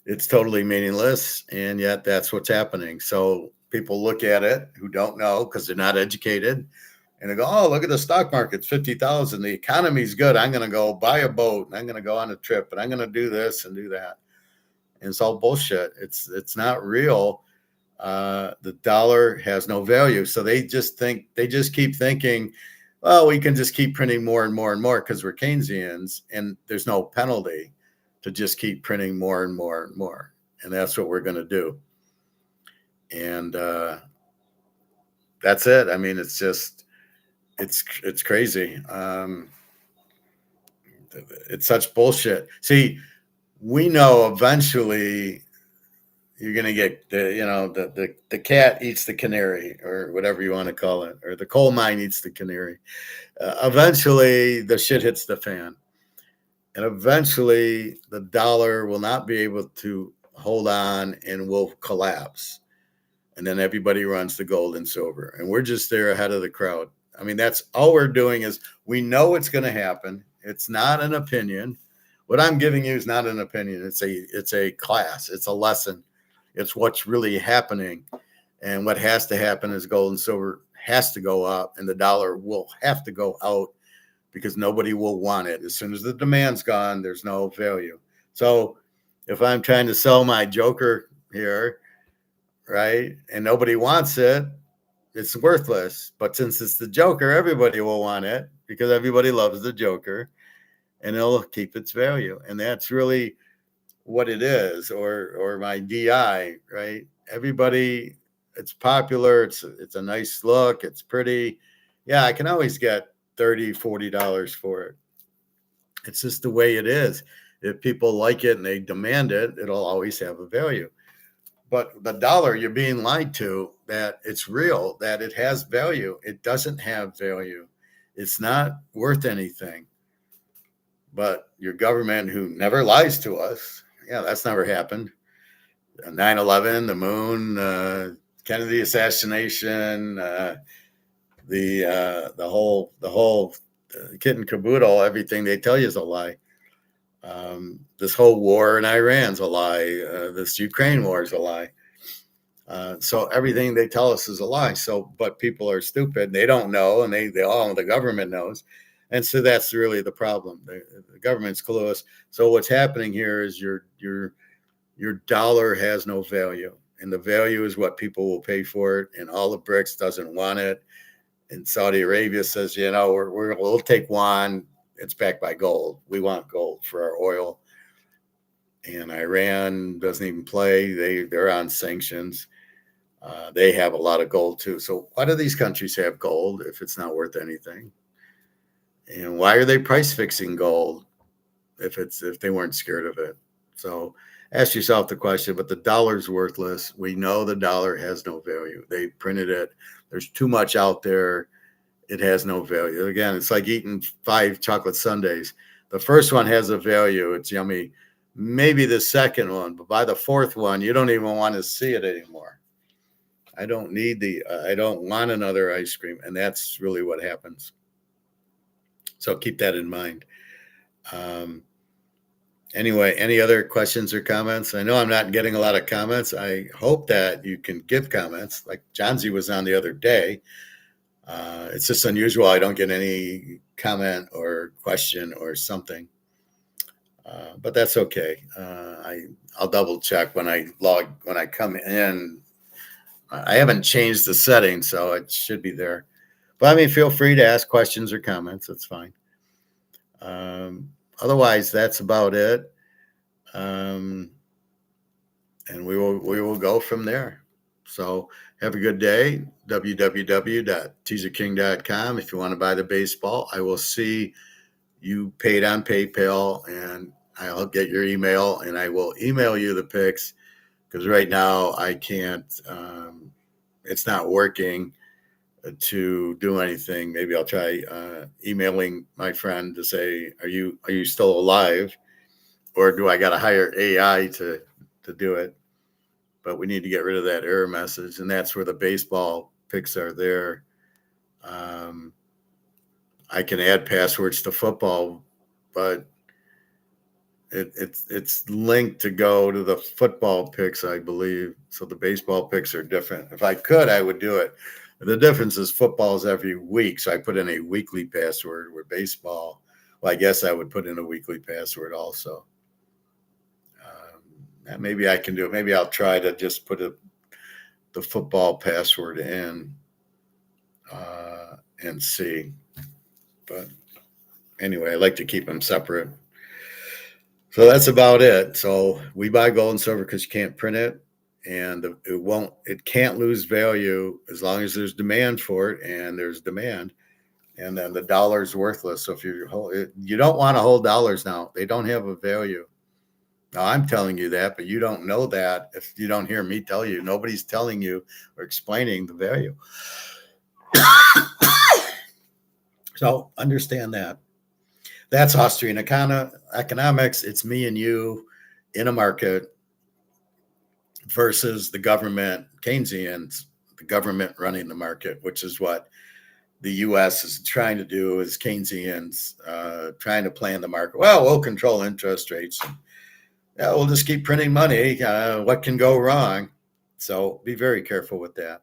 It's totally meaningless, and yet that's what's happening. So people look at it who don't know because they're not educated, and they go, "Oh, look at the stock market's 50,000. The economy's good. I'm going to go buy a boat, and I'm going to go on a trip, and I'm going to do this and do that." And it's all bullshit. It's not real. The dollar has no value, so they just keep thinking, well, we can just keep printing more and more and more because we're Keynesians, and there's no penalty to just keep printing more and more and more. And that's what we're going to do. And that's it. I mean, it's just, it's crazy. It's such bullshit. See, we know eventually you're going to get the cat eats the canary, or whatever you want to call it, or the coal mine eats the canary. Eventually the shit hits the fan. And eventually the dollar will not be able to hold on and will collapse. And then everybody runs to gold and silver. And we're just there ahead of the crowd. I mean, that's all we're doing is we know it's going to happen. It's not an opinion. What I'm giving you is not an opinion. It's a class. It's a lesson. It's what's really happening. And what has to happen is gold and silver has to go up and the dollar will have to go out, because nobody will want it. As soon as the demand's gone, there's no value. So if I'm trying to sell my Joker here, right, and nobody wants it, it's worthless. But since it's the Joker, everybody will want it because everybody loves the Joker, and it'll keep its value. And that's really what it is, or my DI, right? Everybody, it's popular, it's a nice look, it's pretty. Yeah, I can always get $30-$40 for it. It's just the way it is. If people like it and they demand it, it'll always have a value. But the dollar, you're being lied to that it's real, that it has value. It doesn't have value. It's not worth anything. But your government, who never lies to us, yeah, that's never happened. 9/11, the moon, Kennedy assassination, the whole kit and caboodle, everything they tell you is a lie. This whole war in Iran's a lie. This Ukraine war is a lie. So everything they tell us is a lie. So, but people are stupid. They don't know, and they all, the government knows. And so that's really the problem. The government's clueless. So what's happening here is your dollar has no value, and the value is what people will pay for it. And all the BRICS doesn't want it. And Saudi Arabia says, we'll take one. It's backed by gold. We want gold for our oil. And Iran doesn't even play. They're on sanctions. They have a lot of gold too. So why do these countries have gold if it's not worth anything? And why are they price fixing gold if they weren't scared of it? So ask yourself the question. But the dollar's worthless. We know the dollar has no value. They printed it. There's too much out there. it has no value. Again, it's like eating 5 chocolate sundaes. The first one has a value. It's yummy. Maybe the second one, but by the fourth one, you don't even want to see it anymore. I don't want another ice cream. And that's really what happens. So keep that in mind. Anyway, any other questions or comments? I know I'm not getting a lot of comments. I hope that you can give comments. Like Johnsy was on the other day. It's just unusual. I don't get any comment or question or something, but that's okay. I'll double check when I come in. I haven't changed the setting, so it should be there. But I mean, feel free to ask questions or comments. That's fine. Otherwise, that's about it. And we will go from there. So have a good day. www.teaserking.com. If you want to buy the baseball, I will see you paid on PayPal, and I'll get your email, and I will email you the pics, because right now I can't. It's not working to do anything. Maybe I'll try emailing my friend to say, "Are you still alive?" Or do I got to hire AI to do it? But we need to get rid of that error message, and that's where the baseball pics are there. I can add passwords to football, but it's linked to go to the football picks, I believe. So the baseball picks are different. If I could, I would do it. The difference is football is every week, so I put in a weekly password. Where baseball, well, I guess I would put in a weekly password also. Maybe I can do it. Maybe I'll try to just put the football password in and see. But anyway, I like to keep them separate. So that's about it. So we buy gold and silver because you can't print it, and it can't lose value as long as there's demand for it, and there's demand. And then the dollar's worthless. So if you don't want to hold dollars now, they don't have a value. Now, I'm telling you that, but you don't know that if you don't hear me tell you. Nobody's telling you or explaining the value. So understand that. That's Austrian economics. It's me and you in a market versus the government, Keynesians, the government running the market, which is what the U.S. is trying to do, is Keynesians trying to plan the market. Well, we'll control interest rates. Yeah, we'll just keep printing money. What can go wrong? So be very careful with that.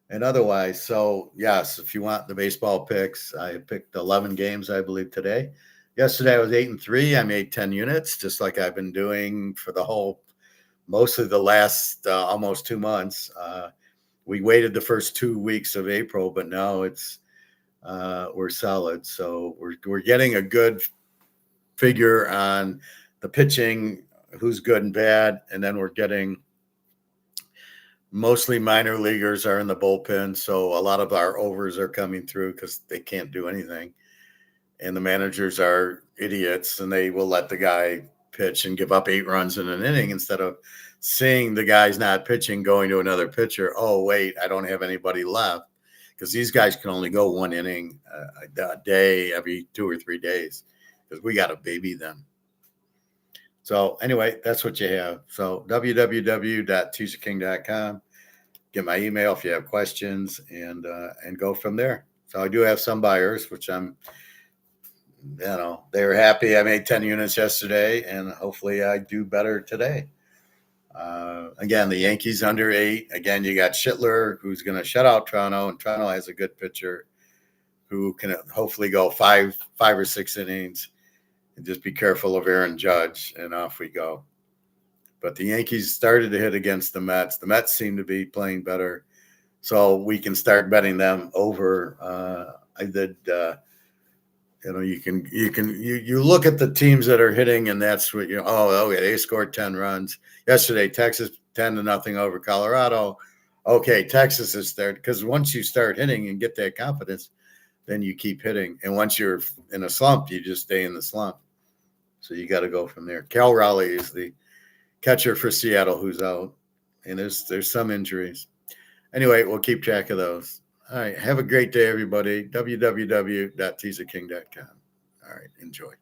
And otherwise, so yes, if you want the baseball picks, I picked 11 games, I believe, today. Yesterday I was 8-3. I made 10 units, just like I've been doing for mostly the last almost 2 months. We waited the first 2 weeks of April, but now we're solid. So we're getting a good figure on the pitching, who's good and bad, and then we're getting mostly minor leaguers are in the bullpen, so a lot of our overs are coming through because they can't do anything, and the managers are idiots, and they will let the guy pitch and give up 8 runs in an inning instead of seeing the guy's not pitching, going to another pitcher. Oh, wait, I don't have anybody left, because these guys can only go 1 inning a day every 2 or 3 days, because we got to baby them. So anyway, that's what you have. So www.teaserking.com. Get my email if you have questions, and go from there. So I do have some buyers, which they were happy. I made 10 units yesterday, and hopefully I do better today. Again, the Yankees under 8. Again, you got Schittler, who's going to shut out Toronto, and Toronto has a good pitcher who can hopefully go 5 or 6 innings. And just be careful of Aaron Judge, and off we go. But the Yankees started to hit against the Mets. The Mets seem to be playing better, so we can start betting them over. I did. You look at the teams that are hitting, and that's what okay, they scored 10 runs yesterday. Texas 10-0 over Colorado. Okay, Texas is there, because once you start hitting and get that confidence, then you keep hitting. And once you're in a slump, you just stay in the slump. So you got to go from there. Cal Raleigh is the catcher for Seattle who's out, and there's some injuries. Anyway, we'll keep track of those. All right. Have a great day, everybody. www.teaserking.com. All right. Enjoy.